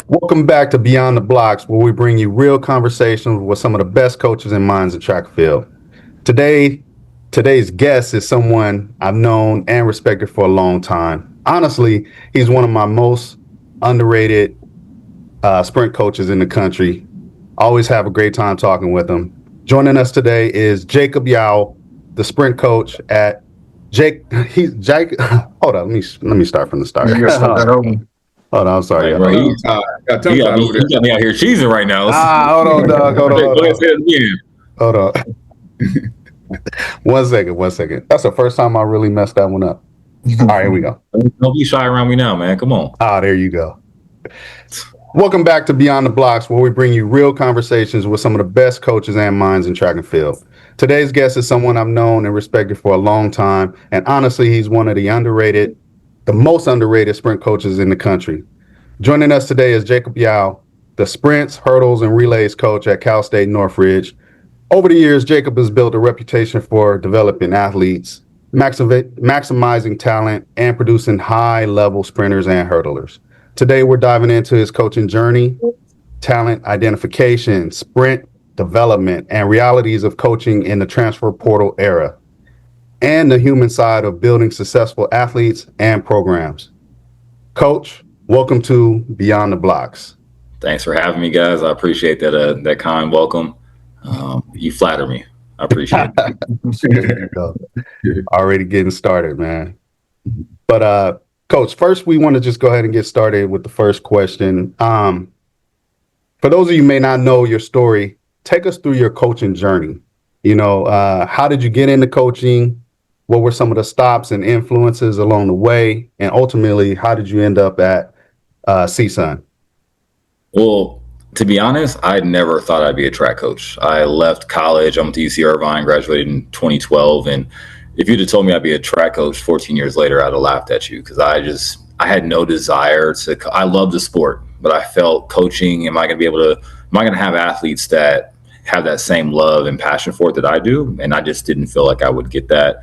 Welcome back to Beyond the Blocks, where we bring you real conversations with some of the best coaches and minds in track and field. Today's guest is someone I've known and respected for a long time. Honestly, he's one of my most underrated sprint coaches in the country. Always have a great time talking with him. Joining us today is Jacob Yowell, the sprint coach at Jake. Hold on, let me start from the start. Hold on, I'm sorry. Right, you got me out here cheesing right now. Hold on, dog. Hold on. Go ahead, say it again. Hold on. One second. That's the first time I really messed that one up. All right, here we go. Don't be shy around me now, man. Come on. There you go. Welcome back to Beyond the Blocks, where we bring you real conversations with some of the best coaches and minds in track and field. Today's guest is someone I've known and respected for a long time, and honestly, he's one of the most underrated sprint coaches in the country. Joining us today is Jacob Yowell, the sprints, hurdles, and relays coach at Cal State Northridge. Over the years, Jacob has built a reputation for developing athletes, maximizing talent, and producing high-level sprinters and hurdlers. Today, we're diving into his coaching journey, talent identification, sprint development, and realities of coaching in the transfer portal era, and the human side of building successful athletes and programs. Coach, welcome to Beyond the Blocks. Thanks for having me, guys. I appreciate that kind welcome. You flatter me. I appreciate it. Already getting started, man. But Coach, first we want to just go ahead and get started with the first question. For those of you who may not know your story, take us through your coaching journey. How did you get into coaching? What were some of the stops and influences along the way? And ultimately, how did you end up at CSUN? Well, to be honest, I never thought I'd be a track coach. I left college. I went to UC Irvine, graduated in 2012. And if you'd have told me I'd be a track coach 14 years later, I'd have laughed at you because I had no desire I love the sport, but I felt coaching, am I going to have athletes that have that same love and passion for it that I do? And I just didn't feel like I would get that.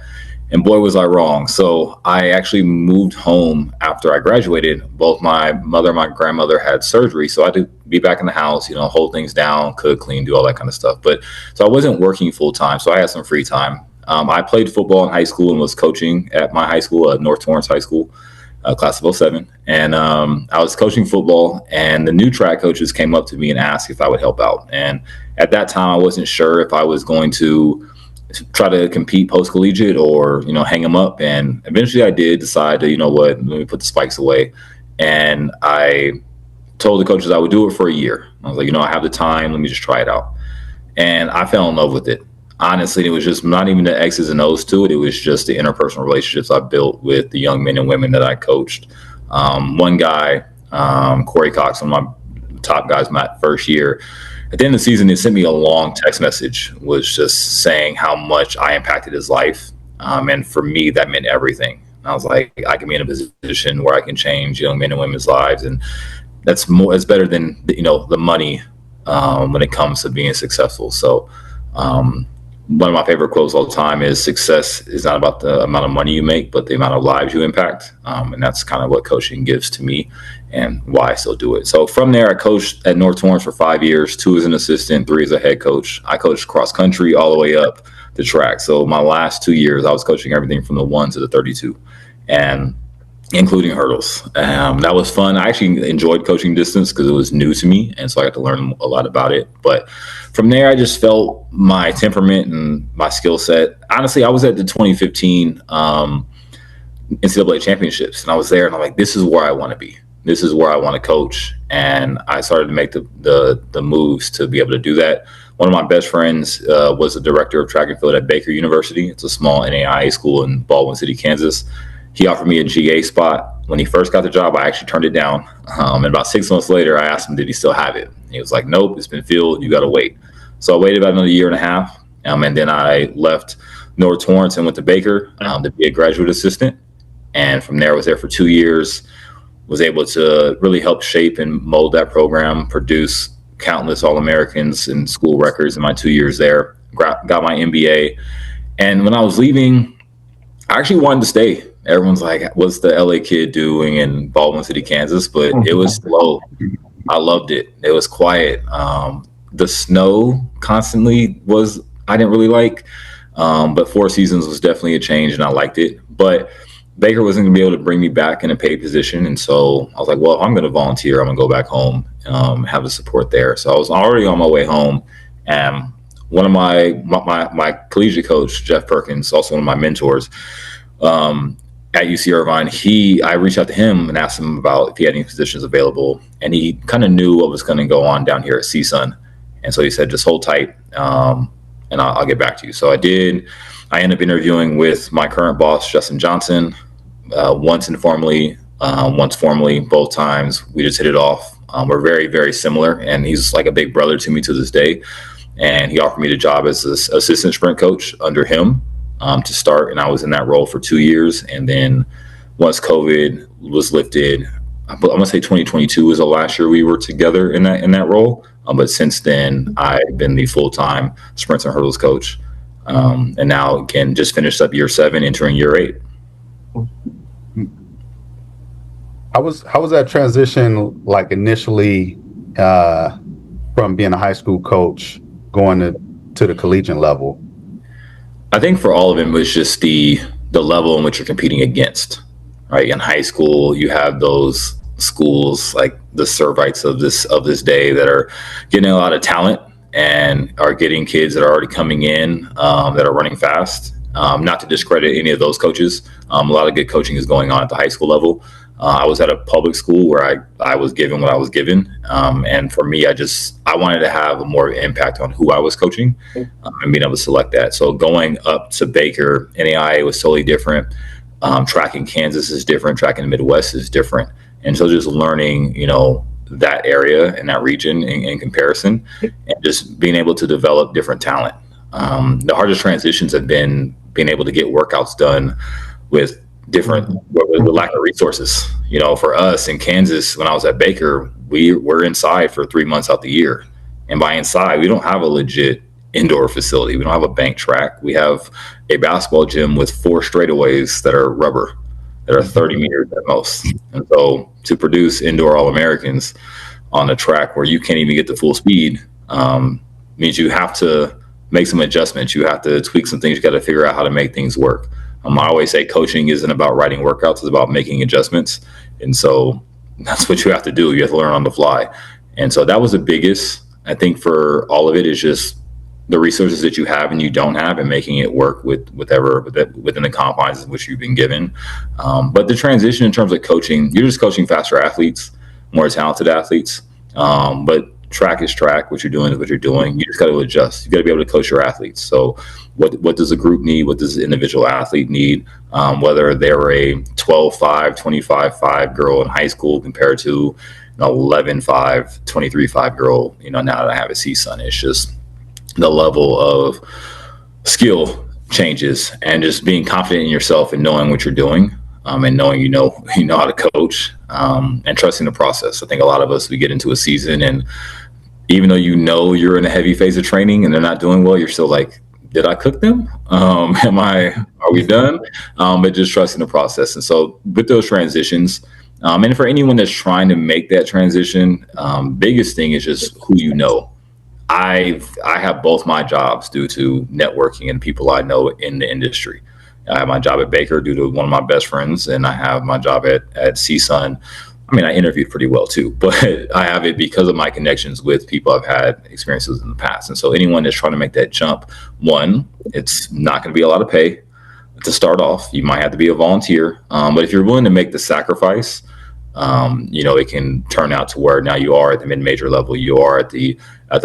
And boy, was I wrong. So I actually moved home after I graduated. Both my mother and my grandmother had surgery. So I had to be back in the house, hold things down, cook, clean, do all that kind of stuff. So I wasn't working full time. So I had some free time. I played football in high school and was coaching at my high school, North Torrance High School, class of 07. And I was coaching football, and the new track coaches came up to me and asked if I would help out. And at that time, I wasn't sure if I was going to try to compete post-collegiate or, hang them up. And eventually I did decide to, let me put the spikes away. And I told the coaches I would do it for a year. I was like, I have the time. Let me just try it out. And I fell in love with it. Honestly, it was just not even the X's and O's to it. It was just the interpersonal relationships I built with the young men and women that I coached. One guy, Corey Cox, one of my top guys my first year, at the end of the season, he sent me a long text message, was just saying how much I impacted his life. And for me, that meant everything. I was like, I can be in a position where I can change young men and women's lives. And it's better than, the money when it comes to being successful. So one of my favorite quotes all the time is success is not about the amount of money you make, but the amount of lives you impact. And that's kind of what coaching gives to me and why I still do it. So from there, I coached at North Torrance for 5 years, 2 as an assistant, 3 as a head coach. I coached cross country all the way up the track. So my last 2 years, I was coaching everything from the 1 to the 32 and including hurdles. That was fun. I actually enjoyed coaching distance because it was new to me. And so I got to learn a lot about it. But from there, I just felt my temperament and my skill set. Honestly, I was at the 2015 NCAA championships, and I was there and I'm like, this is where I want to be. This is where I want to coach. And I started to make the moves to be able to do that. One of my best friends was the director of track and field at Baker University. It's a small NAIA school in Baldwin City, Kansas. He offered me a GA spot. When he first got the job, I actually turned it down. And about 6 months later, I asked him, did he still have it? He was like, nope, it's been filled. You got to wait. So I waited about another year and a half. And then I left North Torrance and went to Baker to be a graduate assistant. And from there, I was there for 2 years, was able to really help shape and mold that program, produce countless All-Americans and school records in my 2 years there, got my MBA. And when I was leaving, I actually wanted to stay. Everyone's like, what's the LA kid doing in Baldwin City, Kansas? But it was slow. I loved it. It was quiet. The snow constantly was, I didn't really like, but Four Seasons was definitely a change and I liked it. But Baker wasn't going to be able to bring me back in a paid position. And so I was like, well, if I'm going to volunteer, I'm going to go back home, have the support there. So I was already on my way home. And one of my collegiate coach, Jeff Perkins, also one of my mentors, at UC Irvine, I reached out to him and asked him about if he had any positions available. And he kind of knew what was going to go on down here at CSUN. And so he said, just hold tight, and I'll get back to you. So I did. I ended up interviewing with my current boss, Justin Johnson, once informally, once formally, both times. We just hit it off. We're very, very similar, and he's like a big brother to me to this day. And he offered me the job as an assistant sprint coach under him to start, and I was in that role for 2 years. And then once COVID was lifted, I'm gonna say 2022 was the last year we were together in that role. But since then, I've been the full-time sprints and hurdles coach. And now, again, just finished up year 7, entering year 8. How was that transition like initially from being a high school coach going to the collegiate level? I think for all of it was just the level in which you're competing against. Right, in high school, you have those schools like the Servites of this day that are getting a lot of talent and are getting kids that are already coming in that are running fast. Not to discredit any of those coaches. A lot of good coaching is going on at the high school level. I was at a public school where I was given what I was given. And for me, I wanted to have more impact on who I was coaching and being able to select that. So going up to Baker, NAIA was totally different. Tracking Kansas is different. Tracking the Midwest is different. And so just learning, that area and that region in comparison, and just being able to develop different talent. The hardest transitions have been being able to get workouts done with lack of resources. For us in Kansas, when I was at Baker, we were inside for 3 months out the year. And by inside, we don't have a legit indoor facility. We don't have a bank track. We have a basketball gym with 4 straightaways that are rubber, that are 30 meters at most. And so to produce indoor All-Americans on a track where you can't even get to full speed means you have to make some adjustments. You have to tweak some things. You got to figure out how to make things work. I always say coaching isn't about writing workouts. It's about making adjustments. And so that's what you have to do. You have to learn on the fly. And so that was the biggest, I think, for all of it, is just the resources that you have and you don't have, and making it work within the confines in which you've been given. But the transition in terms of coaching, you're just coaching faster athletes, more talented athletes. But track is track. What you're doing is what you're doing. You just got to adjust. You got to be able to coach your athletes. So what does a group need? What does the individual athlete need? Whether they're a 12.5, 25.5 girl in high school compared to an 11.5, 23.5 girl, now that I have a CSUN, it's just the level of skill changes, and just being confident in yourself and knowing what you're doing, and knowing you know how to coach, and trusting the process. I think a lot of us, we get into a season, and even though you're in a heavy phase of training and they're not doing well, you're still like, did I cook them? Are we done? But just trusting the process. And so with those transitions, and for anyone that's trying to make that transition, biggest thing is just who you know. I have both my jobs due to networking and people I know in the industry. I have my job at Baker due to one of my best friends, and I have my job at CSUN. I interviewed pretty well too, but I have it because of my connections with people I've had experiences in the past. And so anyone that's trying to make that jump, one, it's not going to be a lot of pay to start off. You might have to be a volunteer, but if you're willing to make the sacrifice, it can turn out to where now you are at the mid-major level, you are at the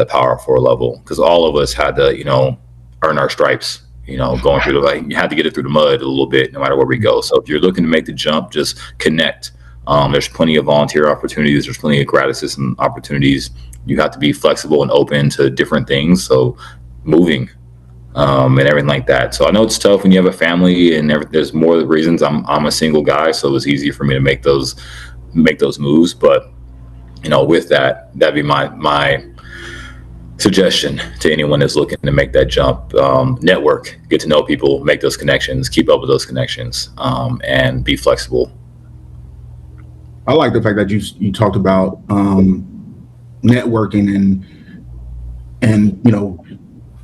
Power 4 level, because all of us had to, earn our stripes, going through you had to get it through the mud a little bit, no matter where we go. So if you're looking to make the jump, just connect. There's plenty of volunteer opportunities. There's plenty of grad assistant opportunities. You have to be flexible and open to different things. So moving, and everything like that. So I know it's tough when you have a family, and there's more reasons. I'm a single guy, so it was easier for me to make those moves. But with that'd be my suggestion to anyone that's looking to make that jump. Network, get to know people, make those connections, keep up with those connections, and be flexible. I like the fact that you talked about networking and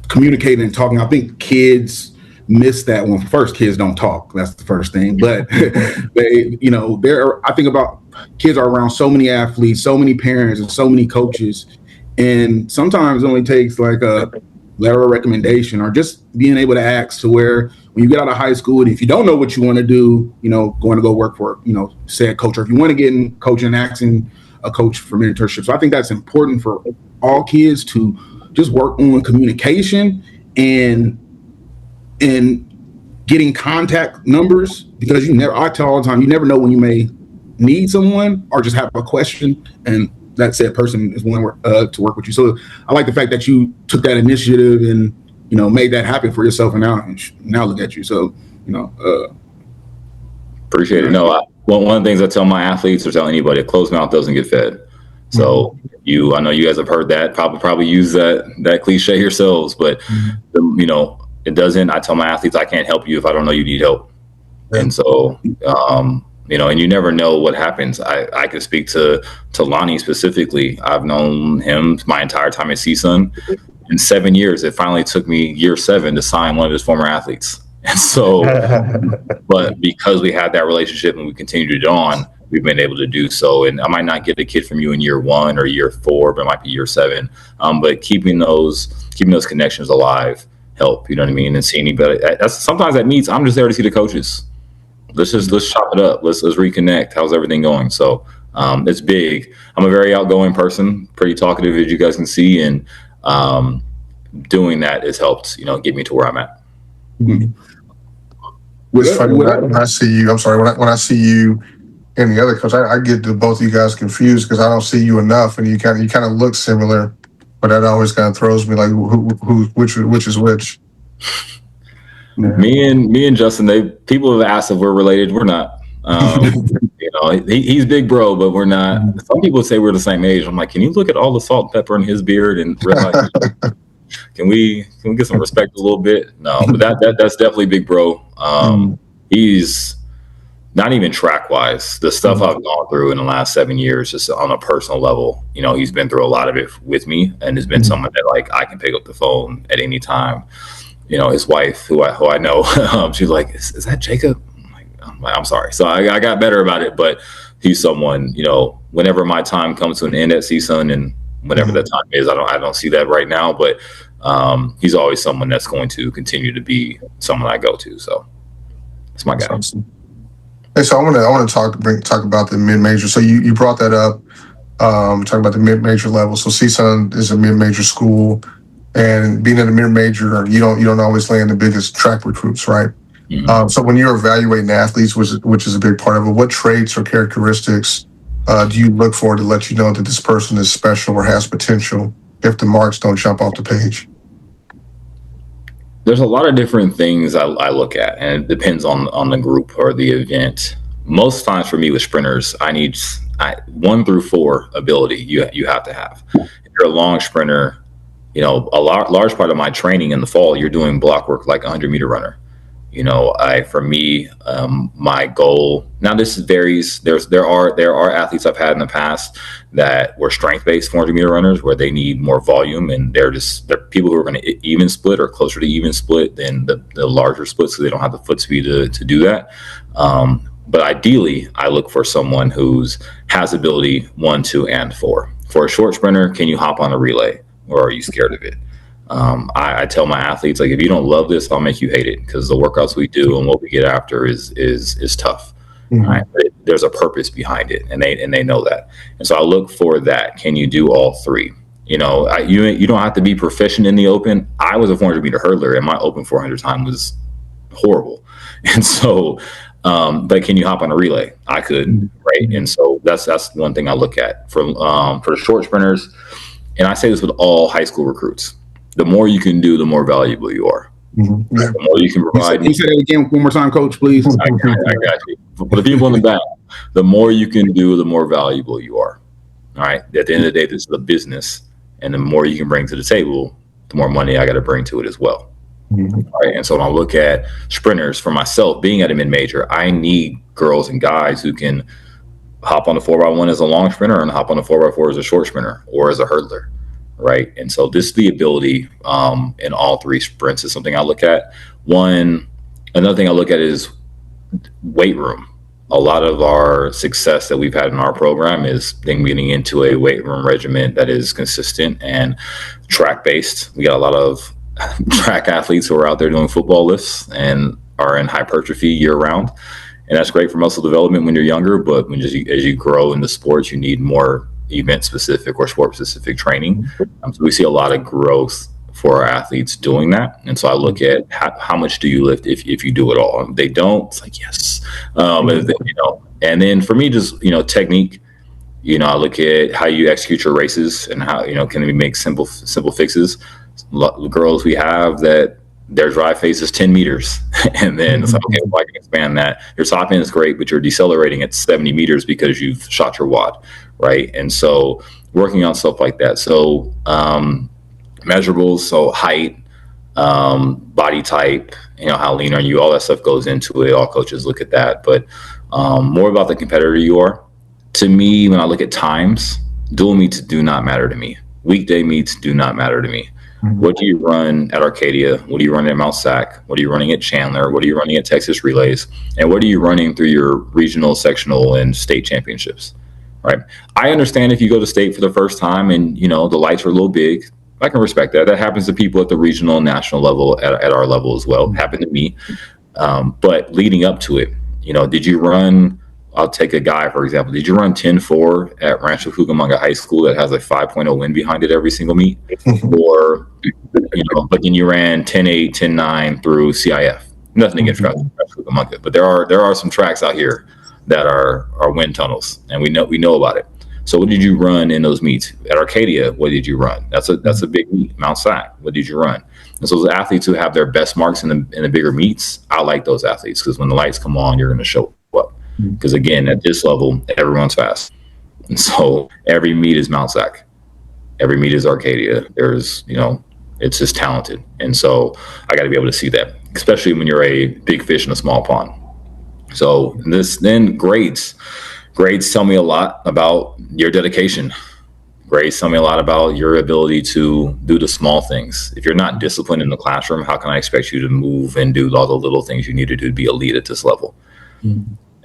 communicating and talking. I think kids miss that one. First, kids don't talk. That's the first thing. But I think about kids are around so many athletes, so many parents, and so many coaches. And sometimes it only takes like a letter of recommendation or just being able to ask to where when you get out of high school, and if you don't know what you want to do, going to go work for, said coach, or if you want to get in coaching, asking a coach for mentorship. So I think that's important for all kids to just work on communication and getting contact numbers, because I tell all the time, you never know when you may need someone or just have a question, and that said person is willing to work with you. So I like the fact that you took that initiative and made that happen for yourself, and now look at you. So appreciate it. No, one of the things I tell my athletes or tell anybody, a closed mouth doesn't get fed. So I know you guys have heard that, probably use that cliche yourselves, but it doesn't. I tell my athletes, I can't help you if I don't know you need help. And so, and you never know what happens. I could speak to Lonnie specifically. I've known him my entire time at CSUN. In 7 years, it finally took me year 7 to sign one of his former athletes. And so, but because we had that relationship and we continued it on, we've been able to do so. And I might not get a kid from you in year 1 or year 4, but it might be year 7. But keeping those connections alive help, you know what I mean? And seeing anybody, sometimes that means I'm just there to see the coaches. Let's chop it up. Let's reconnect. How's everything going? So it's big. I'm a very outgoing person, pretty talkative, as you guys can see, and doing that has helped, get me to where I'm at. Mm-hmm. It's funny when I see you. I'm sorry, when I see you and the other coach, I get both of you guys confused because I don't see you enough, and you kind of look similar, but that always kind of throws me like which is which. Yeah. Me and Justin, people have asked if we're related. We're not. He's big bro, but we're not. Some people say we're the same age. I'm like, can you look at all the salt and pepper in his beard and realize, can we get some respect a little bit? No, but that's definitely big bro. He's not even track wise. The stuff I've gone through in the last 7 years, just on a personal level, he's been through a lot of it with me, and has been someone that like I can pick up the phone at any time. His wife, who I know, she's like, is that Jacob? I'm like, I'm sorry. So I got better about it, but he's someone, whenever my time comes to an end at CSUN, and whenever that time is, I don't see that right now, but he's always someone that's going to continue to be someone I go to. So it's my guy. Awesome. Hey, so I want to talk about the mid-major. So you brought that up, talking about the mid-major level. So CSUN is a mid-major school, and being in a mid-major, you don't always land the biggest track recruits, right? Mm-hmm. So when you're evaluating athletes, which is a big part of it, what traits or characteristics do you look for to let you know that this person is special or has potential if the marks don't jump off the page? There's a lot of different things I look at, and it depends on the group or the event. Most times for me with sprinters, I need 1 through 4 ability you have to have. If you're a long sprinter, a large part of my training in the fall, you're doing block work like a 100-meter runner. For me, my goal, now this varies. There are athletes I've had in the past that were strength-based 400-meter runners where they need more volume, and they're people who are going to even split or closer to even split than the larger splits, because they don't have the foot speed to do that. But ideally, I look for someone who's has ability 1, 2, and 4. For a short sprinter, can you hop on a relay, or are you scared of it? I tell my athletes, like, if you don't love this, I'll make you hate it, because the workouts we do and what we get after is tough. Mm-hmm. Right? But there's a purpose behind it, and they know that. And so I look for that. Can you do all 3? You don't have to be proficient in the open. I was a 400-meter hurdler, and my open 400 time was horrible. And so, but can you hop on a relay? I could, right? And so that's one thing I look at for the short sprinters. And I say this with all high school recruits. The more you can do, the more valuable you are. Mm-hmm. The more you can provide. Can you say that again one more time, Coach, please? I got you. For the people in the back, the more you can do, the more valuable you are. All right. At the end of the day, this is a business. And the more you can bring to the table, the more money I got to bring to it as well. Mm-hmm. All right. And so when I look at sprinters, for myself, being at a mid-major, I need girls and guys who can hop on the 4x1 as a long sprinter and hop on the 4x4 as a short sprinter or as a hurdler, right? And so this the ability in all three sprints is something I look at. Another thing I look at is weight room. A lot of our success that we've had in our program is then getting into a weight room regimen that is consistent and track based. We got a lot of track athletes who are out there doing football lifts and are in hypertrophy year round. And that's great for muscle development when you're younger, but as you grow in the sports, you need more event specific or sport specific training. So we see a lot of growth for our athletes doing that. And so I look at how much do you lift if you do it all. And if they don't, it's like, yes. And then for me, just, technique, I look at how you execute your races and how, can we make simple fixes. The girls we have that their drive phase is 10 meters. And then it's like, okay, well, I can expand that. Your top end is great, but you're decelerating at 70 meters because you've shot your wad, right? And so working on stuff like that. So measurables, so height, body type, how lean are you, all that stuff goes into it. All coaches look at that, but more about the competitor you are. To me, when I look at times, dual meets do not matter to me. Weekday meets do not matter to me. What do you run at Arcadia? What do you run at Mount Sac? What are you running at Chandler? What are you running at Texas Relays? And what are you running through your regional, sectional, and state championships? Right. I understand if you go to state for the first time and, the lights are a little big. I can respect that. That happens to people at the regional and national level, at our level as well. Happened to me. But leading up to it, did you run, I'll take a guy, for example, did you run 10-4 at Rancho Cucamonga High School that has a 5.0 win behind it every single meet? Or, but then you ran 10-8, 10-9 through CIF. Nothing against Rancho Cucamonga, but there are some tracks out here that are wind tunnels, and we know about it. So what did you run in those meets? At Arcadia, what did you run? That's a big meet. Mount Sac, what did you run? And so those athletes who have their best marks in the bigger meets, I like those athletes because when the lights come on, you're going to show up. Because again, at this level, everyone's fast. And so every meet is Mount Sac. Every meet is Arcadia. There's, it's just talented. And so I got to be able to see that, especially when you're a big fish in a small pond. So then grades tell me a lot about your dedication. Grades tell me a lot about your ability to do the small things. If you're not disciplined in the classroom, how can I expect you to move and do all the little things you need to do to be elite at this level?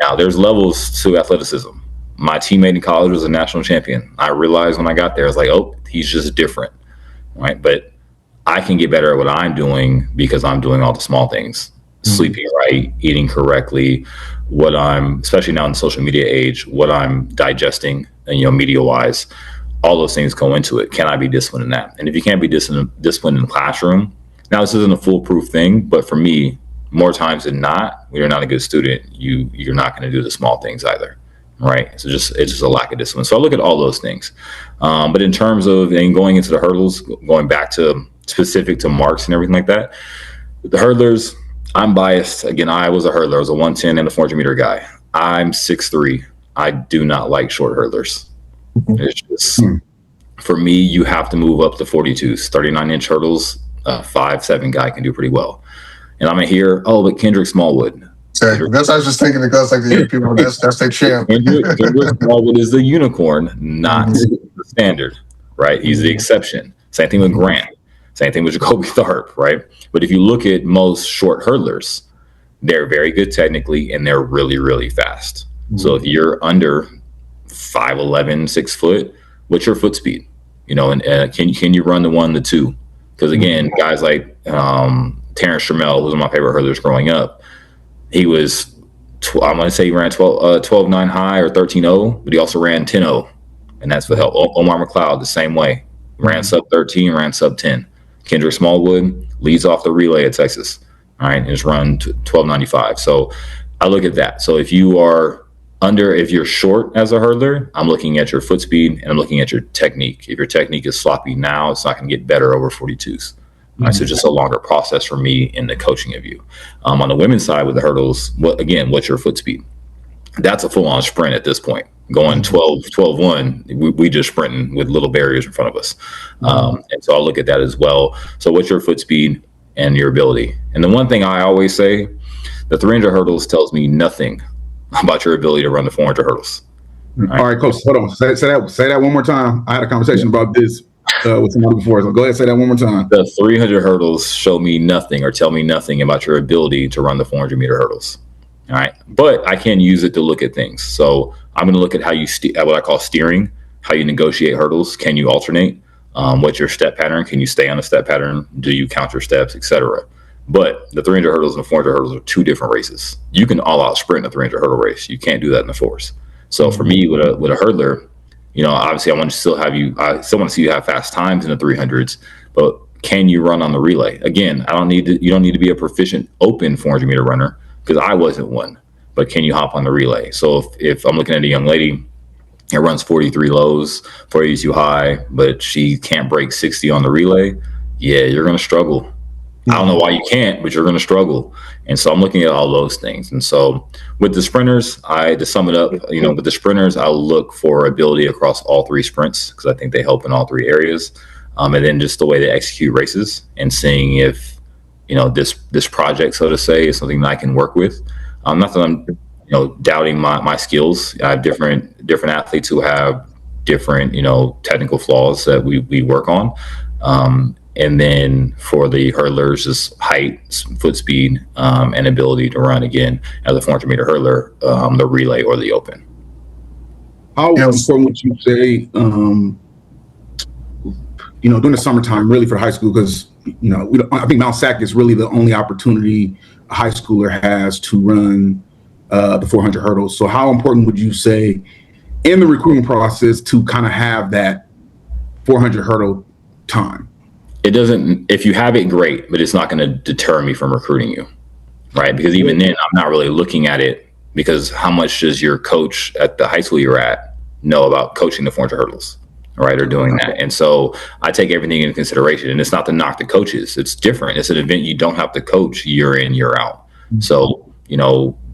Now, there's levels to athleticism. My teammate in college was a national champion. I realized when I got there, I was like, oh, he's just different, right? But I can get better at what I'm doing because I'm doing all the small things. Sleeping right, eating correctly, what I'm, especially now in the social media age, what I'm digesting, and, media-wise, all those things go into it. Can I be disciplined in that? And if you can't be disciplined in the classroom, now this isn't a foolproof thing, but for me, more times than not, when you're not a good student, you're not going to do the small things either, right? So it's just a lack of discipline. So I look at all those things. But in terms of going into the hurdles, going back to specific to marks and everything like that, the hurdlers, I'm biased. Again, I was a hurdler. I was a 110 and a 400 meter guy. I'm 6'3". I do not like short hurdlers. It's just, for me, you have to move up to 42s. 39-inch hurdles, a 5'7" guy can do pretty well. And I'm going to hear, oh, but Kendrick Smallwood. Exactly. That's what I was just thinking. Because like the people, that's their champ. Kendrick Smallwood is the unicorn, not the standard, right? He's the exception. Same thing with Grant. Same thing with Jacoby Tharp, right? But if you look at most short hurdlers, they're very good technically, and they're really, really fast. So if you're under 5'11", 6 foot, what's your foot speed? And can you run the 1, the 2? Because again, guys like Terrence Trammell, who was one of my favorite hurdlers growing up, he was, I'm going to say he ran 12.9 high or 13.0, but he also ran 10.0, and that's for help. Omar McLeod, the same way. Ran sub 13, ran sub 10. Kendrick Smallwood leads off the relay at Texas, all right, and it's run 12.95. So I look at that. So if you're short as a hurdler, I'm looking at your foot speed and I'm looking at your technique. If your technique is sloppy now, it's not going to get better over 42s. Right, so just a longer process for me in the coaching of you. On the women's side with the hurdles, what's your foot speed? That's a full-on sprint at this point. Going 12-1, we just sprinting with little barriers in front of us. And so I'll look at that as well. So what's your foot speed and your ability? And the one thing I always say, the 300 hurdles tells me nothing about your ability to run the 400 hurdles. All right, coach, hold on. Say that one more time. I had a conversation about this with somebody before. So go ahead, say that one more time. The 300 hurdles show me nothing or tell me nothing about your ability to run the 400-meter hurdles. All right. But I can use it to look at things. So I'm going to look at how you what I call steering, how you negotiate hurdles. Can you alternate? What's your step pattern? Can you stay on a step pattern? Do you count your steps, etc.? But the 300 hurdles and the 400 hurdles are two different races. You can all out sprint a 300 hurdle race. You can't do that in the 4s. So for me, with a hurdler, obviously I want to still have you. I still want to see you have fast times in the 300s, but can you run on the relay? Again, you don't need to be a proficient open 400-meter runner, because I wasn't one. But can you hop on the relay? So if I'm looking at a young lady that runs 43 lows, 40 too high, but she can't break 60 on the relay, yeah, you're going to struggle. I don't know why you can't, but you're going to struggle. And so I'm looking at all those things. And so with the sprinters, to sum it up, with the sprinters, I'll look for ability across all 3 sprints, because I think they help in all 3 areas. And then just the way they execute races and seeing if, this project, so to say, is something that I can work with. Not that I'm, doubting my skills. I have different athletes who have different, technical flaws that we work on. And then for the hurdlers, just height, foot speed, and ability to run, again, as a 400-meter hurdler, the relay or the open. How important would you say, during the summertime, really for high school, because, I think Mount Sac is really the only opportunity a high schooler has to run the 400 hurdles. So how important would you say in the recruiting process to kind of have that 400 hurdle time? It doesn't, if you have it, great, but it's not going to deter me from recruiting you, right? Because even then, I'm not really looking at it, because how much does your coach at the high school you're at know about coaching the 400 hurdles, right, or doing that? And so I take everything into consideration, and it's not to knock the coaches. It's different. It's an event you don't have to coach year in, year out. So,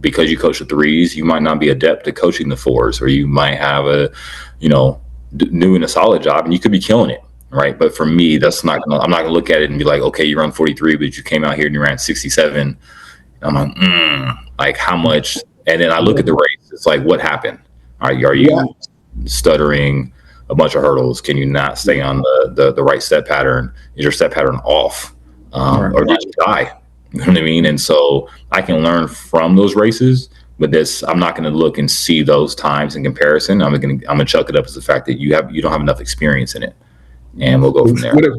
because you coach the 3s, you might not be adept at coaching the 4s, or you might have a, new and a solid job, and you could be killing it. Right. But for me, I'm not going to look at it and be like, okay, you run 43, but you came out here and you ran 67. I'm like, like how much? And then I look at the race. It's like, what happened? Are you stuttering a bunch of hurdles? Can you not stay on the right step pattern? Is your step pattern off? Or did you die? You know what I mean? And so I can learn from those races, but I'm not going to look and see those times in comparison. I'm going to chuck it up as the fact that you don't have enough experience in it. And we'll go from there. What if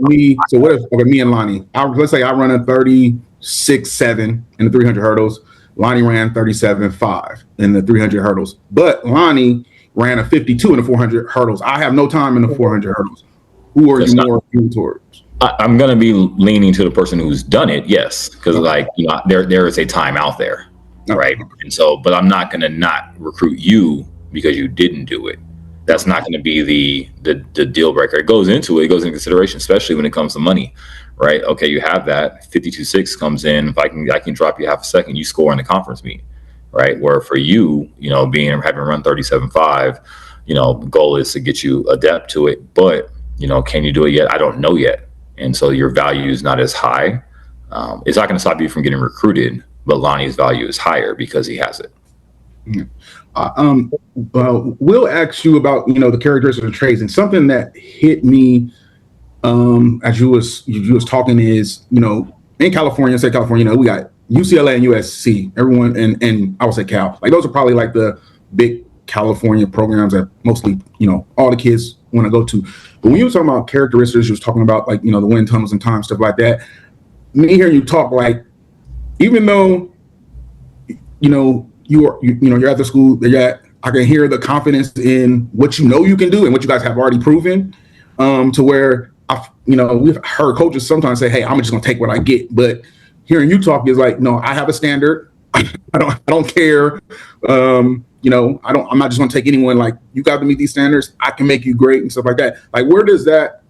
me and Lonnie, let's say I run a 36.7 in the 300 hurdles. Lonnie ran 37.5 in the 300 hurdles, but Lonnie ran a 52 in the 400 hurdles. I have no time in the 400 hurdles. Who are you more leaning towards? I'm going to be leaning to the person who's done it. Yes. Because there is a time out there. Right. And so, but I'm not going to not recruit you because you didn't do it. That's not going to be the deal breaker. It goes into consideration, especially when it comes to money, right? Okay, you have that 52.6 comes in. If I can drop you half a second, you score in the conference meet, right? Where for you, having run 37.5, the goal is to get you adept to it. But can you do it yet? I don't know yet, and so your value is not as high. It's not going to stop you from getting recruited, but Lonnie's value is higher because he has it. Yeah. We'll ask you about the characteristics of the trades, and something that hit me as you was talking is in California, we got UCLA and USC. Everyone and I would say Cal, like those are probably like the big California programs that mostly all the kids want to go to. But when you were talking about characteristics, you was talking about like the wind tunnels and time, stuff like that. Me hearing you talk, like even though you're at the school that I can hear the confidence in what you can do and what you guys have already proven, to where we've heard coaches sometimes say, "Hey, I'm just gonna take what I get." But hearing you talk is like, "No, I have a standard. I don't care. I'm not just gonna take anyone. Like you got to meet these standards. I can make you great and stuff like that." Like, where does that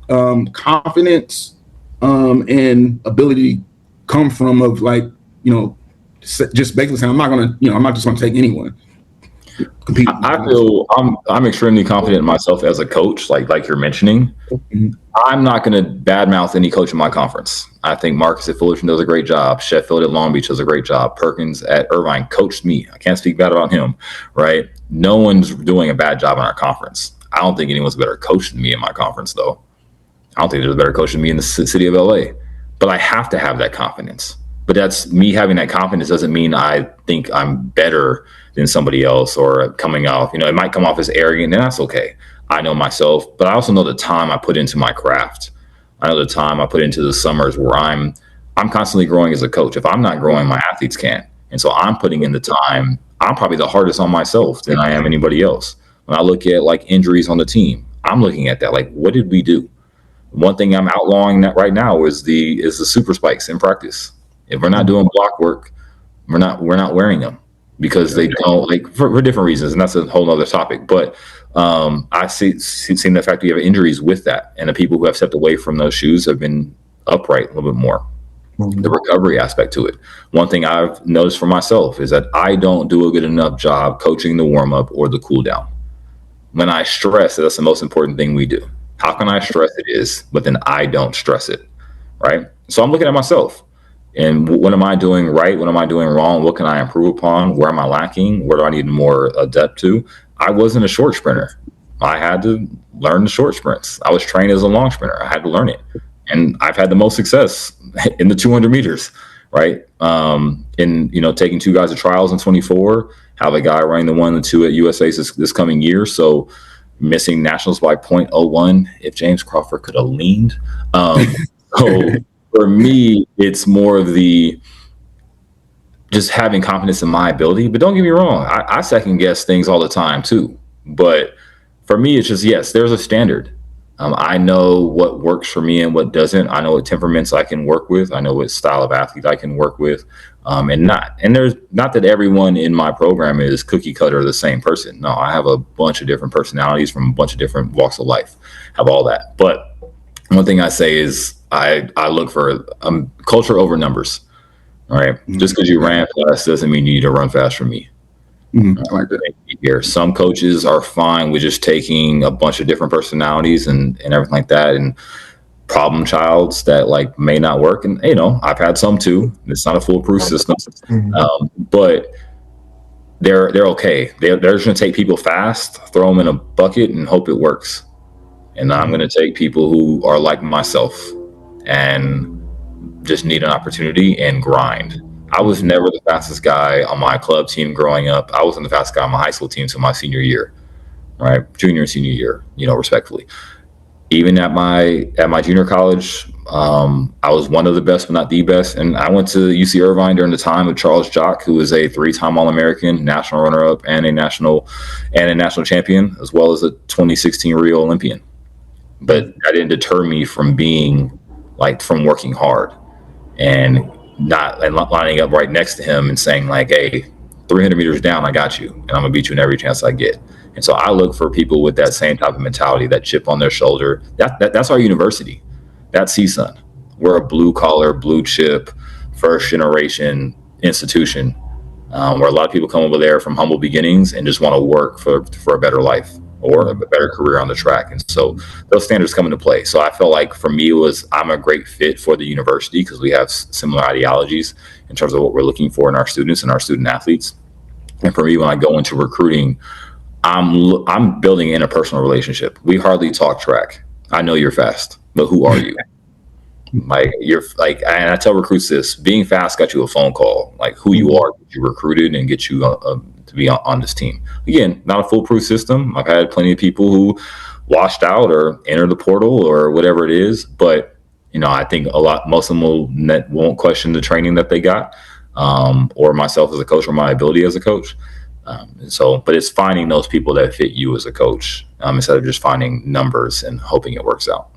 confidence and ability come from? Of like just basically saying, I'm not just gonna take anyone. compete? I feel I'm extremely confident in myself as a coach, like you're mentioning. Mhm. I'm not going to badmouth any coach in my conference. I think Marcus at Fullerton does a great job. Sheffield at Long Beach does a great job. Perkins at Irvine coached me. I can't speak bad about him, right? No one's doing a bad job in our conference. I don't think anyone's a better coach than me in my conference, though. I don't think there's a better coach than me in the city of LA. But I have to have that confidence. But that's me having that confidence doesn't mean I think I'm better than somebody else or coming off. It might come off as arrogant, and that's okay. I know myself, but I also know the time I put into my craft. I know the time I put into the summers where I'm constantly growing as a coach. If I'm not growing, my athletes can't. And so I'm putting in the time. I'm probably the hardest on myself than I am anybody else. When I look at like injuries on the team, I'm looking at that. Like, what did we do? One thing I'm outlawing that right now is the super spikes in practice. If we're not doing block work, we're not wearing them because they don't, like, for different reasons, and that's a whole other topic. But I seen the fact we have injuries with that, and the people who have stepped away from those shoes have been upright a little bit more. The recovery aspect to it. One thing I've noticed for myself is that I don't do a good enough job coaching the warm up or the cool down. When I stress, that's the most important thing we do. How can I stress it is, but then I don't stress it, right? So I'm looking at myself. And what am I doing right? What am I doing wrong? What can I improve upon? Where am I lacking? Where do I need more adept to? I wasn't a short sprinter. I had to learn the short sprints. I was trained as a long sprinter. I had to learn it. And I've had the most success in the 200 meters, right? Taking two guys to trials in 24, have a guy running the 1 and the 2 at USA's this coming year. So missing nationals by 0.01 if James Crawford could have leaned. So for me, it's more of the just having confidence in my ability. But don't get me wrong, I second guess things all the time too. But for me, it's just, yes, there's a standard. I know what works for me and what doesn't. I know what temperaments I can work with. I know what style of athlete I can work with, and there's not that everyone in my program is cookie cutter the same person. No, I have a bunch of different personalities from a bunch of different walks of life, have all that. But one thing I say is I look for culture over numbers. All right. Mm-hmm. Just because you ran fast doesn't mean you need to run fast for me. Mm-hmm. I like that. Here, some coaches are fine with just taking a bunch of different personalities and everything like that, and problem childs that like may not work. And I've had some too. It's not a foolproof system, but they're okay. They're just going to take people fast, throw them in a bucket, and hope it works. And I'm going to take people who are like myself and just need an opportunity and grind. I was never the fastest guy on my club team growing up. I wasn't the fastest guy on my high school team until my senior year, right? Junior and senior year, respectfully. Even at my junior college, I was one of the best, but not the best. And I went to UC Irvine during the time of Charles Jock, who was a 3-time All-American, national runner-up, and a national champion, as well as a 2016 Rio Olympian. But that didn't deter me from from working hard and lining up right next to him and saying like, hey, 300 meters down, I got you, and I'm gonna beat you in every chance I get. And so I look for people with that same type of mentality, that chip on their shoulder. That's our university. That's CSUN. We're a blue collar, blue chip, first generation institution where a lot of people come over there from humble beginnings and just want to work for a better life or a better career on the track. And so those standards come into play. So I felt like for me I'm a great fit for the university because we have similar ideologies in terms of what we're looking for in our students and our student athletes. And for me, when I go into recruiting, I'm building an interpersonal relationship. We hardly talk track. I know you're fast, but who are you? And I tell recruits this: being fast got you a phone call. Like who you are, get you recruited and get you to be on this team. Again, not a foolproof system. I've had plenty of people who washed out or entered the portal or whatever it is, but I think most of them won't question the training that they got, or myself as a coach or my ability as a coach. But it's finding those people that fit you as a coach instead of just finding numbers and hoping it works out.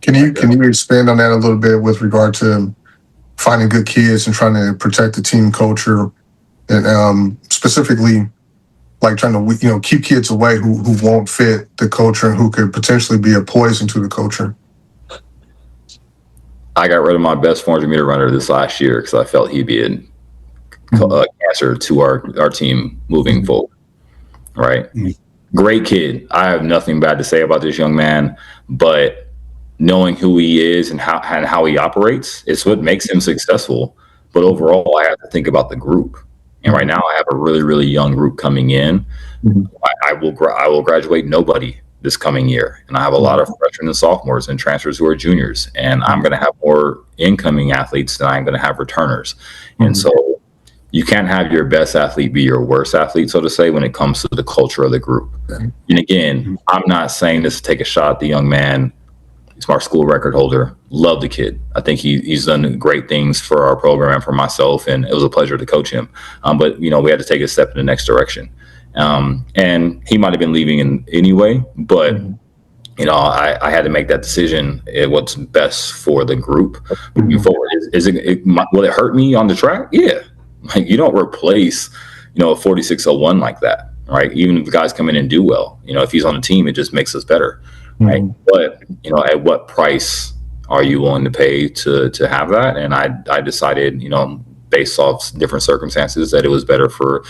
Can you expand on that a little bit with regard to finding good kids and trying to protect the team culture, and specifically like trying to keep kids away who won't fit the culture and who could potentially be a poison to the culture? I got rid of my best 400 meter runner this last year because I felt he'd be a cancer to our team moving forward. right? Great kid. I have nothing bad to say about this young man, but knowing who he is and how he operates is what makes him successful. But overall, I have to think about the group. And right now, I have a really, really young group coming in. I will graduate nobody this coming year, and I have a lot of freshmen and sophomores and transfers who are juniors. And I'm going to have more incoming athletes than I'm going to have returners. And so, you can't have your best athlete be your worst athlete, so to say, when it comes to the culture of the group. And again, I'm not saying this to take a shot at the young man. He's our school record holder. Love the kid. I think he's done great things for our program and for myself, and it was a pleasure to coach him. But, we had to take a step in the next direction. And he might have been leaving anyway, but, I had to make that decision. What's best for the group moving forward. Will it hurt me on the track? Yeah. Like, you don't replace, a 4601 like that, right? Even if the guys come in and do well, if he's on the team, it just makes us better, right? But, at what price are you willing to pay to have that? And I decided, based off different circumstances, that it was better for,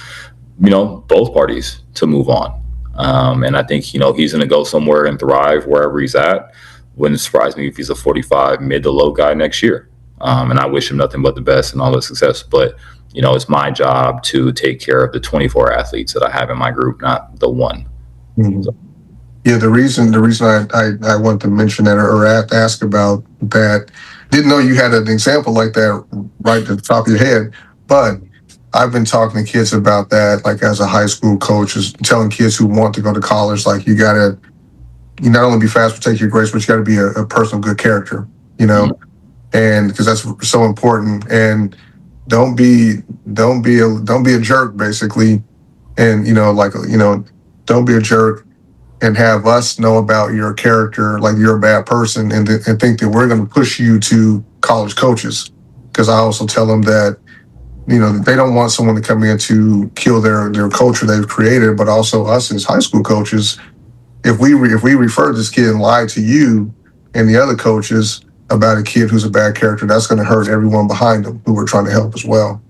both parties to move on. And I think, he's going to go somewhere and thrive wherever he's at. Wouldn't surprise me if he's a 45 mid to low guy next year. And I wish him nothing but the best and all the success. But, it's my job to take care of the 24 athletes that I have in my group, not the one. So. Yeah, the reason I want to mention that or ask about that, didn't know you had an example like that right at the top of your head, but I've been talking to kids about that, like as a high school coach, is telling kids who want to go to college, like you not only be fast, but take your grades, but you got to be a person of good character, and because that's so important. And don't be a jerk, basically, and don't be a jerk and have us know about your character, like you're a bad person, and think that we're going to push you to college coaches. Because I also tell them that, they don't want someone to come in to kill their culture they've created, but also us as high school coaches. If we refer this kid and lie to you and the other coaches about a kid who's a bad character, that's going to hurt everyone behind them who we're trying to help as well,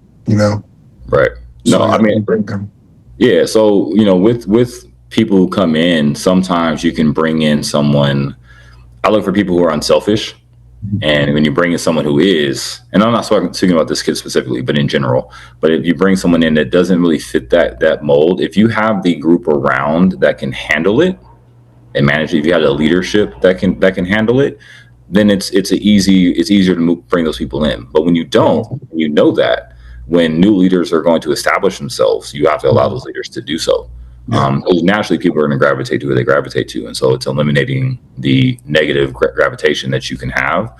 Right. No, I mean, yeah. So, with people who come in, sometimes you can bring in someone. I look for people who are unselfish. And when you bring in someone who is, and I'm not speaking about this kid specifically, but in general, but if you bring someone in that doesn't really fit that mold, if you have the group around that can handle it and manage it, if you have the leadership that can handle it, then it's easier to bring those people in. But when you don't, that when new leaders are going to establish themselves, you have to allow those leaders to do so. Because naturally people are going to gravitate to who they gravitate to. And so it's eliminating the negative gravitation that you can have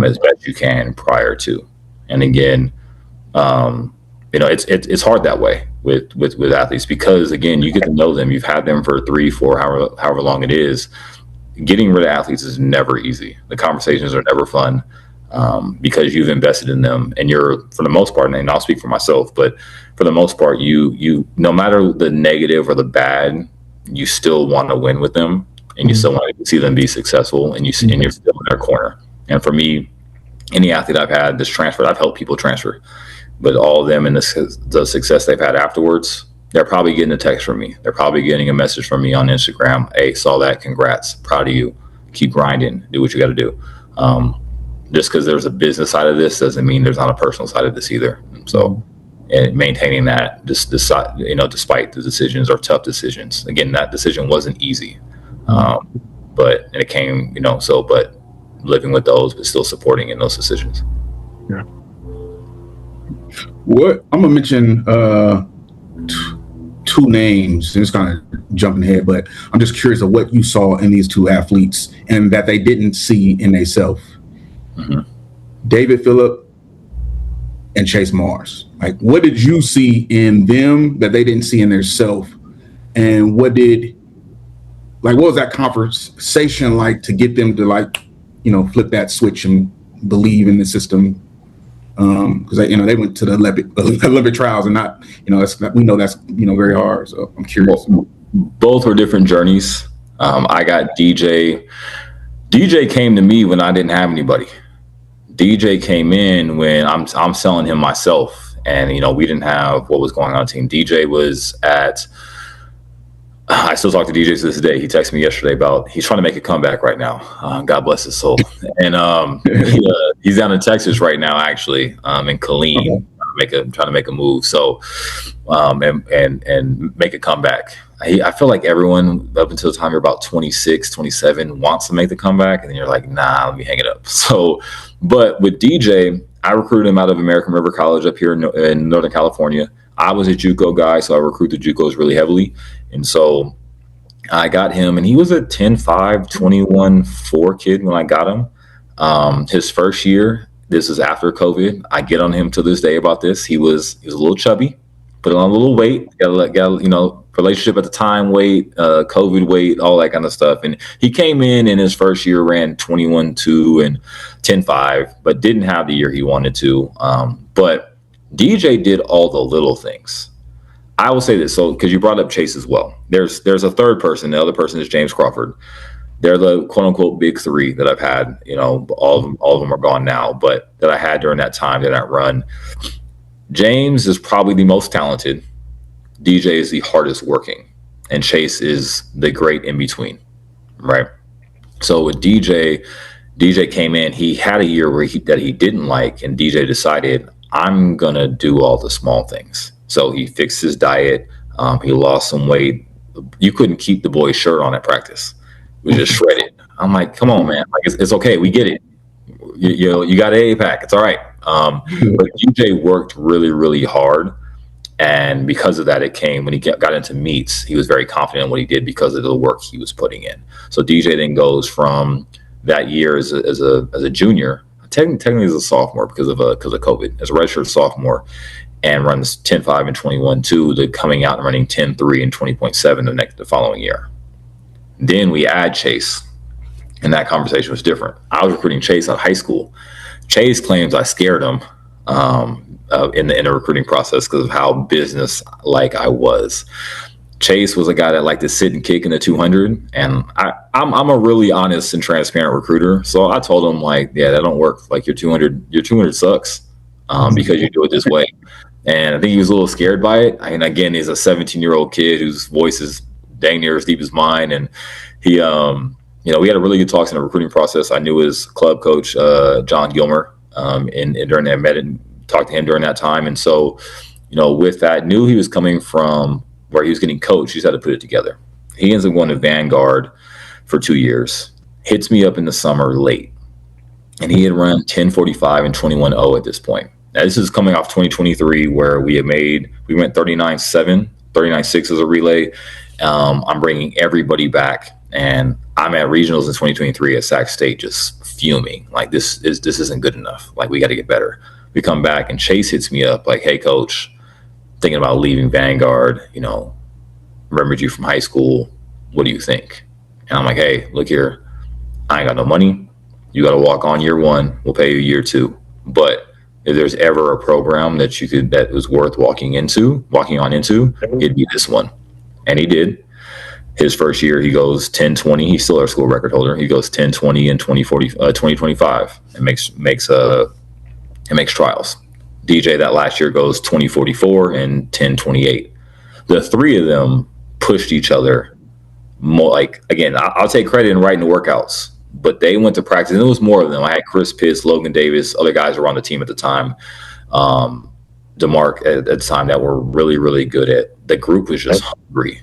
as best you can prior to. And again, it's hard that way with athletes, because again, you get to know them. You've had them for 3, 4, however long it is. Getting rid of athletes is never easy. The conversations are never fun. Because you've invested in them, and you're, for the most part, and I'll speak for myself, but for the most part, you no matter the negative or the bad, you still want to win with them, and you still want to see them be successful, and you're still in their corner. And for me, any athlete I've had that's transferred, I've helped people transfer, but all of them and the success they've had afterwards, they're probably getting a text from me. They're probably getting a message from me on Instagram. Hey, saw that. Congrats. Proud of you. Keep grinding. Do what you got to do. Just because there's a business side of this doesn't mean there's not a personal side of this either. So, and maintaining that, despite the decisions or tough decisions. Again, that decision wasn't easy, but it came, but living with those, but still supporting in those decisions. Yeah. What I'm gonna mention two names. It's kind of jumping ahead, but I'm just curious of what you saw in these two athletes and that they didn't see in themselves. David Phillip and Chase Mars. Like, what did you see in them that they didn't see in themselves? And what was that conversation like to get them to flip that switch and believe in the system? Because they went to the Olympic trials, and not, we know that's very hard. So I'm curious. Both were different journeys. I got DJ. DJ came to me when I didn't have anybody. DJ came in when I'm selling him myself, and we didn't have what was going on team. DJ was at I still talk to DJ to this day. He texted me yesterday about he's trying to make a comeback right now. God bless his soul. And he's down in Texas right now, actually, in Killeen, trying to make a move. So and make a comeback. I feel like everyone up until the time you're about 26, 27 wants to make the comeback, and then you're like, nah, let me hang it up. So, but with DJ, I recruited him out of American River College up here in Northern California. I was a JUCO guy, so I recruited JUCOs really heavily. And so I got him, and he was a 10-5, 21-4 kid when I got him. His first year, this is after COVID. I get on him to this day about this. He was a little chubby, put on a little weight, got relationship at the time weight, COVID weight, all that kind of stuff. And he came in his first year, ran 21-2 and 10-5, but didn't have the year he wanted to. But DJ did all the little things. I will say this, so because you brought up Chase as well. There's a third person. The other person is James Crawford. They're the quote unquote big three that I've had. All of them are gone now, but that I had during that time, during that run. James is probably the most talented. DJ is the hardest working, and Chase is the great in between, right? So with DJ came in. He had a year where that he didn't like, and DJ decided, I'm gonna do all the small things. So he fixed his diet. He lost some weight. You couldn't keep the boy's shirt on at practice. We just shredded. I'm like, come on, man. Like it's okay. We get it. You got an A pack. It's all right. But DJ worked really, really hard. And because of that, it came when he got into meets, he was very confident in what he did because of the work he was putting in. So DJ then goes from that year as a junior, technically as a sophomore because of COVID, as a redshirt sophomore, and runs 10-5 and 21-2 to coming out and running 10-3 and 20.7 the following year. Then we add Chase, and that conversation was different. I was recruiting Chase out of high school. Chase claims I scared him in the recruiting process because of how business-like I was. Chase was a guy that liked to sit and kick in the 200, and I'm a really honest and transparent recruiter. So I told him, like, yeah, that don't work. Like your 200 sucks because you do it this way. And I think he was a little scared by it. And again, he's a 17-year-old kid whose voice is dang near as deep as mine. And he, we had a really good talks in the recruiting process. I knew his club coach, John Gilmer, during that, met and talked to him during that time. And so, with that, knew he was coming from where he was getting coached. He just had to put it together. He ends up going to Vanguard for 2 years, hits me up in the summer late. And he had run 10:45 and 21:0 at this point. Now, this is coming off 2023 where we went 39.7, 39.6 as a relay. I'm bringing everybody back, and I'm at regionals in 2023 at Sac State just fuming. Like, this isn't good enough. Like, we got to get better. We come back, and Chase hits me up like, hey, coach, thinking about leaving Vanguard, remembered you from high school. What do you think? And I'm like, hey, look here, I ain't got no money. You got to walk on year one. We'll pay you year two. But if there's ever a program that was worth walking on into, it'd be this one. And he did. His first year, he goes 10-20. He's still our school record holder. He goes 10-20 and 20-25 and makes trials. DJ that last year goes 20-44 and 10-28. The three of them pushed each other more. Like, again, I'll take credit in writing the workouts, but they went to practice, and there was more of them. I had Chris Pitts, Logan Davis, other guys were on the team at the time, DeMarc at the time, that were really, really good at. The group was just hungry.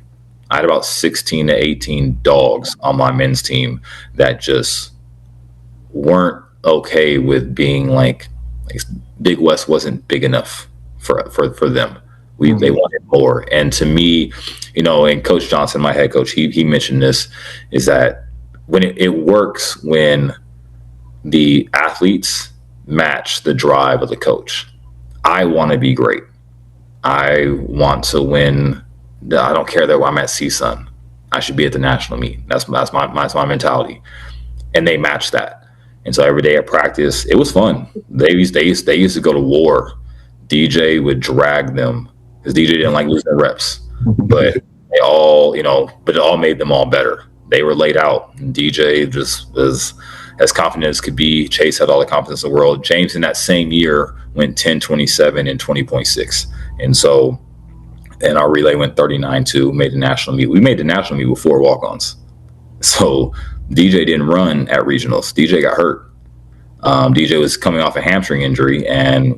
I had about 16 to 18 dogs on my men's team that just weren't okay with being like Big West wasn't big enough for them. They wanted more. And to me, and Coach Johnson, my head coach, he mentioned this, is that when it works when the athletes match the drive of the coach. I want to be great. I want to win. I don't care that I'm at CSUN. I should be at the national meet. That's my mentality. And they match that. And so every day at practice, it was fun. They used to go to war. DJ would drag them because DJ didn't like losing reps, but they all, but it all made them all better. They were laid out. And DJ just was as confident as could be. Chase had all the confidence in the world. James in that same year went 10-27 and 20.6. And so and our relay went 39-2, made the national meet. We made the national meet with 4 walk-ons. So DJ didn't run at regionals. DJ got hurt. DJ was coming off a hamstring injury and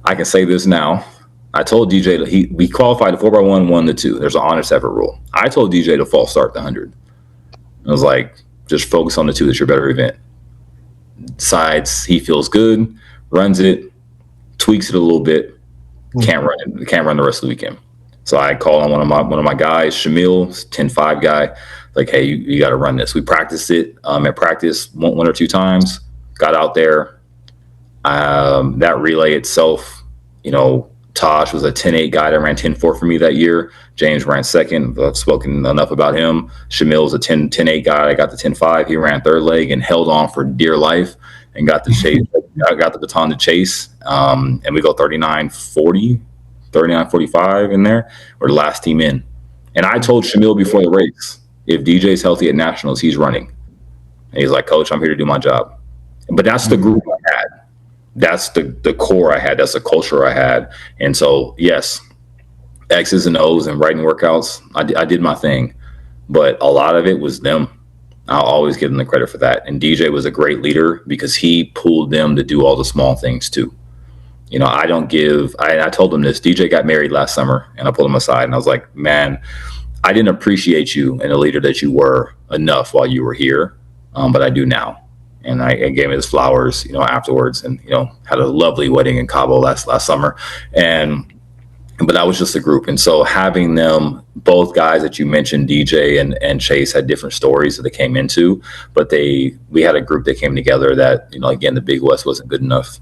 I can say this now. I told DJ that we qualified the 4x1, 1 to 2. There's an honor separate rule. I told DJ to false start the 100. I was like, just focus on the 2. It's your better event. Decides he feels good, runs it, tweaks it a little bit, can't run the rest of the weekend. So I called on one of my guys, Shamil, 10-5 guy, like, hey, you got to run this. We practiced it at practice one or two times, got out there. That relay itself, Tosh was a 10-8 guy that ran 10-4 for me that year. James ran second. I've spoken enough about him. Shamil's a 10-8 guy. I got the 10-5. He ran third leg and held on for dear life and got the chase. I got the baton to chase. And we go 39-40, 39-45 in there. We're the last team in. And I told Shamil before the race, if DJ's healthy at nationals, he's running. And he's like, Coach, I'm here to do my job. But that's the group I had. That's the core I had. That's the culture I had. And so, yes, X's and O's and writing workouts, I did my thing. But a lot of it was them. I'll always give them the credit for that. And DJ was a great leader because he pulled them to do all the small things too. I told him this. DJ got married last summer, and I pulled him aside, and I was like, man, I didn't appreciate you and the leader that you were enough while you were here, but I do now. And I gave him his flowers, afterwards, and had a lovely wedding in Cabo last summer. But that was just a group. And so having them, both guys that you mentioned, DJ and Chase, had different stories that they came into, but we had a group that came together that, again, the Big West wasn't good enough.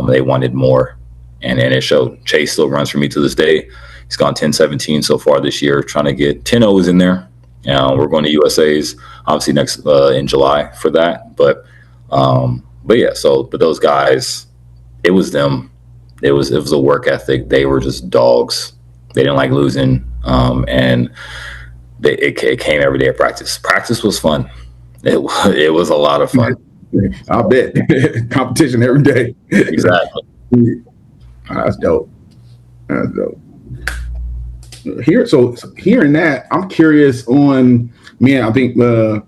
They wanted more, and it showed. Chase still runs for me to this day. He's gone 10-17 so far this year, trying to get 10 O's in there. We're going to USA's obviously next in July for that. But yeah, but those guys, it was them. It was a work ethic. They were just dogs. They didn't like losing. And it came every day at practice. Practice was fun. It was a lot of fun. I'll bet. Competition every day. Exactly. That's dope. Hearing that, I'm curious on, man, I think, me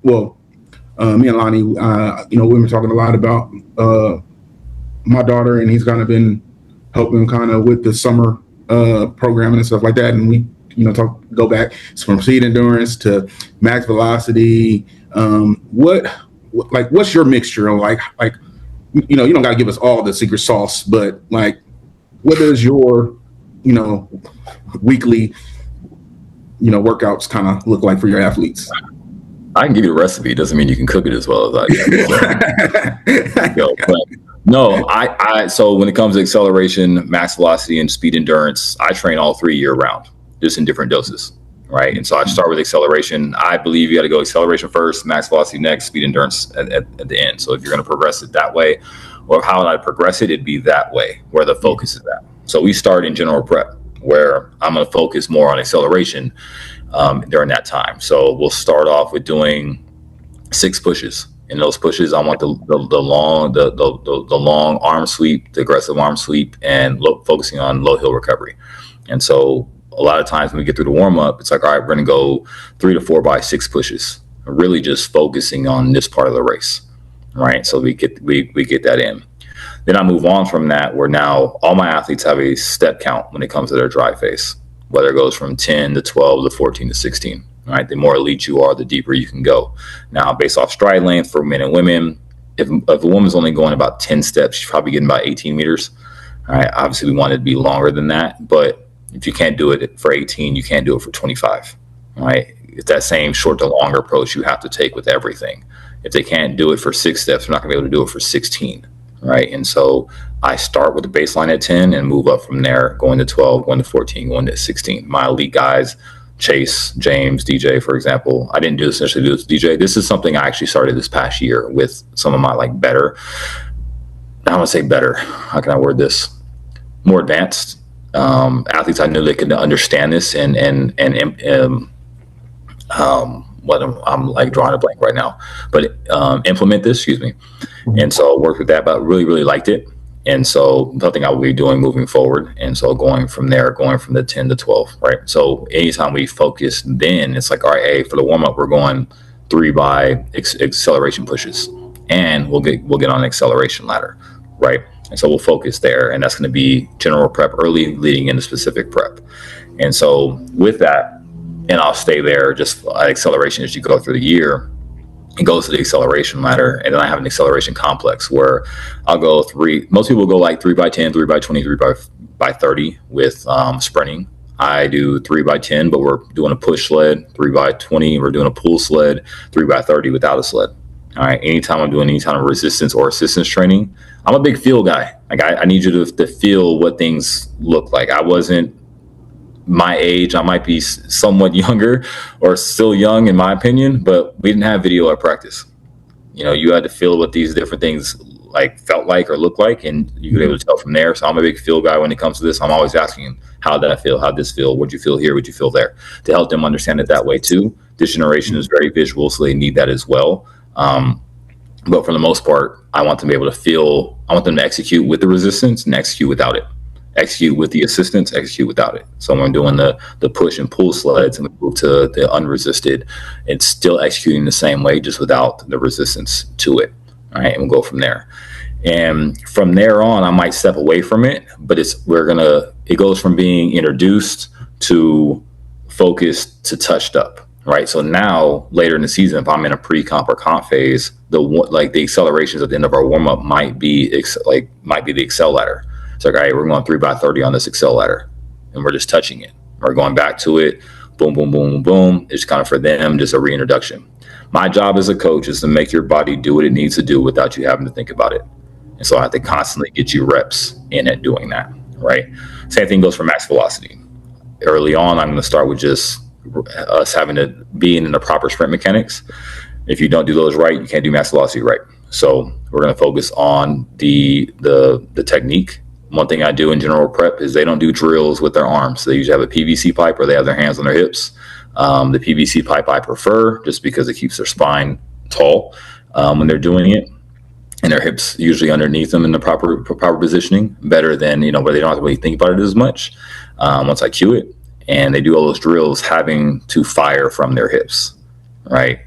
and Lonnie, we were talking a lot about my daughter, and he's kind of been helping kind of with the summer programming and stuff like that. And we, go back from speed endurance to max velocity. What's your mixture of like, you don't got to give us all the secret sauce, but like, what does your, weekly, workouts kind of look like for your athletes? I can give you a recipe. It doesn't mean you can cook it as well as I can. So when it comes to acceleration, max velocity, and speed endurance, I train all 3 year round, just in different doses, right? And so I start with acceleration. I believe you got to go acceleration first, max velocity next, speed endurance at the end. So if you're going to progress it that way, or how I progress it, it'd be that way, where the focus is at. So we start in general prep, where I'm going to focus more on acceleration during that time. So we'll start off with doing 6 pushes. In those pushes, I want the long arm sweep, the aggressive arm sweep, and focusing on low hill recovery. And so a lot of times when we get through the warm up, it's like, all right, we're going to go 3 to 4 by 6 pushes, really just focusing on this part of the race, right? So we get that in. Then I move on from that, where now all my athletes have a step count when it comes to their dry phase, whether it goes from 10 to 12 to 14 to 16. Right, the more elite you are, the deeper you can go. Now, based off stride length for men and women, if a woman's only going about 10 steps, she's probably getting about 18 meters. All right, obviously we want it to be longer than that, but if you can't do it for 18, you can't do it for 25. All right, it's that same short to longer approach you have to take with everything. If they can't do it for 6 steps, they're not gonna be able to do it for 16. Right, and so I start with the baseline at 10 and move up from there, going to 12, going to 14, going to 16. My elite guys, Chase, James, DJ, for example. I didn't essentially do this with DJ. This is something I actually started this past year with some of my better, I don't want to say better, how can I word this? More advanced athletes. I knew they could understand this and I'm like drawing a blank right now, but implement this, excuse me. And so I worked with that, but really, really liked it. And so nothing I will be doing moving forward. And so going from there, going from the 10 to 12, right? So anytime we focus, then it's like, all right, hey, for the warm up, we're going 3 by acceleration pushes, and we'll get on an acceleration ladder, right? And so we'll focus there, and that's going to be general prep early, leading into specific prep. And so with that, and I'll stay there just at acceleration as you go through the year. It goes to the acceleration ladder, and then I have an acceleration complex where I'll go most people go like 3 by 10, 3 by 20, 3 by 30 with sprinting. I do 3 by 10, but we're doing a push sled, 3 by 20. We're doing a pull sled, 3 by 30 without a sled. All right. Anytime I'm doing any kind of resistance or assistance training, I'm a big feel guy. Like I need you to feel what things look like. I wasn't my age. I might be somewhat younger or still young in my opinion, but we didn't have video at practice. You had to feel what these different things like felt like or looked like, and you were able to tell from there. So I'm a big feel guy when it comes to this. I'm always asking, how did I feel? How did this feel? What'd you feel here? What'd you feel there? To help them understand it that way too. This generation is very visual, so they need that as well. But for the most part, I want them to be able to feel, I want them to execute with the resistance and execute without it. Execute with the assistance, execute without it. So when I'm doing the push and pull sleds and we move to the unresisted, it's still executing the same way, just without the resistance to it. All right, and we'll go from there. And from there on, I might step away from it, but it goes from being introduced to focused to touched up. Right. So now later in the season, if I'm in a pre-comp or comp phase, the accelerations at the end of our warm up might be the Excel ladder. It's like, all right, we're going 3 by 30 on this Excel ladder, and we're just touching it. We're going back to it. Boom, boom, boom, boom. It's kind of for them, just a reintroduction. My job as a coach is to make your body do what it needs to do without you having to think about it. And so I have to constantly get you reps in at doing that. Right. Same thing goes for max velocity. Early on, I'm going to start with just us having to be in the proper sprint mechanics. If you don't do those right, you can't do max velocity right. So we're going to focus on the technique. One thing I do in general prep is they don't do drills with their arms. They usually have a PVC pipe or they have their hands on their hips. The PVC pipe I prefer just because it keeps their spine tall when they're doing it, and their hips usually underneath them in the proper positioning, better than where they don't have to really think about it as much once I cue it. And they do all those drills having to fire from their hips, right?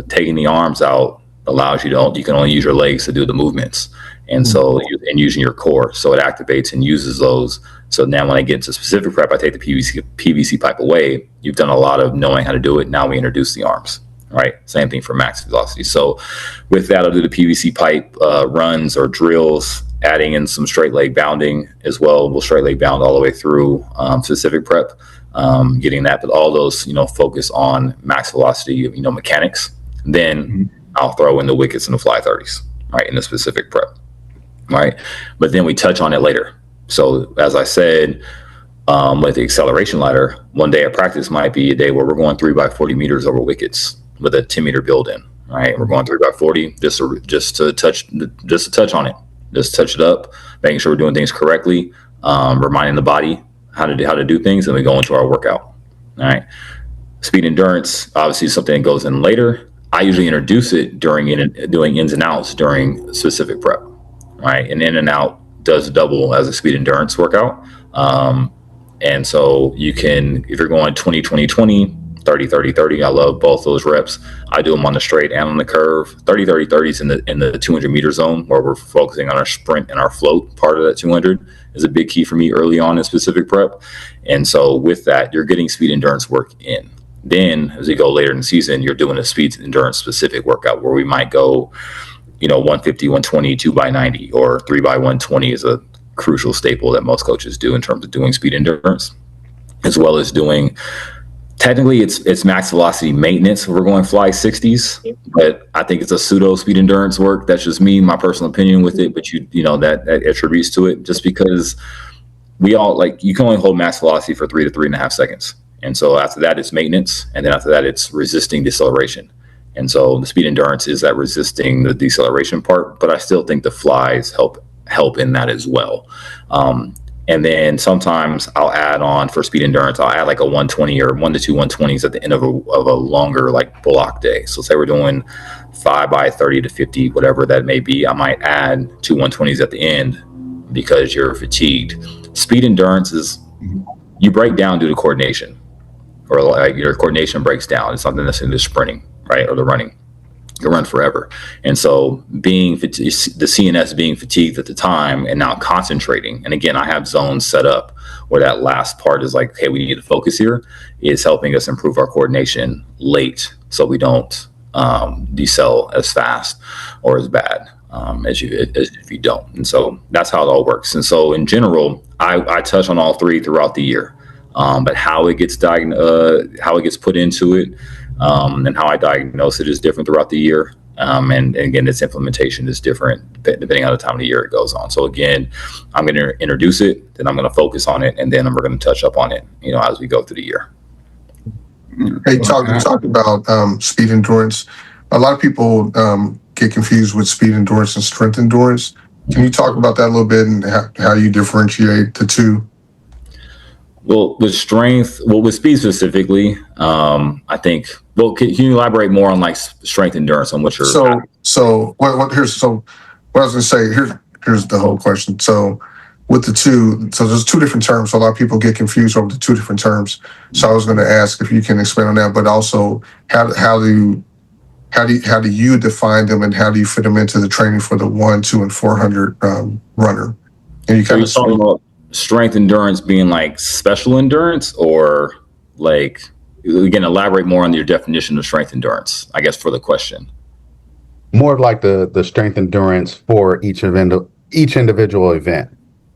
Taking the arms out allows you can only use your legs to do the movements. And so, and using your core. So it activates and uses those. So now when I get into specific prep, I take the PVC pipe away. You've done a lot of knowing how to do it. Now we introduce the arms, right? Same thing for max velocity. So with that, I'll do the PVC pipe runs or drills, adding in some straight leg bounding as well. We'll straight leg bound all the way through specific prep. Getting that, but all those, focus on max velocity, mechanics. Then I'll throw in the wickets and the fly 30s, right, in the specific prep, right? But then we touch on it later. So as I said, with the acceleration ladder, one day of practice might be a day where we're going 3 by 40 meters over wickets with a 10-meter build in, right? We're going 3 by 40 just to touch on it, just touch it up, making sure we're doing things correctly, reminding the body how to do things, and we go into our workout. All right. Speed endurance, obviously something that goes in later. I usually introduce it doing ins and outs during specific prep, right? And in and out does double as a speed endurance workout. And so you can, if you're going 20, 20, 20, 30, 30, 30, I love both those reps. I do them on the straight and on the curve. 30, 30, 30 is in the 200 meter zone, where we're focusing on our sprint and our float part of that 200 is a big key for me early on in specific prep. And so with that, you're getting speed endurance work in. Then as you go later in the season, you're doing a speed endurance specific workout where we might go, 150, 120, 2 by 90, or 3 by 120 is a crucial staple that most coaches do in terms of doing speed endurance, as well as doing, technically it's max velocity maintenance. We're going fly 60s, but I think it's a pseudo speed endurance work. That's just me, my personal opinion with it. But that attributes to it, just because we all you can only hold max velocity for 3 to 3.5 seconds. And so after that, it's maintenance. And then after that, it's resisting deceleration. And so the speed endurance is that resisting the deceleration part, but I still think the flies help in that as well. And then sometimes I'll add on for speed endurance, I'll add like a 120 or 1 to 2 120s at the end of a longer block day. So say we're doing 5 by 30 to 50, whatever that may be, I might add 2 120s at the end, because you're fatigued. Speed endurance is you break down due to coordination, or like your coordination breaks down. It's something that's in the sprinting, right, or the running. You run forever. And so being the CNS being fatigued at the time and now concentrating, and again, I have zones set up where that last part is like, okay, we need to focus here, is helping us improve our coordination late so we don't decel as fast or as bad as if you don't. And so that's how it all works. And so in general, I touch on all three throughout the year, but how it gets how it gets put into it, and how I diagnose it is different throughout the year. And again, its implementation is different depending on the time of the year it goes on. So again, I'm going to introduce it, then I'm going to focus on it, and then we're going to touch up on it, as we go through the year. Hey, talk about speed endurance. A lot of people get confused with speed endurance and strength endurance. Can you talk about that a little bit and how you differentiate the two? Well, with speed specifically, I think. Well, can you elaborate more on like strength endurance on what you're? So what I was going to say. Here's the whole question. So with the two, so there's two different terms. So a lot of people get confused over the two different terms. So I was going to ask if you can expand on that, but also how do you define them and how do you fit them into the training for the 1, 2, and 400 runner? And you kind of talking about strength endurance being like special endurance, or like, again, elaborate more on your definition of strength endurance, I guess, for the question. More of like the strength endurance for each individual event.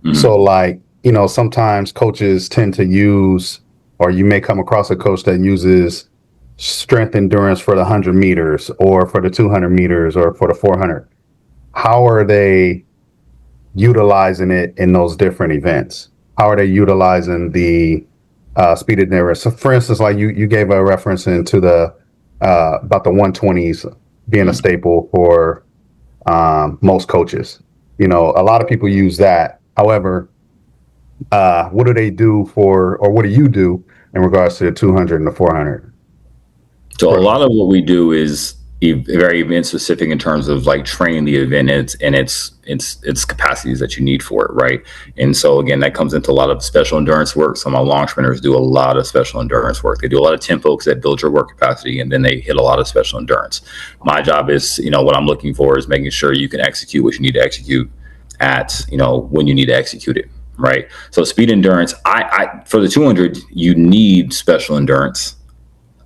Mm-hmm. So like, sometimes coaches tend to use, or you may come across a coach that uses strength endurance for the 100 meters or for the 200 meters or for the 400. How are they utilizing it in those different events? How are they utilizing the speed endurance? So for instance, like you gave a reference into the about the 120s being a staple for most coaches. A lot of people use that. However, what do they do or what do you do in regards to the 200 and the 400? So a lot of what we do is very event specific in terms of like training the event and its capacities that you need for it, right? And so again, that comes into a lot of special endurance work. So my long sprinters do a lot of special endurance work. They do a lot of tempo because that builds your work capacity, and then they hit a lot of special endurance. My job is, what I'm looking for is making sure you can execute what you need to execute at, when you need to execute it, right? So speed endurance, I for the 200, you need special endurance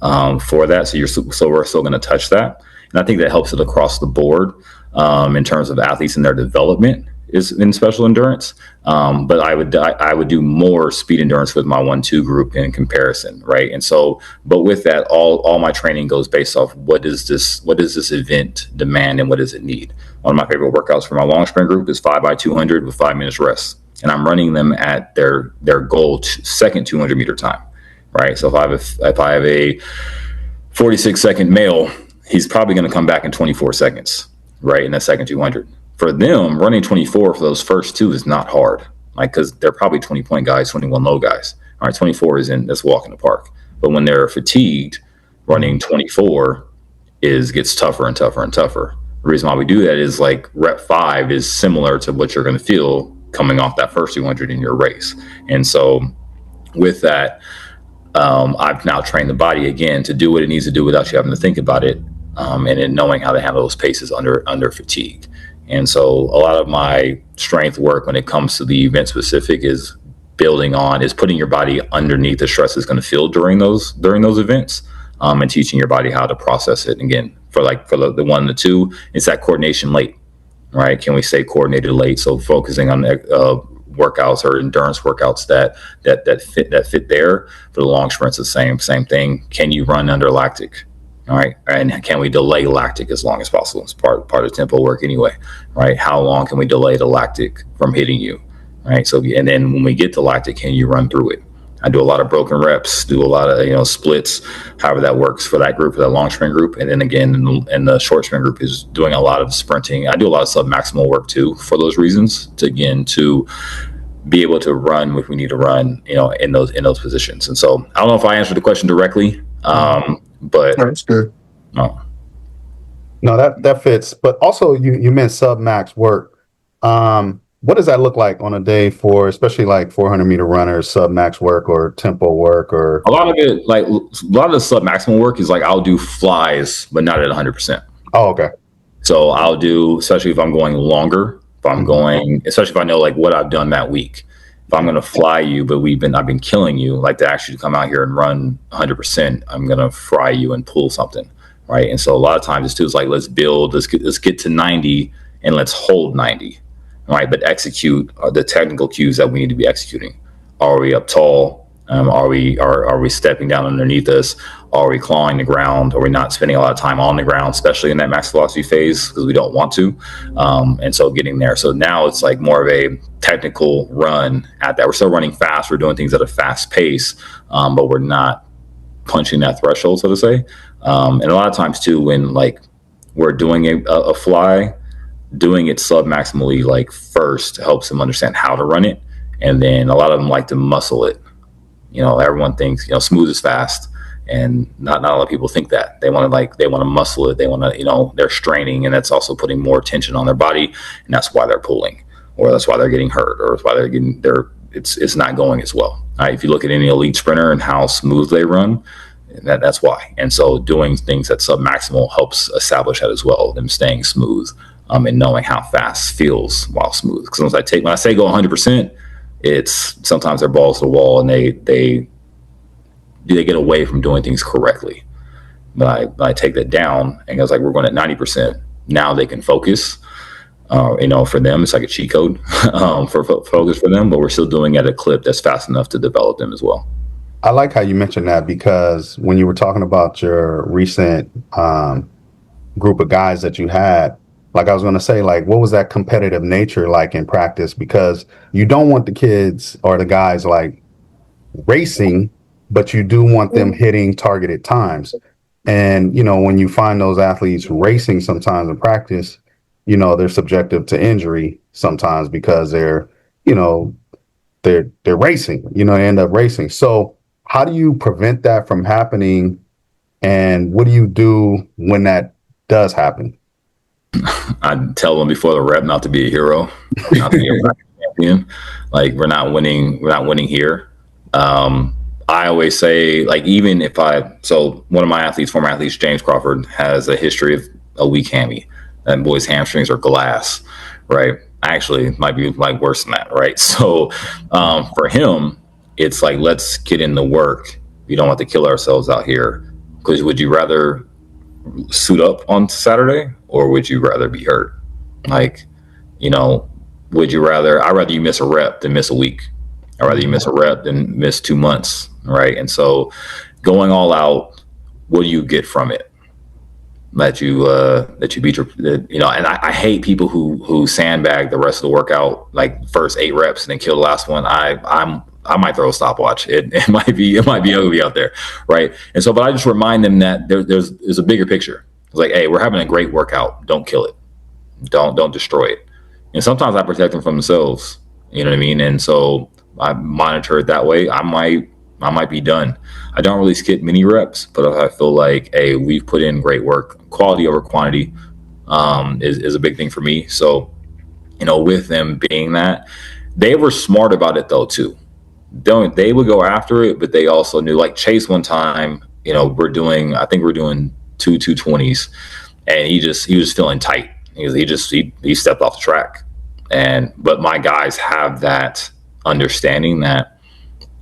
for that. So we're still going to touch that. And I think that helps it across the board in terms of athletes and their development is in special endurance. But I would do more speed endurance with my 1-2 group in comparison. Right. And so, but with that, all my training goes based off what does this event demand and what does it need? One of my favorite workouts for my long sprint group is 5x200 with 5 minutes rest. And I'm running them at their goal second 200 meter time. Right. So if I have a 46-second male, he's probably going to come back in 24 seconds, right, in that second 200. For them, running 24 for those first two is not hard, like, because they're probably 20-point guys, 21 low guys. All right, 24 that's walk in the park. But when they're fatigued, running 24 gets tougher and tougher and tougher. The reason why we do that is like rep 5 is similar to what you're going to feel coming off that first 200 in your race. And so with that, I've now trained the body again to do what it needs to do without you having to think about it, and then knowing how to handle those paces under fatigue. And so a lot of my strength work when it comes to the event specific is putting your body underneath the stress it's going to feel during those events, and teaching your body how to process it. And again, for the 1 and the 2, it's that coordination late, right? Can we stay coordinated late? So focusing on workouts or endurance workouts that fit there. For the long sprints, the same thing. Can you run under lactic? All right, and can we delay lactic as long as possible? It's part of tempo work anyway, right? How long can we delay the lactic from hitting you, right? So, and then when we get to lactic, can you run through it? I do a lot of broken reps, do a lot of splits, however that works for that group, for that long sprint group. And then again, in the short sprint group is doing a lot of sprinting. I do a lot of sub-maximal work too for those reasons, to be able to run if we need to run, in those positions. And so I don't know if I answered the question directly, but that's good. No, that fits. But also you meant sub-max work. what does that look like on a day for, especially like 400-meter runners, sub max work or tempo work, or A lot of it, like a lot of the sub maximal work is like I'll do flies, but not at 100%. oh, okay. So I'll do, especially if I'm going longer, if I'm going, especially if I know like what I've done that week. If I'm going to fly you, but I've been killing you, like to actually come out here and run 100%, I'm going to fry you and pull something, right? And so a lot of times it's too, it's like, let's get to 90 and let's hold 90, right? But execute the technical cues that we need to be executing. Are we up tall? Are we stepping down underneath us? Are we clawing the ground? Are we not spending a lot of time on the ground, especially in that max velocity phase, because we don't want to? And so getting there. So now it's like more of a technical run at that. We're still running fast. We're doing things at a fast pace, but we're not punching that threshold, so to say. And a lot of times too, when like we're doing a fly, doing it sub maximally like first helps them understand how to run it. And then a lot of them like to muscle it. Everyone thinks, smooth is fast, and not a lot of people think that. They want to muscle it. They want to, they're straining, and that's also putting more tension on their body, and that's why they're pulling, or that's why they're getting hurt, or that's why it's not going as well. Right? If you look at any elite sprinter and how smooth they run, that's why. And so doing things at submaximal helps establish that as well, them staying smooth, and knowing how fast feels while smooth. Because when I say go 100%, it's sometimes they're balls to the wall, and they get away from doing things correctly. But I take that down, and it's like we're going at 90%. Now they can focus. For them, it's like a cheat code for focus for them. But we're still doing it at a clip that's fast enough to develop them as well. I like how you mentioned that, because when you were talking about your recent group of guys that you had, like I was going to say, like, what was that competitive nature like in practice? Because you don't want the kids or the guys like racing, but you do want them hitting targeted times. And, when you find those athletes racing sometimes in practice, they're subjective to injury sometimes because they're racing, they end up racing. So how do you prevent that from happening? And what do you do when that does happen? I tell them before the rep not to be a hero, not to be a champion. Like we're not winning here. I always say, like, even if one of my former athletes, James Crawford, has a history of a weak hammy. That boy's hamstrings are glass, right? Actually, might be like worse than that, right? So for him, it's like, let's get in the work. We don't want to kill ourselves out here. Because would you rather suit up on Saturday, or would you rather be hurt? Like, would you rather? I'd rather you miss a rep than miss a week. I'd rather you miss a rep than miss 2 months, right? And so going all out, what do you get from it? That you beat your, and I hate people who sandbag the rest of the workout, like first 8 reps and then kill the last one. I might throw a stopwatch. It might be ugly out there, right? And so, but I just remind them that there's a bigger picture. It's like, hey, we're having a great workout. Don't kill it. Don't destroy it. And sometimes I protect them from themselves. You know what I mean? And so I monitor it that way. I might be done. I don't really skip many reps, but if I feel like, hey, we've put in great work, quality over quantity is a big thing for me. So, with them being that, they were smart about it though too. They would go after it, but they also knew, like Chase one time, we're doing 220s, and he was feeling tight. He stepped off the track. But my guys have that understanding that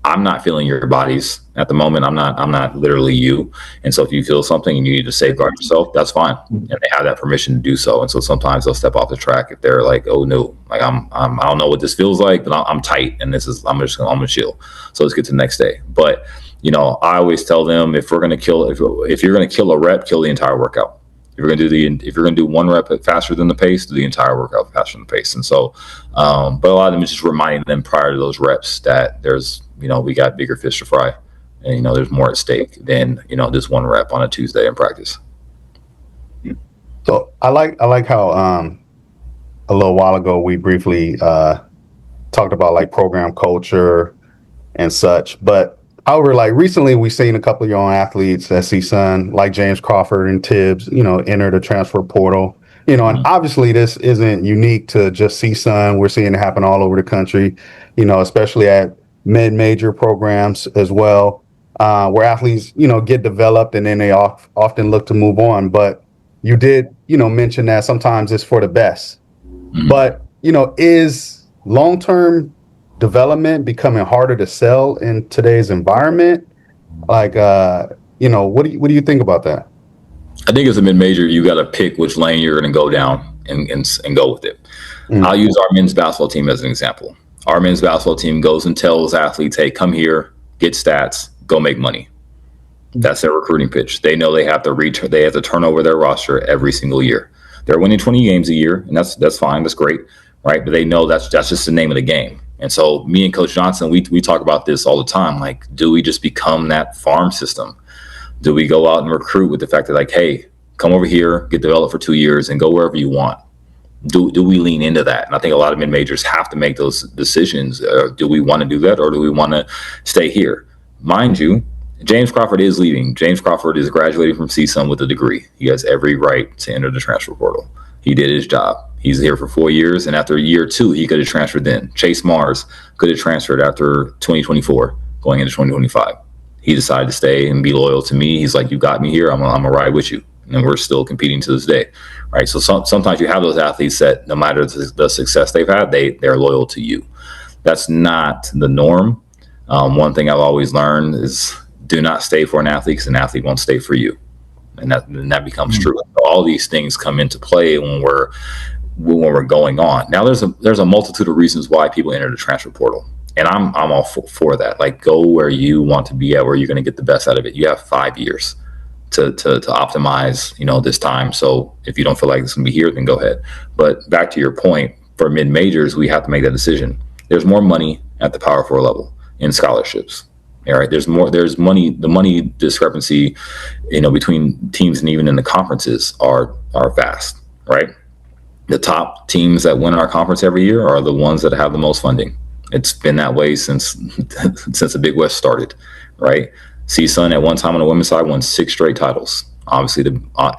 I'm not feeling your bodies at the moment. I'm not literally you. And so if you feel something and you need to safeguard yourself, that's fine. And they have that permission to do so. And so sometimes they'll step off the track if they're like, oh no, like I don't know what this feels like, but I'm tight, and I'm gonna chill. So let's get to the next day. But I always tell them, if you're gonna kill a rep, kill the entire workout. If you're gonna do one rep faster than the pace, do the entire workout faster than the pace. And so, but a lot of them is just reminding them prior to those reps that there's, we got bigger fish to fry, and there's more at stake than this one rep on a Tuesday in practice. So I like how a little while ago we briefly talked about like program culture and such, but however, like recently we've seen a couple of young athletes at CSUN, like James Crawford and Tibbs, enter the transfer portal. And obviously this isn't unique to just CSUN. We're seeing it happen all over the country, especially at mid-major programs as well, where athletes, get developed and then they often look to move on. But you did, mention that sometimes it's for the best. But, is long-term development becoming harder to sell in today's environment? Like, what do you think about that? I think as a mid-major, you got to pick which lane you're going to go down and go with it. I'll use our men's basketball team as an example. Our men's basketball team goes and tells athletes, hey, come here, get stats, go make money. That's their recruiting pitch. They know they have to turn over their roster every single year. They're winning 20 games a year, and that's fine. That's great, right? But they know that's just the name of the game. And so me and Coach Johnson, we talk about this all the time. Like, do we just become that farm system? Do we go out and recruit with the fact that, like, hey, come over here, get developed for 2 years, and go wherever you want? Do we lean into that? And I think a lot of mid-majors have to make those decisions. Do we want to do that, or do we want to stay here? Mind you, James Crawford is leaving. James Crawford is graduating from CSUN with a degree. He has every right to enter the transfer portal. He did his job. He's here for 4 years, and after year 2, he could have transferred then. Chase Mars could have transferred after 2024, going into 2025. He decided to stay and be loyal to me. He's like, you got me here. I'm gonna ride with you. And we're still competing to this day, right? So sometimes you have those athletes that no matter the success they've had, they're loyal to you. That's not the norm. One thing I've always learned is do not stay for an athlete because an athlete won't stay for you. And that becomes true. All these things come into play when we're going on. Now there's a multitude of reasons why people enter the transfer portal. And I'm all for that. Like, go where you want to be at, where you're going to get the best out of it. You have 5 years to optimize, this time. So if you don't feel like it's going to be here, then go ahead. But back to your point, for mid-majors, we have to make that decision. There's more money at the Power 4 level in scholarships. All right. There's money. The money discrepancy, between teams and even in the conferences are vast, right? The top teams that win our conference every year are the ones that have the most funding. It's been that way since the Big West started, right? CSUN at one time on the women's side won 6 straight titles, obviously,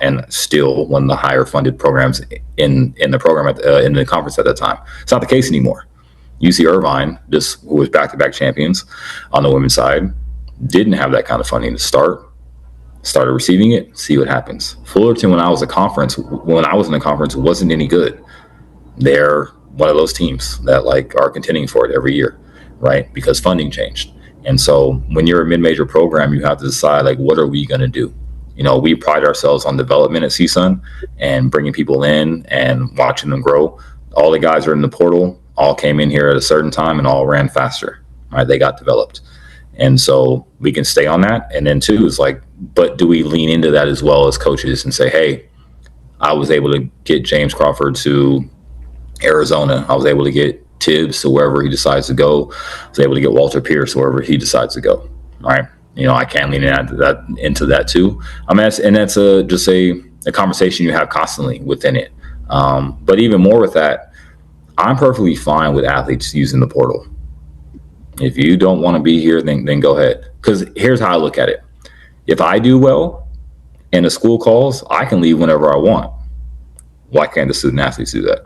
and still one of the higher funded programs in the program in the conference at that time. It's not the case anymore. UC Irvine, who was back-to-back champions on the women's side, didn't have that kind of funding to start. Started receiving it, see what happens. Fullerton, when I was in the conference, wasn't any good. They're one of those teams that are contending for it every year, right? Because funding changed. And so when you're a mid-major program, you have to decide, what are we going to do? We pride ourselves on development at CSUN and bringing people in and watching them grow. All the guys are in the portal, all came in here at a certain time and all ran faster, right? They got developed. And so we can stay on that. And then 2 is but do we lean into that as well as coaches and say, hey, I was able to get James Crawford to Arizona. I was able to get Tibbs to wherever he decides to go. I was able to get Walter Pierce wherever he decides to go. All right. I can lean into that too. That's just a conversation you have constantly within it. But even more with that, I'm perfectly fine with athletes using the portal. If you don't want to be here, then go ahead. Because here's how I look at it. If I do well and the school calls, I can leave whenever I want. Why can't the student athletes do that?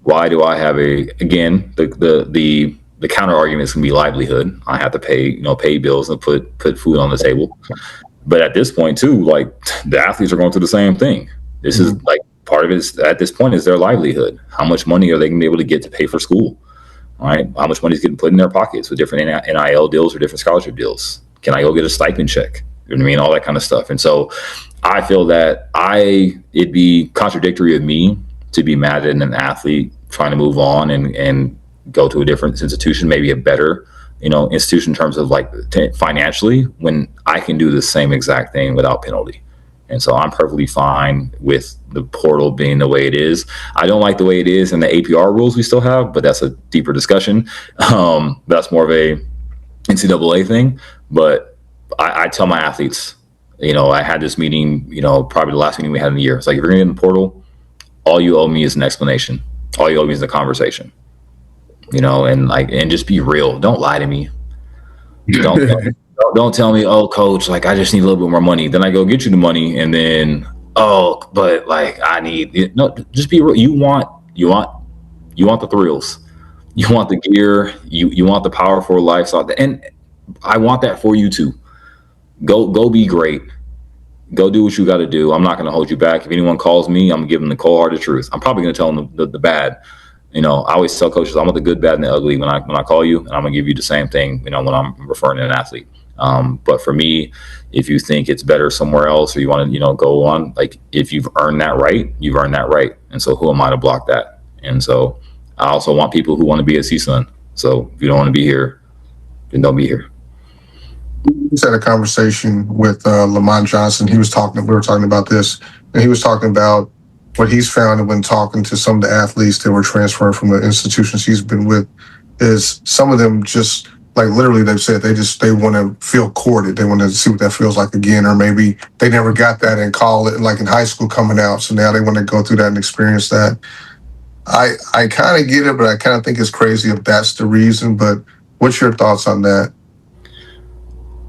Why do I have the counter argument is going to be livelihood. I have to pay bills and put food on the table. But at this point too, the athletes are going through the same thing. This is part of it is, at this point, is their livelihood. How much money are they going to be able to get to pay for school? All right. How much money is getting put in their pockets with different NIL deals or different scholarship deals? Can I go get a stipend check? You know what I mean? All that kind of stuff. And so I feel that it'd be contradictory of me to be mad at an athlete trying to move on and go to a different institution, maybe a better, institution in terms of financially, when I can do the same exact thing without penalty. And so I'm perfectly fine with the portal being the way it is. I don't like the way it is and the APR rules we still have, but that's a deeper discussion. That's more of a NCAA thing. But I tell my athletes, I had this meeting, probably the last meeting we had in the year. It's if you're going to get in the portal, all you owe me is an explanation. All you owe me is a conversation, and just be real. Don't lie to me. Don't tell me, oh, coach, I just need a little bit more money. Then I go get you the money, and then oh, but like I need no, just be real. You want the thrills, you want the gear, you want the powerful lifestyle, and I want that for you too. Go be great. Go do what you got to do. I'm not going to hold you back. If anyone calls me, I'm going to give them the cold hearted truth. I'm probably going to tell them the bad. You know, I always tell coaches, I want the good, bad, and the ugly when I call you, and I'm going to give you the same thing, you know, when I'm referring to an athlete. But for me, if you think it's better somewhere else, or you want to, you know, go on, like if you've earned that right, you've earned that right. And so who am I to block that? And so I also want people who want to be at CSUN. So if you don't want to be here, then don't be here. We just had a conversation with Lamont Johnson. We were talking about this, and he was talking about what he's found when talking to some of the athletes that were transferring from the institutions he's been with, is some of them just like literally they've said they want to feel courted. They want to see what that feels like again, or maybe they never got that in college, like in high school coming out. So now they want to go through that and experience that. I kind of get it, but I kind of think it's crazy if that's the reason. But what's your thoughts on that?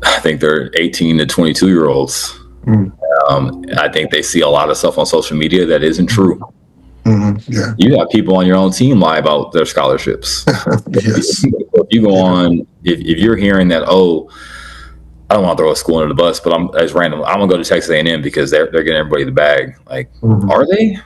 I think they're 18 to 22 year olds. I think they see a lot of stuff on social media that isn't true. Yeah. You have people on your own team lie about their scholarships. Yes. If you go on, if you're hearing that, oh, I don't want to throw a school under the bus, but it's random. I'm gonna go to Texas A&M because they're getting everybody the bag. Like, are they?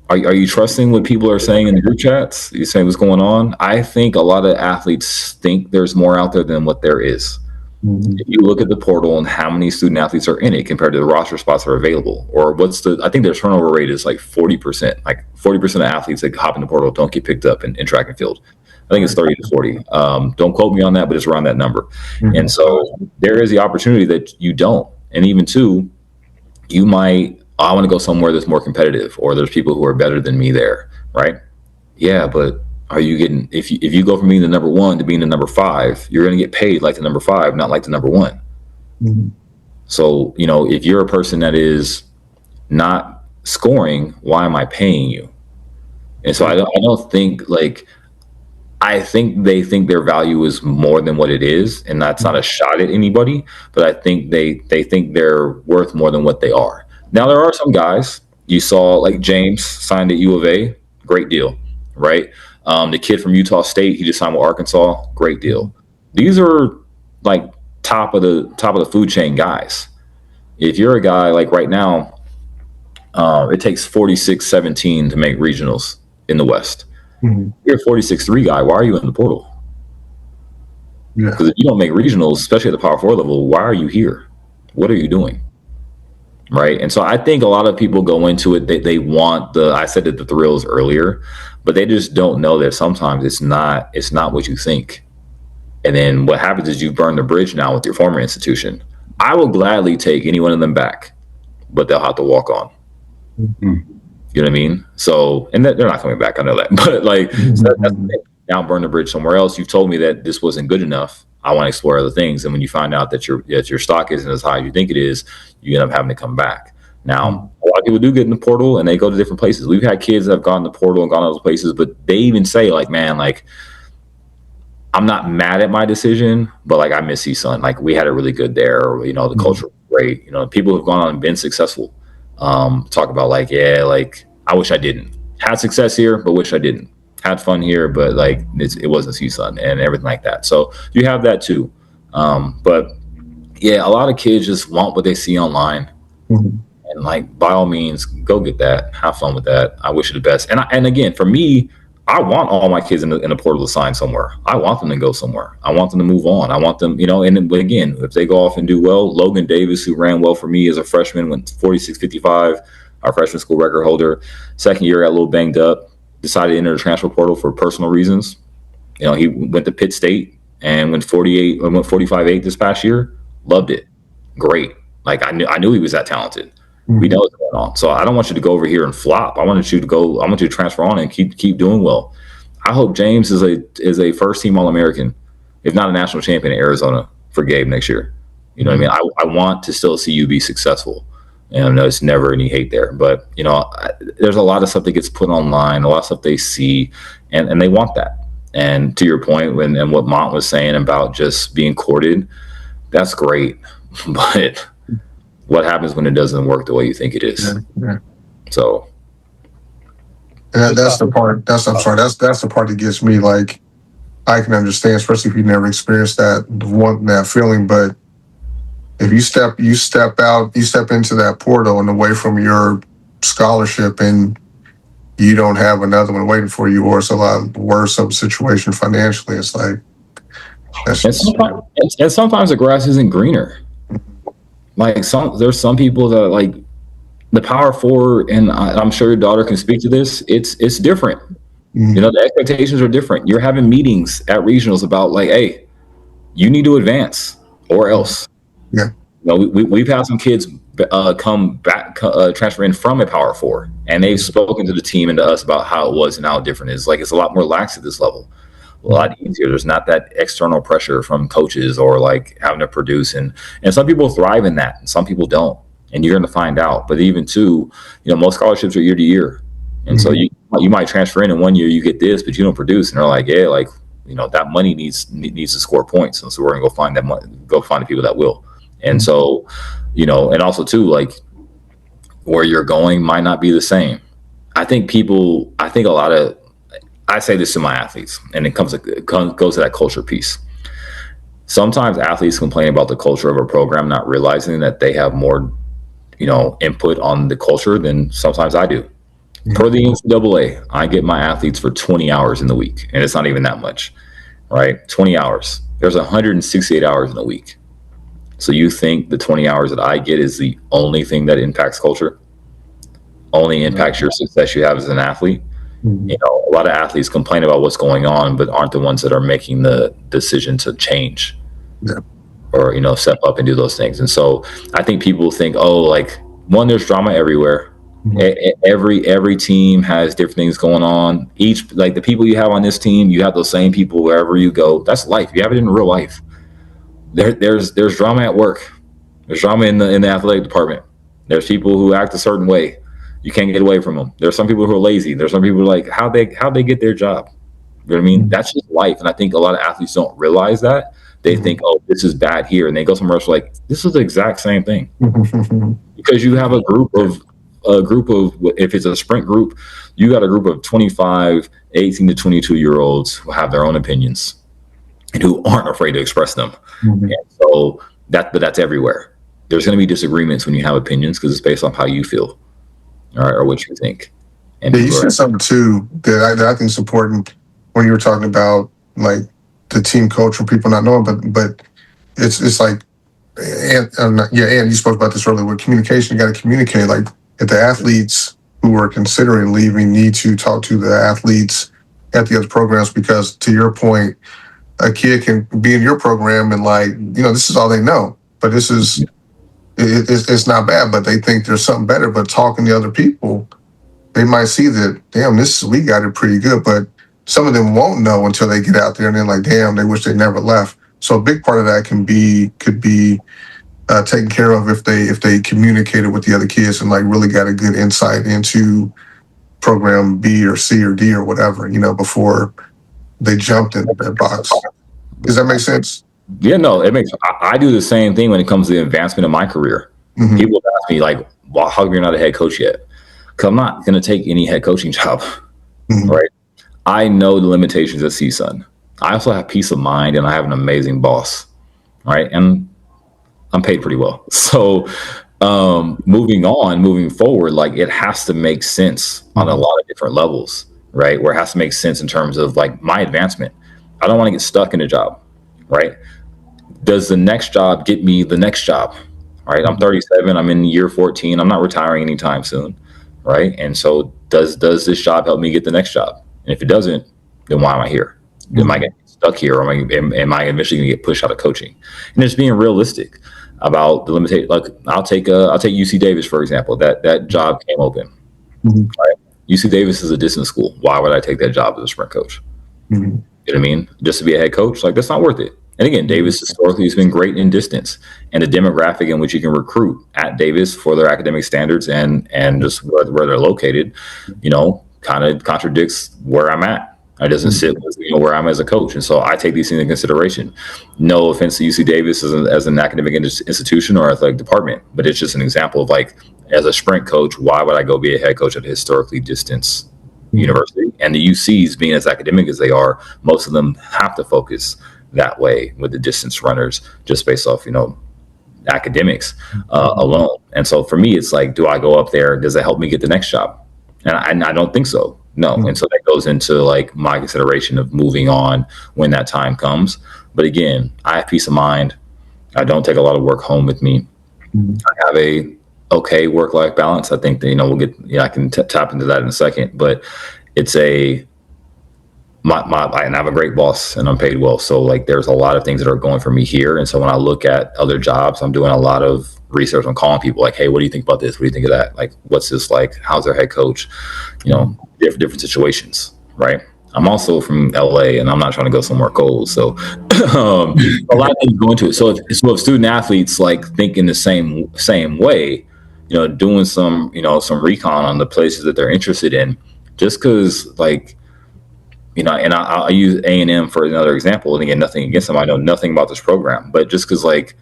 Are you trusting what people are saying in the group chats? You saying what's going on? I think a lot of athletes think there's more out there than what there is. If you look at the portal and how many student athletes are in it compared to the roster spots that are available, or I think their turnover rate is like 40%. Like 40% of athletes that hop in the portal don't get picked up in track and field. I think it's 30 to 40. Don't quote me on that, but it's around that number. And so there is the opportunity that you don't. And even two, you might, I want to go somewhere that's more competitive, or there's people who are better than me there, right? Yeah, but are you getting, if you go from being the number one to being the number 5, you're going to get paid like the number 5, not like the number 1. So, you know, if you're a person that is not scoring, why am I paying you? And so I don't think, like, I think they think their value is more than what it is, and that's not a shot at anybody, but I think they think they're worth more than what they are. Now, there are some guys you saw, like James signed at U of A, great deal, right? The kid from Utah State, he just signed with Arkansas, great deal. These are like top of the food chain guys. If you're a guy like right now, it takes 46-17 to make regionals in the West. You're a 46-3 guy. Why are you in the portal? Because if you don't make regionals, especially at the Power 4 level, why are you here? What are you doing? Right. And so I think a lot of people go into it, they want I said the thrills earlier, but they just don't know that sometimes it's not what you think. And then what happens is you burn the bridge now with your former institution. I will gladly take any one of them back, but they'll have to walk on. You know what I mean? So, and they're not coming back. I know that, but like, so that's the thing. Now burn the bridge somewhere else. You've told me that this wasn't good enough. I want to explore other things. And when you find out that your stock isn't as high as you think it is, you end up having to come back. Now, a lot of people do get in the portal and they go to different places. We've had kids that have gone in the portal and gone to those places, but they even say like, man, like, I'm not mad at my decision, but like I miss CSUN. Like we had it really good there, or, you know, the culture was great. You know, people who've gone on and been successful talk about like, yeah, like I wish I didn't. Had success here, but wish I didn't. Had fun here, but like it wasn't CSUN and everything like that. So you have that too. But yeah, a lot of kids just want what they see online. And like, by all means, go get that. Have fun with that. I wish you the best. And again, for me, I want all my kids in the portal to sign somewhere. I want them to go somewhere. I want them to move on. I want them, you know, and then, again, if they go off and do well, Logan Davis, who ran well for me as a freshman, went 46.55, our freshman school record holder. Second year, got a little banged up, decided to enter the transfer portal for personal reasons. You know, he went to Pitt State and went 45.8 this past year. Loved it. Great. Like I knew he was that talented. We know what's going on. So I don't want you to go over here and flop. I want you to transfer on and keep doing well. I hope James is a first team All-American, if not a national champion in Arizona for Gabe next year. You know what I mean? I want to still see you be successful. And I know it's never any hate there, but you know, there's a lot of stuff that gets put online, a lot of stuff they see, and they want that. And to your point, and what Mont was saying about just being courted, that's great. But what happens when it doesn't work the way you think it is? Yeah. So And that's the part. That's the part that gets me. Like, I can understand, especially if you never experienced that feeling. But if you step into that portal and away from your scholarship, and you don't have another one waiting for you, or it's a lot worse of a situation financially, it's like that's and sometimes the grass isn't greener. Like there's some people that like the Power Four, and I'm sure your daughter can speak to this. It's different. Mm-hmm. You know, the expectations are different. You're having meetings at regionals about like, hey, you need to advance or else. Yeah. You know, we've had some kids come back, transfer in from a Power Four, and they've spoken to the team and to us about how it was and how different it is. Like, it's a lot more lax at this level, a lot easier. There's not that external pressure from coaches or like having to produce, and some people thrive in that, and some people don't, and you're going to find out. But even too, you know, most scholarships are year to year, and so you might transfer in 1 year, you get this, but you don't produce, and they're like, yeah, like, you know, that money needs to score points, and so we're gonna go find that money, go find the people that will. And so, you know, and also too, like, where you're going might not be the same. I say this to my athletes, and it goes to that culture piece. Sometimes athletes complain about the culture of a program, not realizing that they have more, you know, input on the culture than sometimes I do. Per the NCAA, I get my athletes for 20 hours in the week, and it's not even that much, right? 20 hours. There's 168 hours in a week. So you think the 20 hours that I get is the only thing that impacts culture? Only impacts your success you have as an athlete? You know, a lot of athletes complain about what's going on, but aren't the ones that are making the decision to change or, you know, step up and do those things. And so I think people think, oh, like, one, there's drama everywhere. Every team has different things going on. Each, like, the people you have on this team, you have those same people wherever you go. That's life. You have it in real life. There's drama at work. There's drama in the athletic department. There's people who act a certain way. You can't get away from them. There's some people who are lazy. There's some people who are like, how they get their job. You know what I mean? That's just life. And I think a lot of athletes don't realize that. They think, oh, this is bad here, and they go somewhere else like, this is the exact same thing. Because you have a group of if it's a sprint group, you got a group of 25, 18 to 22-year-olds who have their own opinions and who aren't afraid to express them. And so that's everywhere. There's going to be disagreements when you have opinions because it's based on how you feel, all right, or what you think. And you said something too that I think is important when you were talking about like the team culture, people not knowing, but it's like, and you spoke about this earlier with communication. You got to communicate. Like, if the athletes who are considering leaving need to talk to the athletes at the other programs, because to your point, a kid can be in your program and, like, you know, this is all they know, but this is, it's not bad, but they think there's something better. But talking to other people, they might see that, damn, we got it pretty good, but some of them won't know until they get out there and they're like, damn, they wish they never left. So a big part of that could be taken care of if they communicated with the other kids and like really got a good insight into program B or C or D or whatever, you know, before they jumped in that box. Does that make sense? Yeah, no, it makes. I do the same thing when it comes to the advancement of my career. People ask me like, "Well, how come you're not a head coach yet?" Because I'm not going to take any head coaching job, right? I know the limitations at CSUN. I also have peace of mind, and I have an amazing boss, right? And I'm paid pretty well. So moving forward, like, it has to make sense on a lot of different levels, right? Where it has to make sense in terms of like my advancement. I don't want to get stuck in a job, right? Does the next job get me the next job? All right, I'm 37. I'm in year 14. I'm not retiring anytime soon, right? And so does this job help me get the next job? And if it doesn't, then why am I here? Am I getting stuck here, or am I eventually going to get pushed out of coaching? And just being realistic about the limitation. Like, I'll take UC Davis, for example. That job came open. Right? UC Davis is a distance school. Why would I take that job as a sprint coach? You know what I mean? Just to be a head coach, like, that's not worth it. And again, Davis historically has been great in distance, and the demographic in which you can recruit at Davis for their academic standards and just where they're located, you know, kind of contradicts where I'm at. It doesn't sit with where I'm as a coach. And so I take these things into consideration. No offense to UC Davis as an academic institution or athletic department, but it's just an example of like, as a sprint coach, why would I go be a head coach at a historically distanced university? And the UCs, being as academic as they are, most of them have to focus that way with the distance runners, just based off, academics alone. And so for me, it's like, do I go up there? Does it help me get the next job? And I don't think so. No. And so that goes into like my consideration of moving on when that time comes. But again, I have peace of mind. I don't take a lot of work home with me. I have a okay work-life balance. I think that, we'll get, I can tap into that in a second, but it's and I have a great boss and I'm paid well. So like, there's a lot of things that are going for me here. And so when I look at other jobs, I'm doing a lot of research. I'm calling people like, hey, what do you think about this? What do you think of that? Like, what's this like? How's their head coach? Different situations, right? I'm also from LA and I'm not trying to go somewhere cold. So a lot of things go into it. So if student athletes like think in the same way, doing some recon on the places that they're interested in, just because like, and I'll use A&M for another example. And again, nothing against them. I know nothing about this program, but just because like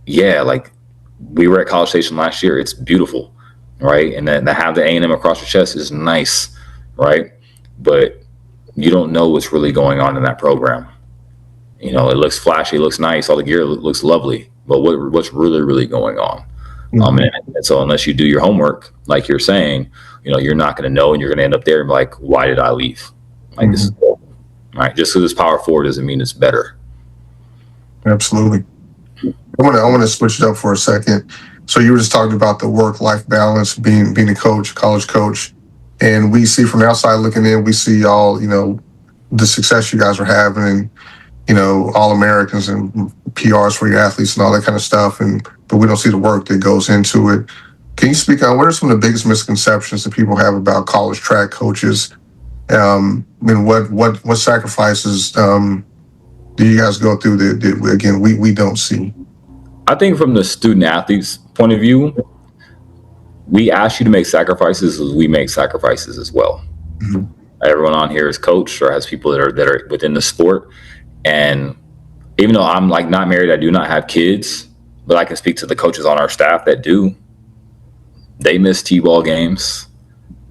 we were at College Station last year, it's beautiful, right? And then to have the A&M across your chest is nice, right? But you don't know what's really going on in that program. It looks flashy, it looks nice, all the gear looks lovely, but what's really going on? And so unless you do your homework, like you're saying, you're not going to know, and you're going to end up there and be like, why did I leave? Like this is cool, right? Just because it's power forward doesn't mean it's better. Absolutely. I want to switch it up for a second. So you were just talking about the work-life balance, being a coach, college coach, and we see from the outside looking in, we see all the success you guys are having, and all Americans and PRs for your athletes and all that kind of stuff, but we don't see the work that goes into it. Can you speak on what are some of the biggest misconceptions that people have about college track coaches? And what sacrifices do you guys go through that again we don't see? I think from the student athlete's point of view, we ask you to make sacrifices as we make sacrifices as well. Everyone on here is coached or has people that are within the sport. And even though I'm like not married, I do not have kids, but I can speak to the coaches on our staff that do. They miss T-ball games.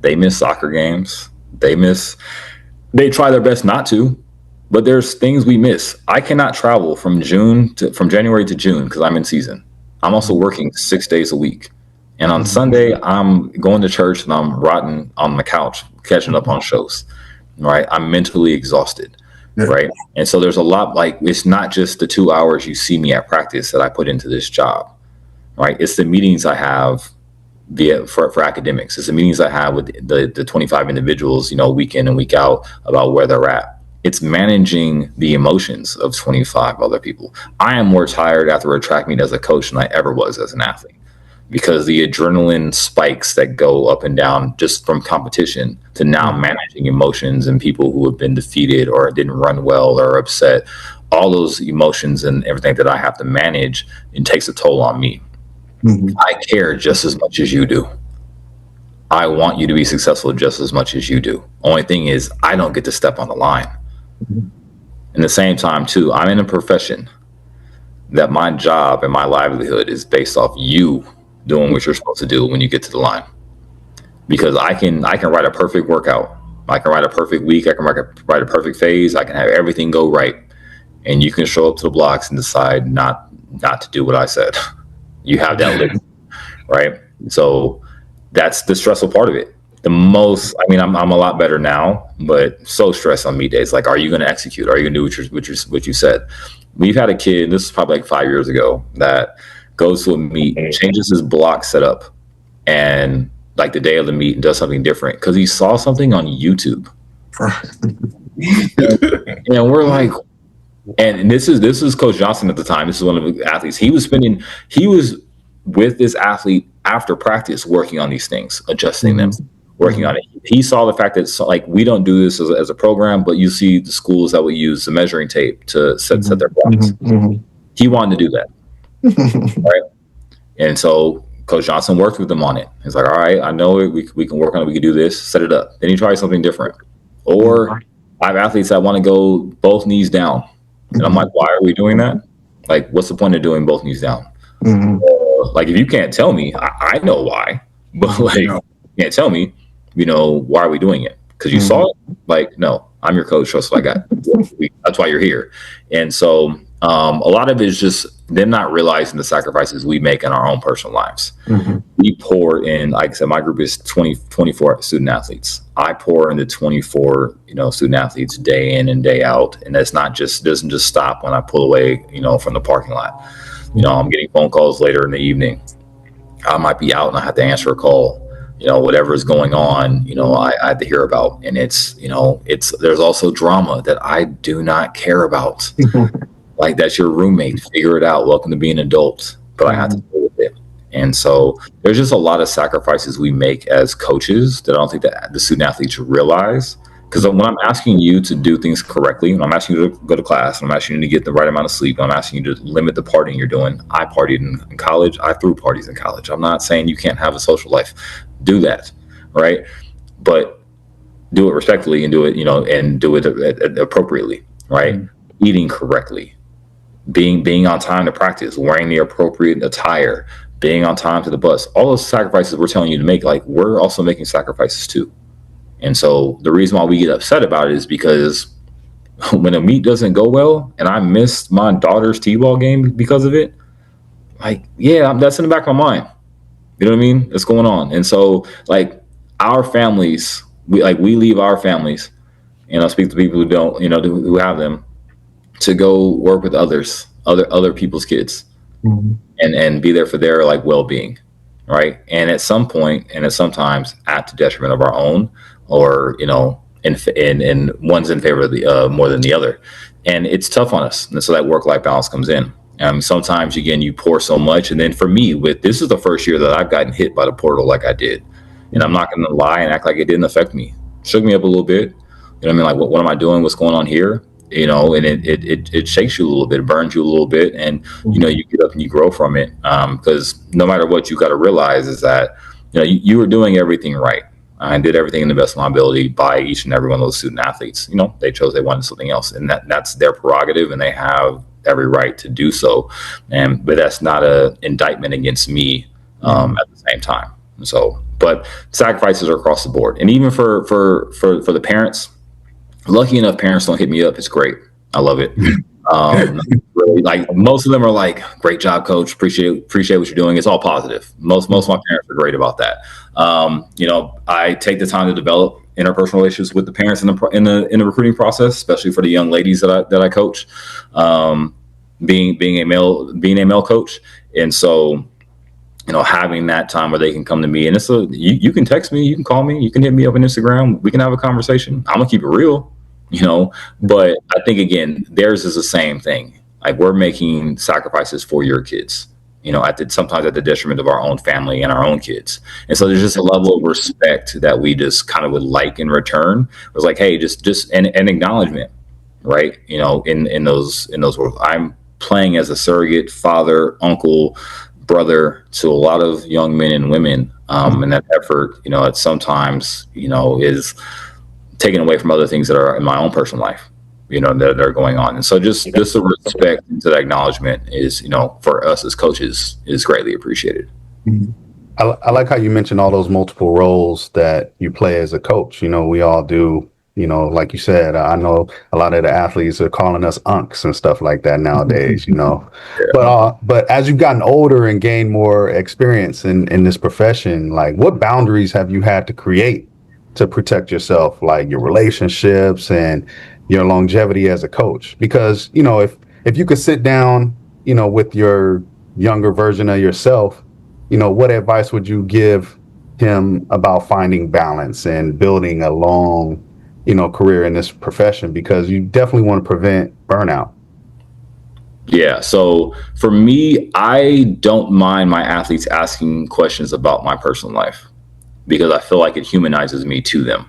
They miss soccer games. They try their best not to, but there's things we miss. I cannot travel from January to June because I'm in season. I'm also working 6 days a week. And on Sunday, I'm going to church and I'm rotting on the couch, catching up on shows, right? I'm mentally exhausted, right? And so there's a lot, like, it's not just the 2 hours you see me at practice that I put into this job, right? It's the meetings I have for academics. It's the meetings I have with the 25 individuals, week in and week out about where they're at. It's managing the emotions of 25 other people. I am more tired after a track meet as a coach than I ever was as an athlete, because the adrenaline spikes that go up and down just from competition to now managing emotions and people who have been defeated or didn't run well or upset, all those emotions and everything that I have to manage, it takes a toll on me. I care just as much as you do. I want you to be successful just as much as you do. Only thing is, I don't get to step on the line. In the same time, too, I'm in a profession that my job and my livelihood is based off you doing what you're supposed to do when you get to the line. Because I can write a perfect workout. I can write a perfect week. I can write a perfect phase. I can have everything go right. And you can show up to the blocks and decide not to do what I said. You have that liberty, right? So that's the stressful part of it. I'm a lot better now, but so stressed on meet days. Like, are you going to execute? Are you going to do what you said? We've had a kid, this is probably like 5 years ago, that goes to a meet, changes his block setup, and like the day of the meet and does something different because he saw something on YouTube. And we're like, and this is Coach Johnson at the time. This is one of the athletes. He was with this athlete after practice working on these things, adjusting them, working on it. He saw the fact that we don't do this as a program, but you see the schools that will use the measuring tape to set their blocks. He wanted to do that. Right. And so Coach Johnson worked with them on it. He's like, all right, I know it. We can work on it. We can do this, set it up. Then he tried something different. Or I have athletes that want to go both knees down. And I'm like, why are we doing that? Like, what's the point of doing both knees down? Like, if you can't tell me, I know why. But like, you can't tell me, why are we doing it? Because you saw it? Like, no, I'm your coach. That's what I got. That's why you're here. And so a lot of it is just them not realizing the sacrifices we make in our own personal lives. We pour in, like I said, my group is 24 student athletes. I pour into 24, student athletes day in and day out. And that's doesn't just stop when I pull away, from the parking lot. I'm getting phone calls later in the evening. I might be out and I have to answer a call. Whatever is going on, I have to hear about. And there's also drama that I do not care about. Like, that's your roommate. Figure it out. Welcome to being an adult. But I have to deal with it. And so there's just a lot of sacrifices we make as coaches that I don't think that the student athletes realize. Because when I'm asking you to do things correctly, when I'm asking you to go to class, when I'm asking you to get the right amount of sleep, when I'm asking you to limit the partying you're doing. I partied in college. I threw parties in college. I'm not saying you can't have a social life. Do that, right? But do it respectfully and do it, and do it appropriately, right? Eating correctly, being on time to practice, wearing the appropriate attire, being on time to the bus. All those sacrifices we're telling you to make, like, we're also making sacrifices too. And so the reason why we get upset about it is because when a meet doesn't go well and I missed my daughter's t-ball game because of it, like, yeah, that's in the back of my mind. You know what I mean? It's going on. And so, like, our families, we leave our families, and I'll speak to people who don't, who have them, to go work with other people's kids, and be there for their, like, well-being, right? And at some point, and at sometimes at the detriment of our own, or and one's in favor of the more than the other, and it's tough on us. And so that work-life balance comes in. Sometimes, again, you pour so much. And then for me, this is the first year that I've gotten hit by the portal like I did. And I'm not going to lie and act like it didn't affect me. It shook me up a little bit. You know what I mean? Like, what am I doing? What's going on here? And it shakes you a little bit, it burns you a little bit. And, you get up and you grow from it. Because no matter what, you got to realize is that, you were doing everything right. I did everything in the best of my ability by each and every one of those student athletes. They chose, they wanted something else, and that's their prerogative, and they have every right to do so. But that's not an indictment against me at the same time. So, but sacrifices are across the board. And even for the parents, lucky enough, parents don't hit me up. It's great. I love it. Really, like, most of them are like, great job, coach. Appreciate what you're doing. It's all positive. Most of my parents are great about that. I take the time to develop interpersonal relationships with the parents in the recruiting process, especially for the young ladies that I coach. Being a male coach, and so having that time where they can come to me, and you can text me, you can call me, you can hit me up on Instagram, we can have a conversation. I'm gonna keep it real, but I think, again, theirs is the same thing. Like, we're making sacrifices for your kids, sometimes at the detriment of our own family and our own kids. And so there's just a level of respect that we just kind of would like in return. It was like, hey, just an acknowledgement, right? In those words, I'm playing as a surrogate father, uncle, brother to a lot of young men and women. And that effort, it sometimes, is taken away from other things that are in my own personal life, that are going on. And so just the respect to that acknowledgement is, for us as coaches, is greatly appreciated. I like how you mentioned all those multiple roles that you play as a coach. We all do, like you said. I know a lot of the athletes are calling us unks and stuff like that nowadays, Yeah. But as you've gotten older and gained more experience in this profession, like, what boundaries have you had to create to protect yourself, like your relationships and your longevity as a coach? Because, if you could sit down, with your younger version of yourself, what advice would you give him about finding balance and building a long, career in this profession? Because you definitely want to prevent burnout. Yeah. So for me, I don't mind my athletes asking questions about my personal life, because I feel like it humanizes me to them.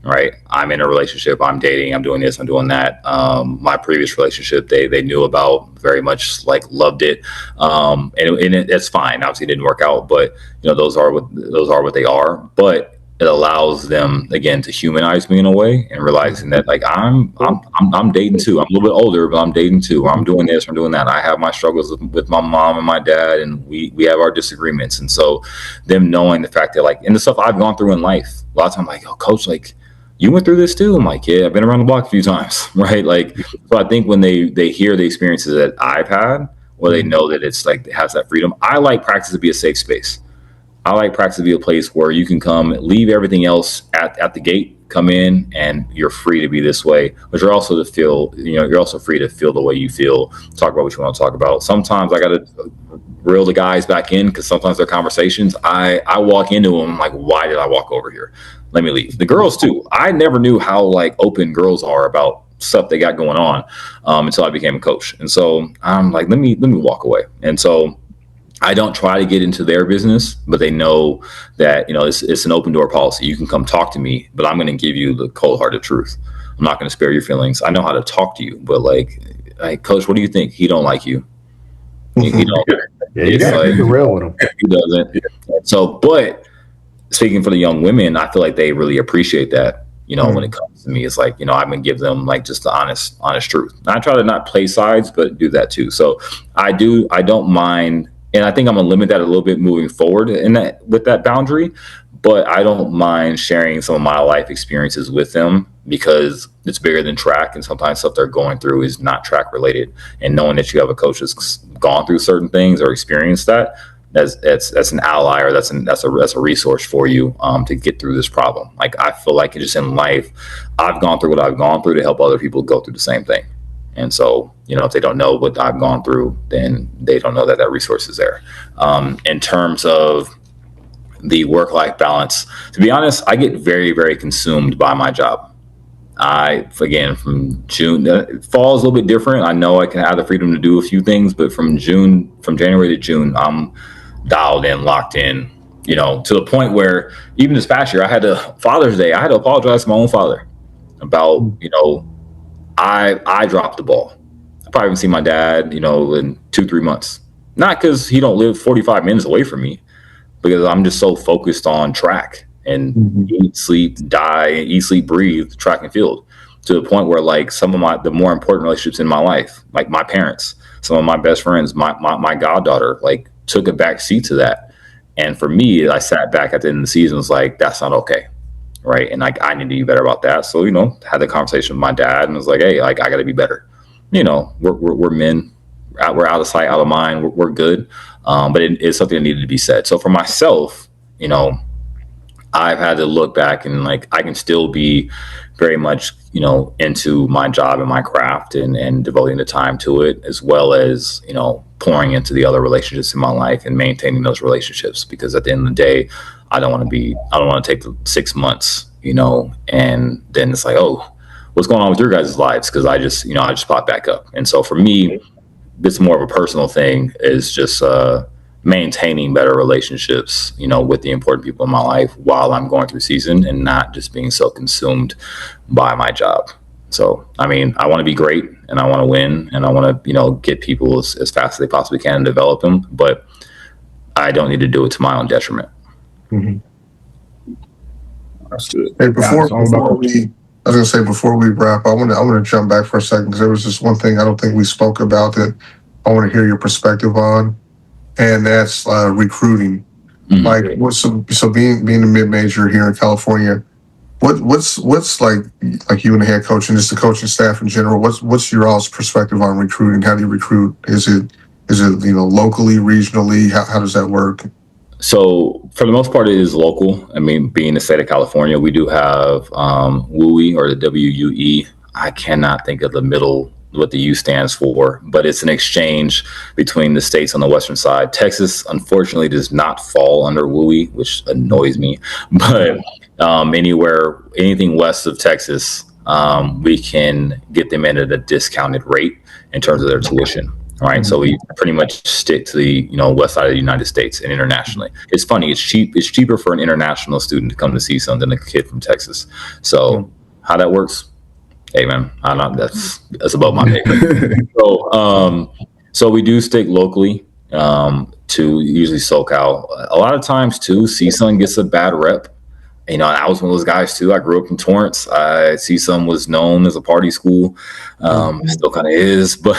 Right. I'm in a relationship, I'm dating, I'm doing this, I'm doing that. My previous relationship, they knew about, very much, like, loved it. And it's fine. Obviously it didn't work out, but those are what they are. But it allows them again to humanize me in a way, and realizing that like I'm dating too. I'm a little bit older, but I'm dating too. Or I'm doing this, I'm doing that. I have my struggles with my mom and my dad, and we have our disagreements. And so them knowing the fact that like, and the stuff I've gone through in life, a lot of times I'm like, oh, coach, like you went through this too? I'm like, yeah, I've been around the block a few times, right? Like, so I think when they hear the experiences that I've had, or they know that it's like, it has that freedom. I like practice to be a safe space. I like practice to be a place where you can come, leave everything else at the gate, come in, and you're free to be this way, but you're also to feel, you're also free to feel the way you feel, talk about what you want to talk about. Sometimes I got to reel the guys back in, because sometimes their conversations, I walk into them, I'm like, why did I walk over here? Let me leave. The girls too. I never knew how like open girls are about stuff they got going on until I became a coach. And so I'm like, let me walk away. And so I don't try to get into their business, but they know that, it's an open door policy. You can come talk to me, but I'm going to give you the cold hearted truth. I'm not going to spare your feelings. I know how to talk to you, but like, coach, what do you think? He don't like you. He don't. Yeah, you got to be real with him. He doesn't. So, but speaking for the young women, I feel like they really appreciate that. When it comes to me, it's like, I'm going to give them like just the honest truth. And I try to not play sides, but do that too. So I don't mind. And I think I'm going to limit that a little bit moving forward with that boundary, but I don't mind sharing some of my life experiences with them, because it's bigger than track. And sometimes stuff they're going through is not track related. And knowing that you have a coach that's gone through certain things or experienced that, that's an ally, or that's a resource for you to get through this problem. Like, I feel like just in life, I've gone through what I've gone through to help other people go through the same thing. And so, if they don't know what I've gone through, then they don't know that resource is there. In terms of the work-life balance, to be honest, I get very, very consumed by my job. From June, fall is a little bit different. I know I can have the freedom to do a few things, but from January to June, I'm dialed in, locked in, to the point where even this past year, Father's Day, I had to apologize to my own father about, I dropped the ball. I probably haven't seen my dad, in 2-3 months. Not because he don't live 45 minutes away from me, because I'm just so focused on track and eat, sleep, breathe, track and field, to the point where like some of the more important relationships in my life, like my parents, some of my best friends, my goddaughter, like took a back seat to that. And for me, I sat back at the end of the season, was like, that's not okay. Right. And like, I need to be better about that. So, had the conversation with my dad and was like, hey, like, I got to be better. We're men, we're out of sight, out of mind. We're good. But it's something that needed to be said. So for myself, I've had to look back and like, I can still be very much, into my job and my craft and devoting the time to it, as well as, pouring into the other relationships in my life and maintaining those relationships. Because at the end of the day, I don't want to take the 6 months, and then it's like, oh, what's going on with your guys' lives? Because I just popped back up. And so for me, it's more of a personal thing, is just maintaining better relationships, with the important people in my life while I'm going through season, and not just being so consumed by my job. So, I want to be great, and I want to win, and I want to, get people as fast as they possibly can and develop them, but I don't need to do it to my own detriment. Mm-hmm. Hey, before we wrap, I want to jump back for a second, because there was just one thing I don't think we spoke about that I want to hear your perspective on, and that's recruiting. Mm-hmm. Like, so being a mid-major here in California, what's like you and the head coach and just the coaching staff in general, what's your all's perspective on recruiting? How do you recruit? Is it locally, regionally? How does that work? So for the most part, it is local. Being the state of California, we do have WUE, or the WUE. I cannot think of the middle, what the U stands for, but it's an exchange between the states on the western side. Texas, unfortunately, does not fall under WUE, which annoys me. But anything west of Texas, we can get them in at a discounted rate in terms of their tuition. All right. So we pretty much stick to the, west side of the United States and internationally. It's funny. It's cheap. It's cheaper for an international student to come to CSUN than a kid from Texas. So how that works, hey man, that's above my pay. So we do stick locally to usually SoCal. A lot of times too, CSUN gets a bad rep, I was one of those guys too. I grew up in Torrance. CSUN was known as a party school. Still kind of is, but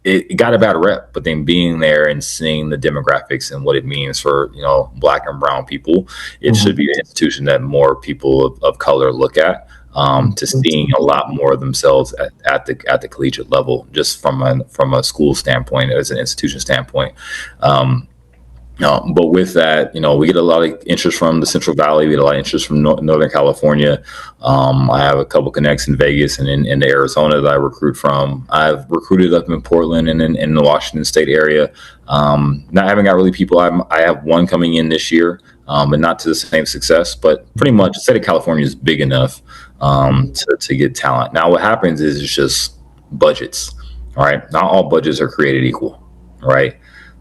it got a bad rep. But then being there and seeing the demographics and what it means for, Black and brown people, it should be an institution that more people of color look at, to seeing a lot more of themselves at the collegiate level, just from a school standpoint, as an institution standpoint. But with that, we get a lot of interest from the Central Valley. We get a lot of interest from Northern California. I have a couple connects in Vegas and in Arizona that I recruit from. I've recruited up in Portland and in the Washington State area. Not having got really people. I have one coming in this year, but not to the same success. But pretty much, the state of California is big enough to get talent. Now, what happens is it's just budgets. All right, not all budgets are created equal. Right.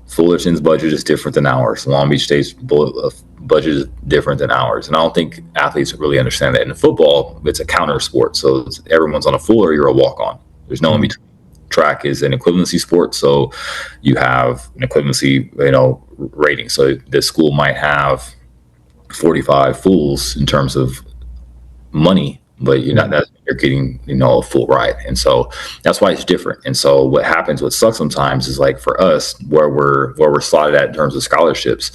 Fullerton's budget is different than ours. Long Beach State's budget is different than ours. And I don't think athletes really understand that. In football, it's a counter sport. So everyone's on a Fuller, you're a walk-on. There's no in between. Track is an equivalency sport. So you have an equivalency, rating. So this school might have 45 fools in terms of money, but you're getting, a full ride. And so that's why it's different. And so what sucks sometimes is, like, for us, where we're slotted at in terms of scholarships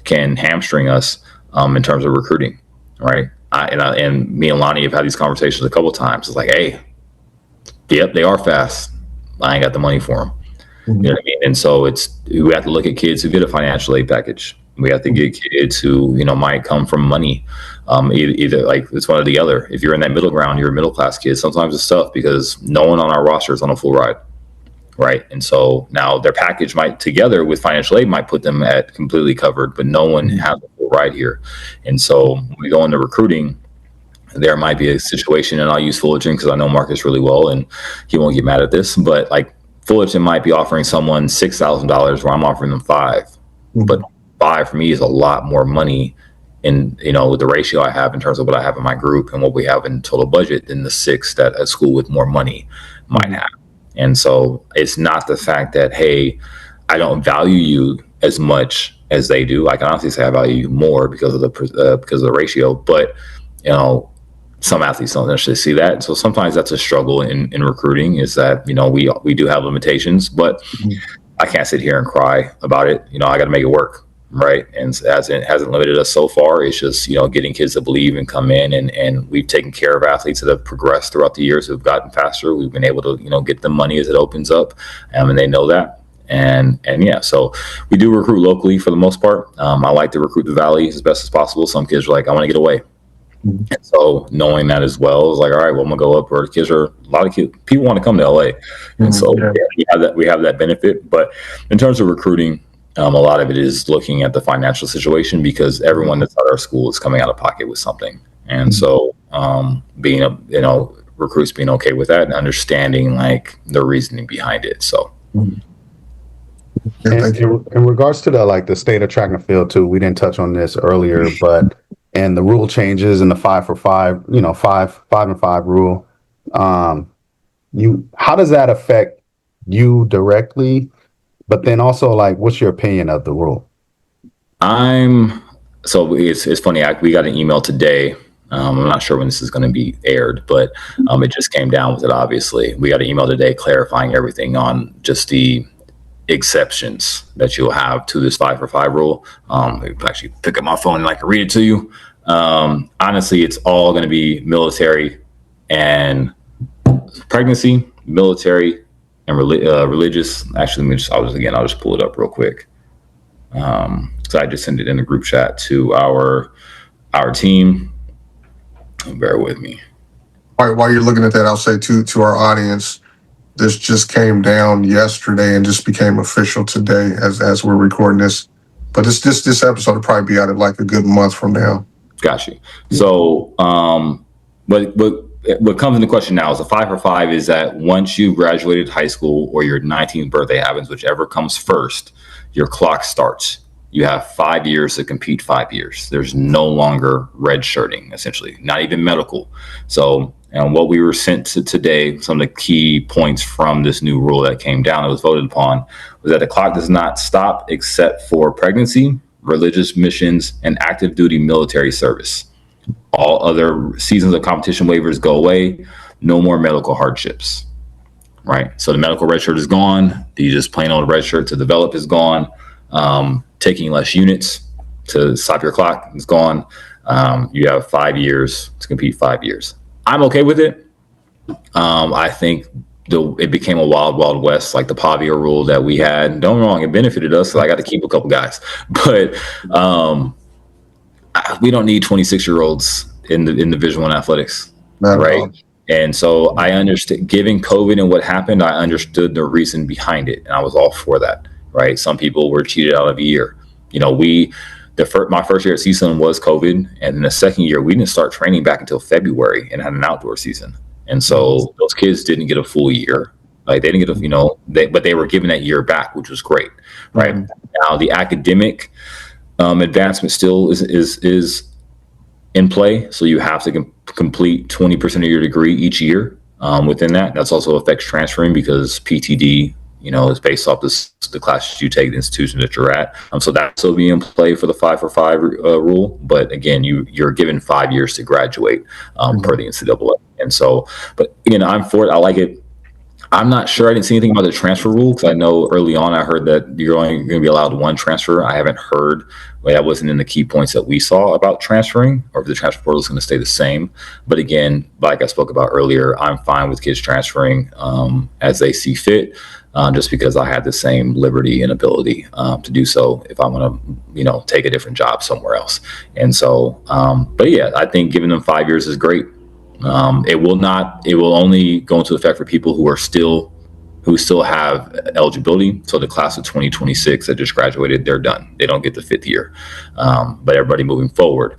can hamstring us in terms of recruiting. Right. And me and Lonnie have had these conversations a couple of times. It's like, hey, yep, they are fast. I ain't got the money for them. You know what I mean? And so we have to look at kids who get a financial aid package. We have to get kids who, might come from money. Either like it's one or the other. If you're in that middle ground, you're a middle class kid. Sometimes it's tough because no one on our roster is on a full ride, right? And so now their package might, together with financial aid, might put them at completely covered, but no one has a full ride here. And so when we go into recruiting, there might be a situation, and I'll use Fullerton because I know Marcus really well, and he won't get mad at this. But like Fullerton might be offering someone $6,000 where I'm offering them $5,000, but $5,000 for me is a lot more money in, with the ratio I have in terms of what I have in my group and what we have in total budget than the $6,000 that a school with more money might have. And so it's not the fact that, hey, I don't value you as much as they do. I can honestly say I value you more because of the ratio, but some athletes don't necessarily see that. So sometimes that's a struggle in recruiting, is that, we do have limitations, but I can't sit here and cry about it. I got to make it work. Right. And as it hasn't limited us so far, it's just, getting kids to believe and come in, and we've taken care of athletes that have progressed throughout the years, who've gotten faster. We've been able to, get them money as it opens up, and they know that. And yeah, so we do recruit locally for the most part. I like to recruit the Valley as best as possible. Some kids are like, I want to get away. And so knowing that as well is like, all right, well, I'm gonna go up where a lot of kids, people want to come to LA. And so we have that benefit. But in terms of recruiting, a lot of it is looking at the financial situation, because everyone that's at our school is coming out of pocket with something. And so recruits being okay with that and understanding like the reasoning behind it. So in regards to the state of track and field too, we didn't touch on this earlier, but and the rule changes and the 5 for 5, 5 and 5 rule. How does that affect you directly? But then also, like, what's your opinion of the rule? So it's funny. We got an email today. I'm not sure when this is going to be aired, but it just came down with it. Obviously, we got an email today clarifying everything on just the exceptions that you'll have to this 5 for 5 rule. Actually pick up my phone and I can read it to you. Honestly, it's all going to be military and pregnancy, military and religious. Actually, I'll just pull it up real quick. So I just sent it in the group chat to our team. Bear with me. All right, while you're looking at that, I'll say to our audience, this just came down yesterday and just became official today as we're recording this. But this episode will probably be out in like a good month from now. Got you. So, what comes into question now is the 5 for 5 is that once you graduated high school or your 19th birthday happens, whichever comes first, your clock starts. You have 5 years to compete, 5 years. There's no longer redshirting, essentially, not even medical. So, and what we were sent to today, some of the key points from this new rule that came down that was voted upon was that the clock does not stop except for pregnancy, religious missions, and active duty military service. All other seasons of competition waivers go away. No more medical hardships, right? So the medical red shirt is gone. The just plain old red shirt to develop is gone. Taking less units to stop your clock is gone. You have 5 years to compete, 5 years. I'm okay with it. I think it became a wild, wild west, like the Pavia rule that we had. Don't get me wrong, it benefited us, so I got to keep a couple guys. But we don't need 26-year-olds in Division I athletics, right? And so I understood, given COVID and what happened, I understood the reason behind it, and I was all for that, right? Some people were cheated out of a year. You know, my first year at CSUN was COVID, and then the second year we didn't start training back until February and had an outdoor season, and so those kids didn't get a full year. Like they didn't get but they were given that year back, which was great, right? Now the academic advancement still is in play, so you have to complete 20% of your degree each year. Within that, that's also affects transferring because PTD, is based off the classes you take, the institution that you're at. So that's still be in play for the 5-for-5 rule. But again, you're given 5 years to graduate per the NCAA. And so, but again, I'm for it. I like it. I'm not sure. I didn't see anything about the transfer rule because I know early on I heard that you're only going to be allowed one transfer. I haven't heard. That wasn't in the key points that we saw about transferring, or if the transfer portal is going to stay the same. But again, like I spoke about earlier, I'm fine with kids transferring as they see fit, just because I have the same liberty and ability to do so if I want to, take a different job somewhere else. And so, but yeah, I think giving them 5 years is great. It will only go into effect for people who still have eligibility. So the class of 2026 that just graduated, they're done. They don't get the fifth year. But everybody moving forward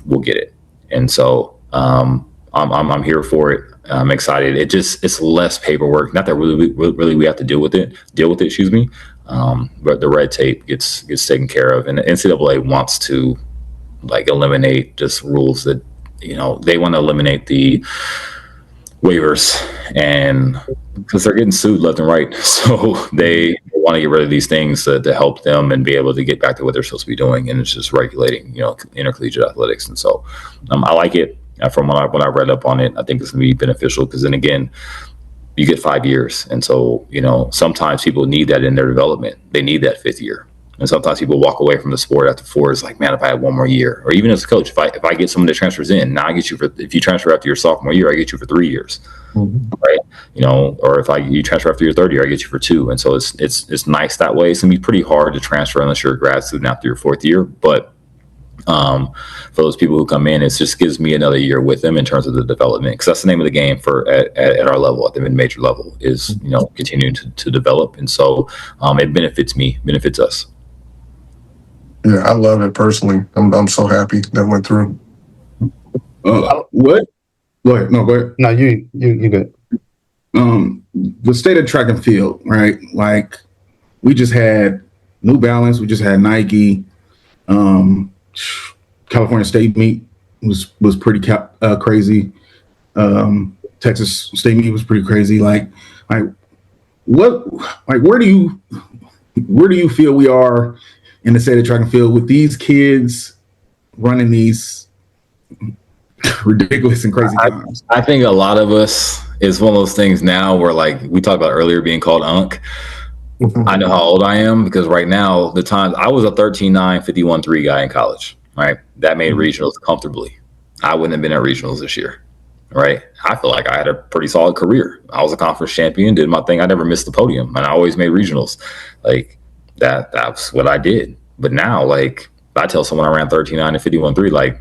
will get it. And so I'm here for it. I'm excited. It's less paperwork. Not that really we have to deal with it, excuse me. But the red tape gets taken care of. And the NCAA wants to eliminate just rules that, they want to eliminate the waivers, and because they're getting sued left and right. So they want to get rid of these things to help them and be able to get back to what they're supposed to be doing. And it's just regulating, intercollegiate athletics. And so I like it. From when I read up on it, I think it's going to be beneficial because then again, you get 5 years. And so, sometimes people need that in their development. They need that fifth year. And sometimes people walk away from the sport after 4. It's like, man, if I had one more year, or even as a coach, if I get someone that transfers in, now I get you if you transfer after your sophomore year, I get you for 3 years, right? Or if you transfer after your third year, I get you for 2. And so it's nice that way. It's gonna be pretty hard to transfer unless you're a grad student after your 4th year. But for those people who come in, it just gives me another year with them in terms of the development, because that's the name of the game at our level, at the mid-major level, is continuing to develop. And so it benefits us. Yeah, I love it personally. I'm so happy that went through. What? Go ahead. No, go ahead. No, you good. The state of track and field, right? Like, we just had New Balance, we just had Nike. California State meet was pretty crazy. Texas State meet was pretty crazy. Where do you feel we are in the state of track and field with these kids running these ridiculous and crazy times? I think a lot of us, it's one of those things now where, like we talked about earlier, being called Unk. I know how old I am because right now, the times I was a 13.9, 51.3 guy in college, right? That made regionals comfortably. I wouldn't have been at regionals this year, right? I feel like I had a pretty solid career. I was a conference champion, did my thing. I never missed the podium, and I always made regionals. That's what I did. But now, if I tell someone I ran 13.9 and 51.3,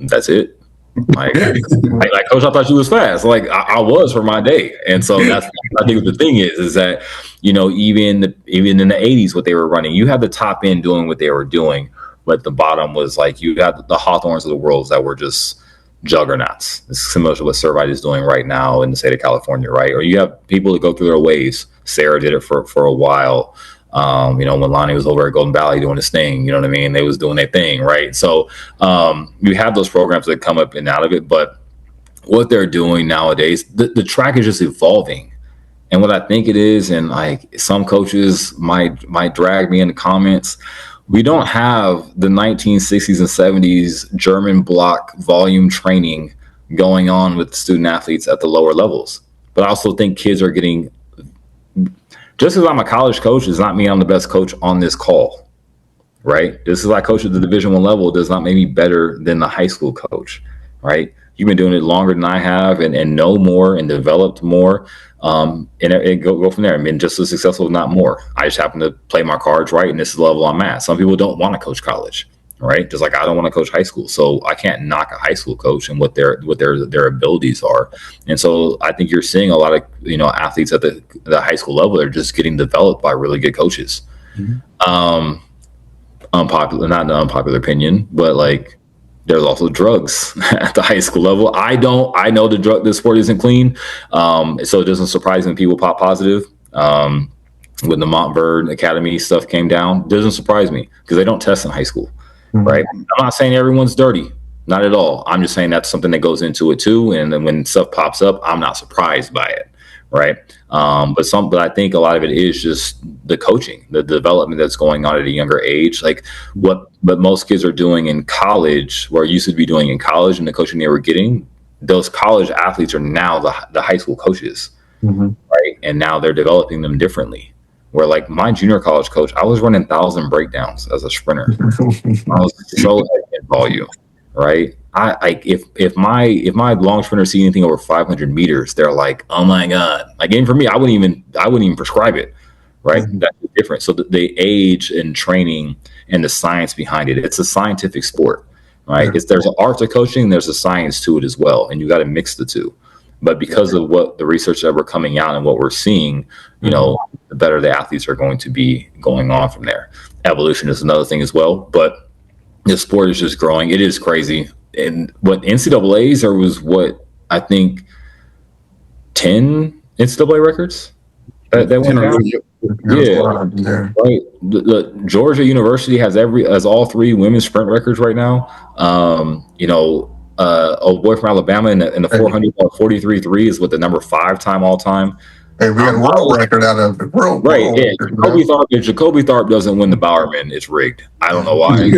that's it. Coach, I thought you was fast. I was for my day. And so that's, I think the thing is that, even in the 80s, what they were running, you had the top end doing what they were doing, but the bottom was you had the Hawthorns of the world that were just juggernauts. It's similar to what Servite is doing right now in the state of California, right? Or you have people that go through their waves. Sarah did it for a while. When Lonnie was over at Golden Valley doing his thing, you know what I mean? They was doing their thing, right? So you have those programs that come up and out of it, but what they're doing nowadays, the track is just evolving. And what I think it is, and some coaches might drag me in the comments, We don't have the 1960s and 70s German block volume training going on with student athletes at the lower levels. But I also think kids are getting, just as I'm a college coach, does not mean I'm the best coach on this call, right? Just as I coach at the Division I level does not make me better than the high school coach, right? You've been doing it longer than I have and know more and developed more. And go from there. I mean, just as successful, if not more. I just happen to play my cards right, and this is the level I'm at. Some people don't want to coach college, right? Just like I don't want to coach high school, so I can't knock a high school coach and what their abilities are. And so I think you're seeing a lot of athletes at the high school level that are just getting developed by really good coaches. Mm-hmm. Unpopular, not an unpopular opinion, but like, there's also drugs at the high school level. I know the sport isn't clean. So it doesn't surprise me when people pop positive. When the Montverde Academy stuff came down, doesn't surprise me because they don't test in high school, right? I'm not saying everyone's dirty, not at all. I'm just saying that's something that goes into it too. And then when stuff pops up, I'm not surprised by it, right? But I think a lot of it is just the coaching, the development that's going on at a younger age, like what most kids are doing in college, or used to be doing in college, and the coaching they were getting. Those college athletes are now the high school coaches, right? And now they're developing them differently. Where like my junior college coach, I was running 1,000 breakdowns as a sprinter. I was so heavy in volume, right? If my long sprinters see anything over 500 meters, they're like, oh my god! Like, even for me, I wouldn't even prescribe it, right? That's different. So the age and training and the science behind it, it's a scientific sport, right? There's an art to coaching, there's a science to it as well, and you got to mix the two. But because of what the research that we're coming out and what we're seeing, the better the athletes are going to be going on from there. Evolution is another thing as well, but the sport is just growing. It is crazy. And what NCAAs, there was I think 10 NCAA records that went down. Yeah, right. The Georgia University has all 3 women's sprint records right now. A boy from Alabama in the 400 43.3 is what the number 5 time all time. Hey, we got a world record out of it. World yeah. record, If Jacoby Tharp doesn't win the Bowerman, it's rigged. I don't know why.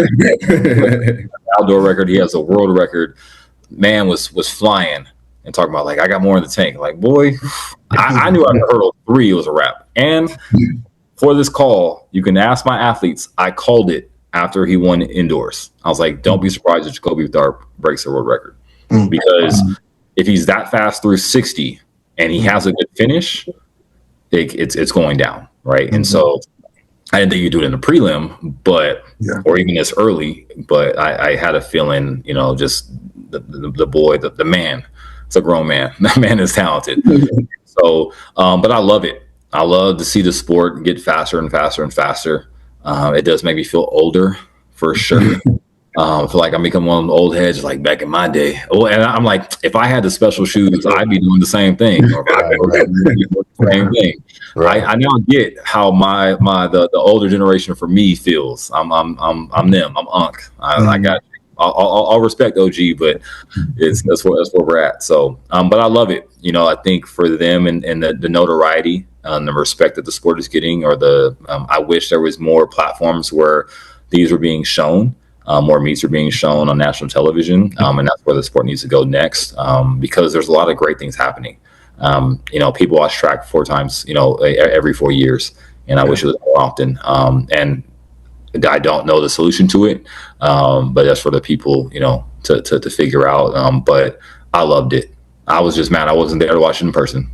Outdoor record, he has a world record. Man was flying and talking about, like, I got more in the tank. Like, boy, I knew I could hurdle 3, it was a wrap. And for this call, you can ask my athletes, I called it after he won indoors. I was like, don't be surprised if Jacoby Tharp breaks the world record. Because if he's that fast through 60 and he has a good finish, it's going down, right? And so I didn't think you'd do it in the prelim, or even this early, but I had a feeling, just the boy, the man, it's a grown man. That man is talented. So, but I love it. I love to see the sport get faster and faster and faster. It does make me feel older, for sure. I feel like I'm becoming one of the old heads, like back in my day. Oh, and I'm like, if I had the special shoes, I'd be doing the same thing. Or the same thing. Right. I now get how the older generation for me feels. I'm them. I'm Unc. I got you. I'll respect OG, but that's where we're at. So, but I love it. I think for them and the notoriety and the respect that the sport is getting, or I wish there was more platforms where these were being shown. More meets are being shown on national television, and that's where the sport needs to go next, because there's a lot of great things happening. People watch track 4 times, every 4 years, and I wish it was more often. And I don't know the solution to it, but that's for the people, to figure out. But I loved it. I was just mad I wasn't there to watch it in person.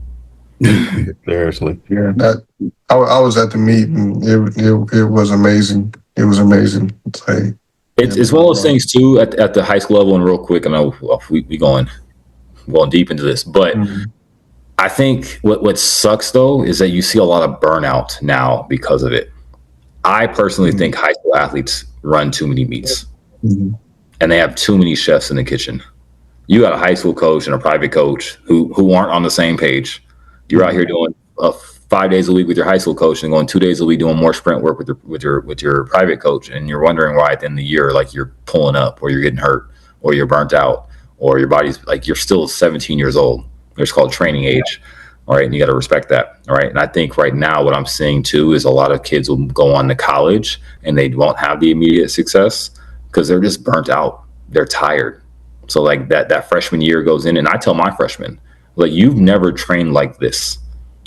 Seriously. Yeah, I was at the meet, and it was amazing. It was amazing. It's one of those things too at the high school level. And real quick, I know we going deep into this, but I think what sucks though is that you see a lot of burnout now because of it. I personally think high school athletes run too many meets, and they have too many chefs in the kitchen. You got a high school coach and a private coach who aren't on the same page. You're out here doing 5 days a week with your high school coach and going 2 days a week doing more sprint work with your private coach, and you're wondering why at the end of the year, like, you're pulling up, or you're getting hurt, or you're burnt out, or your body's like, you're still 17 years old. It's called training age, All right. And you got to respect that. All right. And I think right now what I'm seeing too is a lot of kids will go on to college and they won't have the immediate success because they're just burnt out. They're tired. So like that freshman year goes in, and I tell my freshmen, like, you've never trained like this.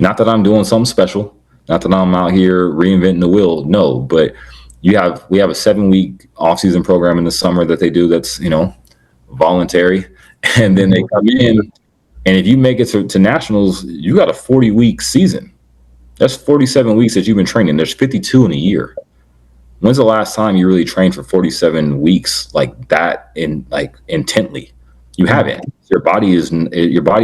Not that I'm doing something special, not that I'm out here reinventing the wheel. No, but we have a 7-week off-season program in the summer that they do that's, voluntary. And then they come in, and if you make it to nationals, you got a 40-week season. That's 47 weeks that you've been training. There's 52 in a year. When's the last time you really trained for 47 weeks like that intently? You haven't. Your body's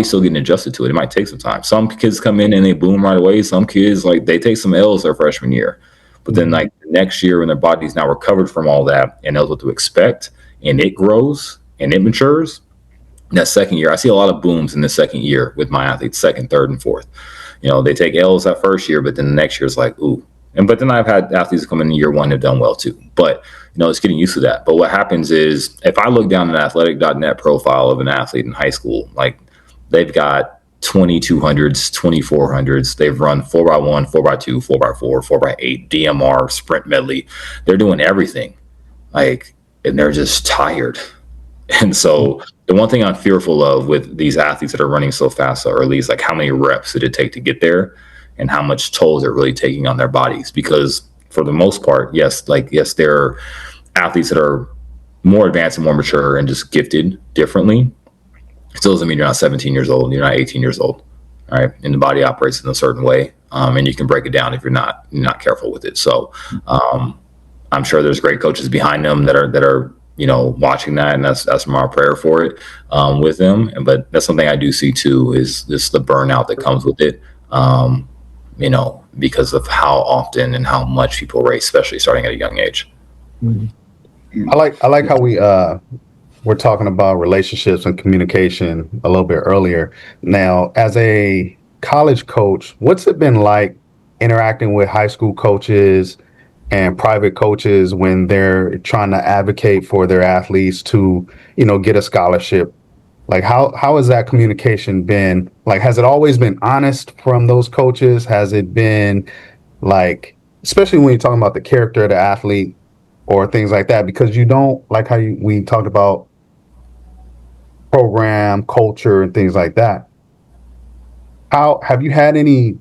still getting adjusted to it. It might take some time. Some kids come in and they boom right away. Some kids, like, they take some L's their freshman year, but then like the next year when their body's now recovered from all that and knows what to expect, and it grows and it matures, that second year, I see a lot of booms in the second year with my athletes, second, third, and fourth. They take L's that first year, but then the next year is like, ooh. But then I've had athletes come in year one and have done well too. But, it's getting used to that. But what happens is, if I look down an athletic.net profile of an athlete in high school, like, they've got 2200s, 2400s. They've run 4x1, 4x2, 4x4, 4x8, DMR, sprint medley. They're doing everything. Like, and they're just tired. And so the one thing I'm fearful of with these athletes that are running so fast so early is, like, how many reps did it take to get there and how much toll they're really taking on their bodies. Because for the most part, yes, there are athletes that are more advanced and more mature and just gifted differently. It still doesn't mean you're not 17 years old, you're not 18 years old. All right. And the body operates in a certain way. And you can break it down if you're not careful with it. So I'm sure there's great coaches behind them that are watching that, and that's my prayer for it with them. But that's something I do see too, is this the burnout that comes with it. Because of how often and how much people race, especially starting at a young age. I like how we're talking about relationships and communication a little bit earlier. Now, as a college coach, what's it been like interacting with high school coaches and private coaches when they're trying to advocate for their athletes to, get a scholarship? Like, how has that communication been? Like, has it always been honest from those coaches? Has it been, like, especially when you're talking about the character of the athlete or things like that? Because you don't, like how we talked about program, culture, and things like that. How have you had any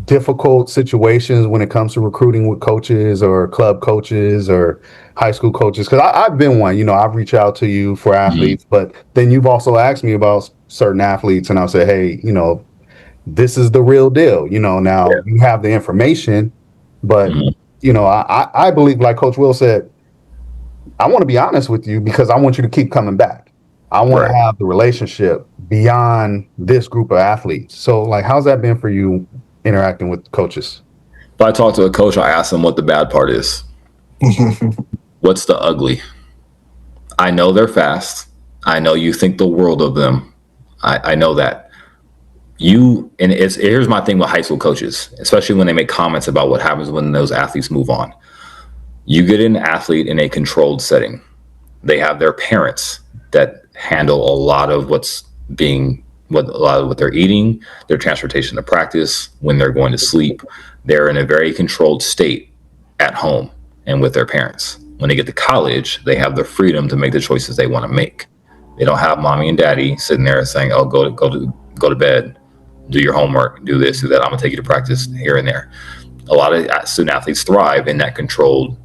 difficult situations when it comes to recruiting with coaches or club coaches or high school coaches? Because I've been one, I've reached out to you for athletes, but then you've also asked me about certain athletes, and I'll say, hey, this is the real deal. Now you have the information, but I believe, like Coach Will said, I want to be honest with you because I want you to keep coming back. I want to have the relationship beyond this group of athletes. So, like, how's that been for you interacting with coaches? If I talk to a coach, I ask them what the bad part is. What's the ugly? I know they're fast. I know you think the world of them. I know that. Here's my thing with high school coaches, especially when they make comments about what happens when those athletes move on. You get an athlete in a controlled setting. They have their parents that handle a lot of what they're eating, their transportation to practice, when they're going to sleep. They're in a very controlled state at home and with their parents. When they get to college, they have the freedom to make the choices they want to make. They don't have mommy and daddy sitting there saying, "Oh, go to bed, do your homework, do this, do that. I'm gonna take you to practice here and there." A lot of student athletes thrive in that controlled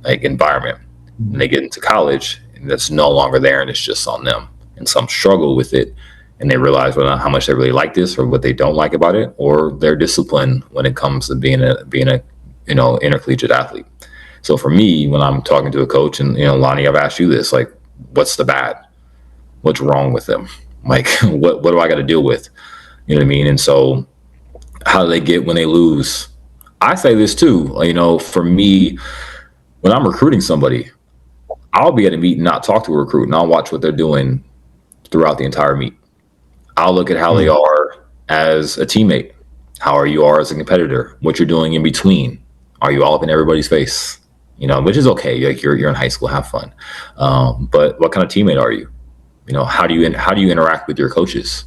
environment. When they get into college, and that's no longer there, and it's just on them. And some struggle with it, and they realize whether or not how much they really like this or what they don't like about it, or their discipline when it comes to being a intercollegiate athlete. So for me, when I'm talking to a coach, and Lonnie, I've asked you this, like, what's the bad? What's wrong with them? Like, what do I got to deal with? You know what I mean? And so, how do they get when they lose? I say this too. For me, when I'm recruiting somebody, I'll be at a meet and not talk to a recruit, and I'll watch what they're doing throughout the entire meet. I'll look at how they are as a teammate, how you are as a competitor, what you're doing in between. Are you all up in everybody's face? Which is okay. Like, you're in high school, have fun. But what kind of teammate are you? How do you interact with your coaches?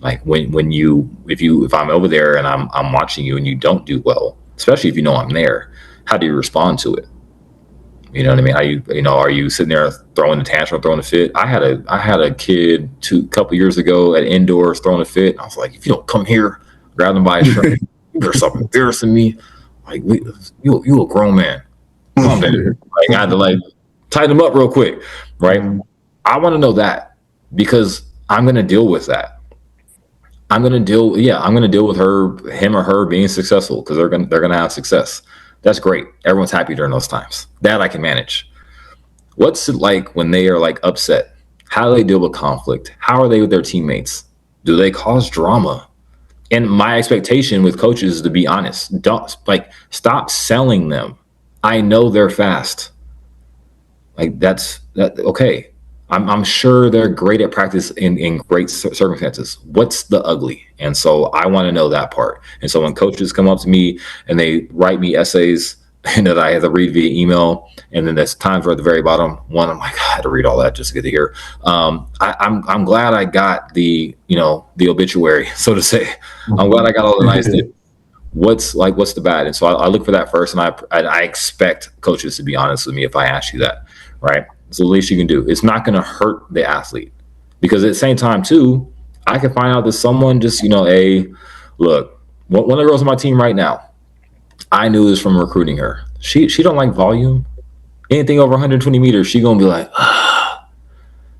Like if I'm over there and I'm watching you and you don't do well, especially if you know I'm there, how do you respond to it? You know what I mean? Are you sitting there throwing a tantrum, throwing a fit? I had a kid a couple years ago at indoors throwing a fit. I was like, if you don't come here, grab them by his shirt, you're something embarrassing me. Like you a grown man. Come on, baby. Like I had to tighten him up real quick, right? I want to know that because I'm going to deal with that. I'm going to deal with him or her being successful because they're going to have success. That's great. Everyone's happy during those times. That I can manage. What's it like when they are upset? How do they deal with conflict? How are they with their teammates? Do they cause drama? And my expectation with coaches is to be honest. Don't stop selling them. I know they're fast. That's okay. I'm sure they're great at practice in great circumstances. What's the ugly? And so I want to know that part. And so when coaches come up to me and they write me essays and that I have to read via email, and then there's times where at the very bottom one, I'm like, I had to read all that just to get to here. I'm glad I got the obituary, so to say. I'm glad I got all the nice things. What's the bad? And so I look for that first, and I expect coaches to be honest with me if I ask you that, right? It's the least you can do. It's not going to hurt the athlete, because at the same time too, I can find out that someone just, look, one of the girls on my team right now, I knew this from recruiting her. She don't like volume. Anything over 120 meters, she gonna be like,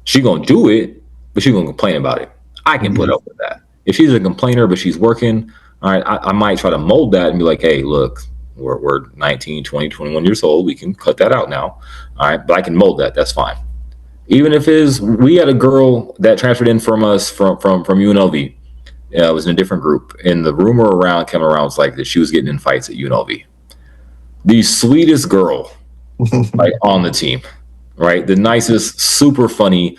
she gonna do it, but she gonna complain about it. I can put up with that. If she's a complainer, but she's working, all right, I might try to mold that and be like, hey, look, we're 19, 20, 21 years old. We can cut that out now. All right. But I can mold that. That's fine. Even if we had a girl that transferred in from us from UNLV. It was in a different group. And the rumor came around was that she was getting in fights at UNLV. The sweetest girl on the team, right? The nicest, super funny.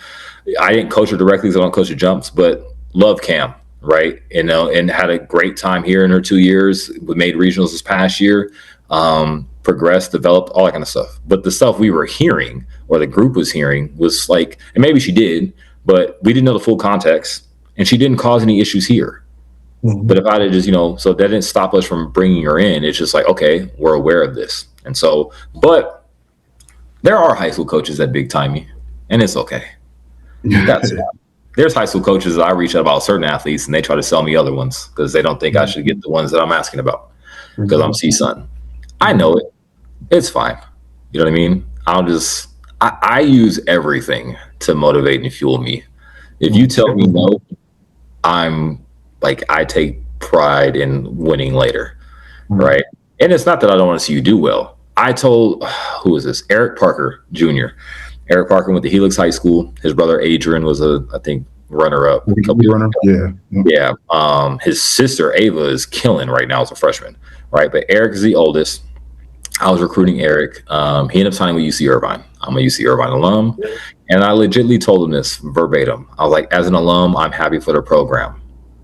I didn't coach her directly because I don't coach her jumps, but love Cam. Right. And had a great time here in her 2 years. We made regionals this past year, progressed, developed, all that kind of stuff. But the stuff we were hearing, or the group was hearing, was and maybe she did, but we didn't know the full context, and she didn't cause any issues here. Mm-hmm. But if I had just, so that didn't stop us from bringing her in. It's just okay, we're aware of this. And so, but there are high school coaches that big time me, and it's okay. That's it. There's high school coaches that I reach out about certain athletes, and they try to sell me other ones because they don't think I should get the ones that I'm asking about because I'm CSUN. I know it. It's fine. You know what I mean? I use everything to motivate and fuel me. If you tell me no, I take pride in winning later, right? And it's not that I don't want to see you do well. I told, who is this? Eric Parker Jr. Eric Parker went to Helix High School. His brother Adrian was I think runner-up. Yeah. His sister Ava is killing right now as a freshman, right? But Eric is the oldest. I was recruiting Eric. He ended up signing with UC Irvine. I'm a UC Irvine alum, and I legitimately told him this verbatim. I was like, as an alum, I'm happy for the program,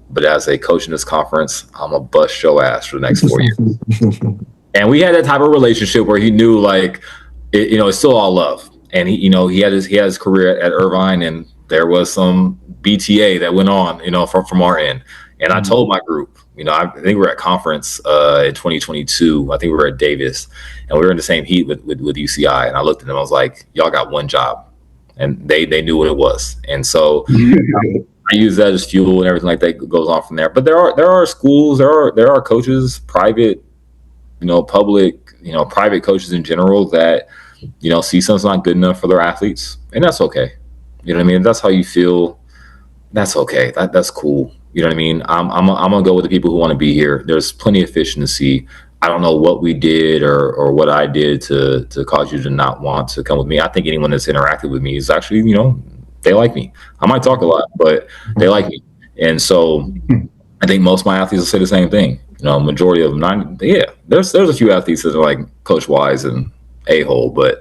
but as a coach in this conference, I'm gonna bust your ass for the next 4 years. And we had that type of relationship where he knew it's still all love. And he had his career at Irvine, and there was some BTA that went on, from our end. And I told my group, I think we were at conference in 2022. I think we were at Davis, and we were in the same heat with UCI. And I looked at them, I was like, y'all got one job, and they knew what it was. And so I use that as fuel, and everything like that goes on from there. But there are schools, there are coaches, private, public, private coaches in general that CSUN's not good enough for their athletes, and that's okay. You know what I mean? If that's how you feel, that's okay. That's cool. You know what I mean? I'm gonna go with the people who want to be here. There's plenty of fish in the sea. I don't know what we did or what I did to cause you to not want to come with me. I think anyone that's interacted with me is actually, they like me. I might talk a lot, but they like me. And so I think most of my athletes will say the same thing. Majority of them, there's a few athletes that are like Coach Wise and a-hole, but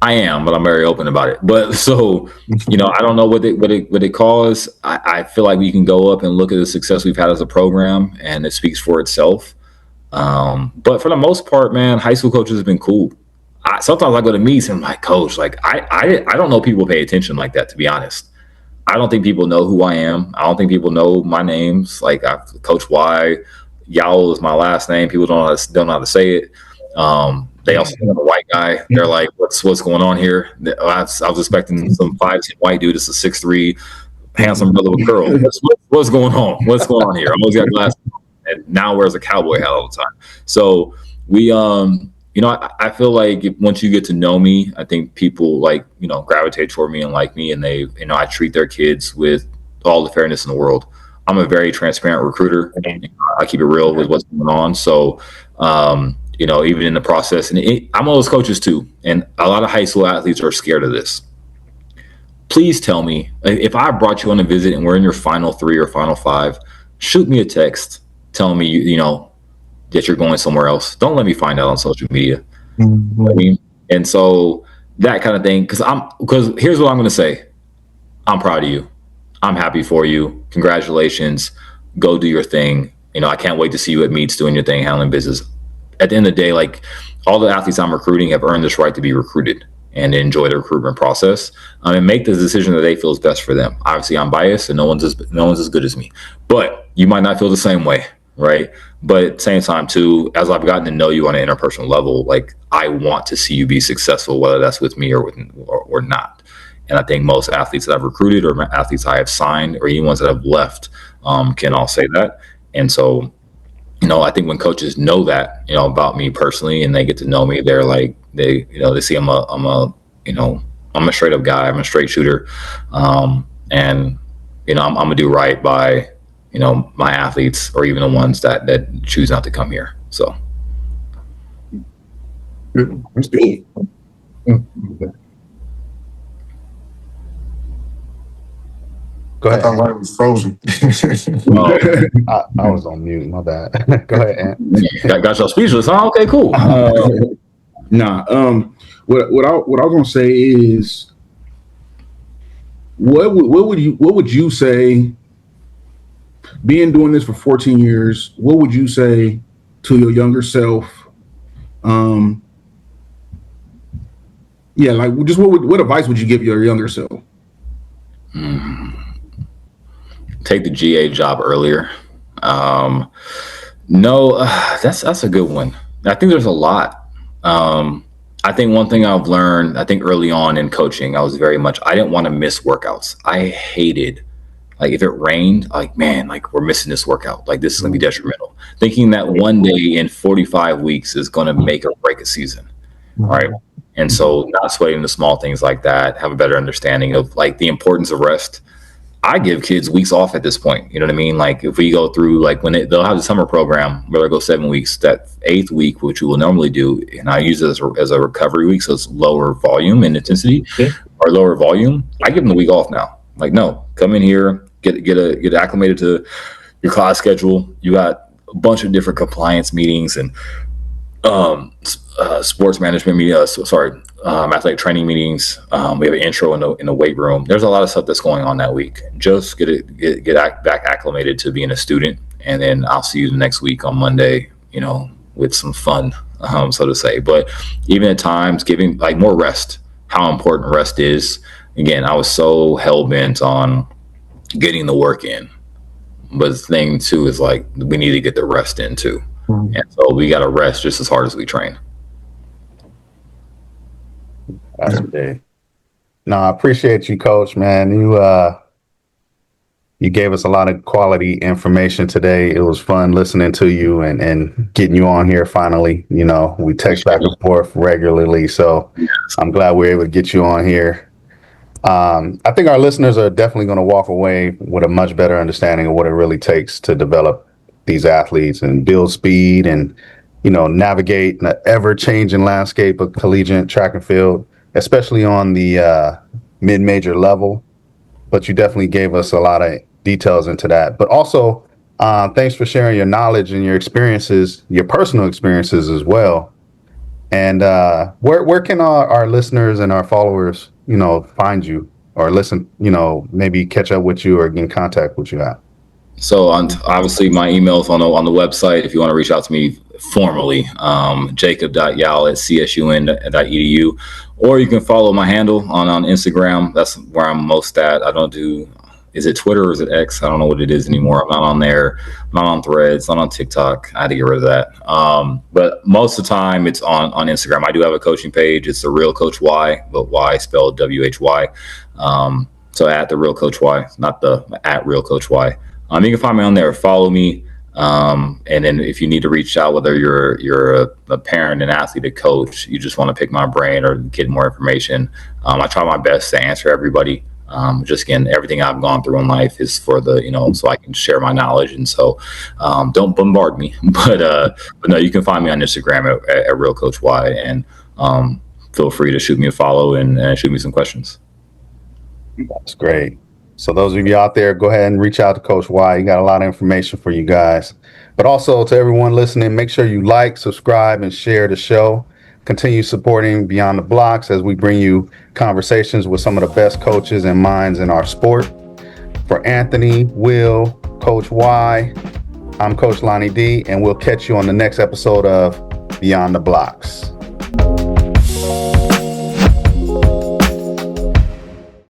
I'm very open about it. But so, I don't know what it caused. I feel like we can go up and look at the success we've had as a program, and it speaks for itself. But for the most part, man, high school coaches have been cool. Sometimes I go to meets and I'm like, Coach, I don't know people pay attention like that, to be honest. I don't think people know who I am. I don't think people know my names. Like Coach Y, Yowell is my last name. People don't know how to say it. They also know I'm a white guy. They're like, what's going on here? I was expecting some 5'10" white dude. It's a 6'3" handsome brother with curls. What's going on? What's going on here? I always got glasses and now wears a cowboy hat all the time. So we I feel like once you get to know me, I think people gravitate toward me and like me, and they, I treat their kids with all the fairness in the world. I'm a very transparent recruiter. I keep it real with what's going on. So, even in the process, and I'm one of those coaches too. And a lot of high school athletes are scared of this. Please tell me if I brought you on a visit and we're in your final 3 or final 5, shoot me a text telling me, that you're going somewhere else. Don't let me find out on social media. Mm-hmm. I mean, and so that kind of thing, because here's what I'm going to say. I'm proud of you. I'm happy for you. Congratulations. Go do your thing. I can't wait to see you at meets doing your thing, handling business. At the end of the day, like, all the athletes I'm recruiting have earned this right to be recruited and enjoy the recruitment process, and make the decision that they feel is best for them. Obviously, I'm biased, and no one's as good as me. But you might not feel the same way, right? But at the same time, too, as I've gotten to know you on an interpersonal level, like, I want to see you be successful, whether that's with me or not. And I think most athletes that I've recruited or athletes I have signed or even ones that have left can all say that. And so, I think when coaches know that, about me personally, and they get to know me, they're like, they see I'm a straight up guy. I'm a straight shooter. And, I'm gonna do right by, my athletes, or even the ones that choose not to come here. So. That's good. Go I ahead. thought mine was frozen. I was on mute. My bad. Go ahead, Ant. Got y'all speechless, huh? Okay, cool. Nah. What I was gonna say is, what would you say, being doing this for 14 years, what would you say to your younger self? Just what advice would you give your younger self? Take the GA job earlier. That's a good one. I think there's a lot. I think one thing I've learned, I think early on in coaching, I didn't want to miss workouts. I hated, like, if it rained, like, man, like, we're missing this workout. Like, this is going to be detrimental. Thinking that one day in 45 weeks is going to make or break a season. Right. And so not sweating the small things like that, have a better understanding of, like, the importance of rest. I give kids weeks off at this point. You know what I mean? Like, if we go through, like, when they'll have the summer program where they go 7 weeks, that 8th week, which we will normally do, and I use it as a recovery week, so it's lower volume and intensity, or lower volume. I give them the week off now. Like, no, come in here, get acclimated to your class schedule. You got a bunch of different compliance meetings and sports management meetings. Athletic training meetings. We have an intro in the weight room. There's a lot of stuff that's going on that week. Just get back acclimated to being a student, and then I'll see you the next week on Monday, with some fun, so to say. But even at times, giving, like, more rest, how important rest is. Again, I was so hell-bent on getting the work in. But the thing, too, is, like, we need to get the rest in, too. Mm-hmm. And so we got to rest just as hard as we train. That's big. No, I appreciate you, Coach, man. You gave us a lot of quality information today. It was fun listening to you and getting you on here finally. We text back and forth regularly, so I'm glad we're able to get you on here. I think our listeners are definitely going to walk away with a much better understanding of what it really takes to develop these athletes and build speed and, navigate the ever-changing landscape of collegiate track and field, especially on the mid-major level. But you definitely gave us a lot of details into that. But also, thanks for sharing your knowledge and your experiences, your personal experiences as well. And where can our listeners and our followers, find you or listen, maybe catch up with you or get in contact with you at? So obviously my email's on the website if you want to reach out to me formally, jacob.yowell@csun.edu, or you can follow my handle on Instagram. That's where I'm most at. I don't do, is it Twitter or is it X? I don't know what it is anymore. I'm not on there. I'm not on Threads, not on TikTok. I had to get rid of that. But most of the time it's on Instagram. I do have a coaching page. It's The Real Coach Y, but Y spelled WHY. So at The Real Coach Y, not the at Real Coach Y. You can find me on there. Follow me. And then if you need to reach out, whether you're a parent, an athlete, a coach, you just want to pick my brain or get more information, I try my best to answer everybody. Just again, everything I've gone through in life is for the, so I can share my knowledge. And so don't bombard me. But no, you can find me on Instagram at Real Coach Y, and feel free to shoot me a follow and shoot me some questions. That's great. So those of you out there, go ahead and reach out to Coach Y. He got a lot of information for you guys. But also to everyone listening, make sure you like, subscribe, and share the show. Continue supporting Beyond the Blocks as we bring you conversations with some of the best coaches and minds in our sport. For Anthony, Will, Coach Y, I'm Coach Lonnie D, and we'll catch you on the next episode of Beyond the Blocks.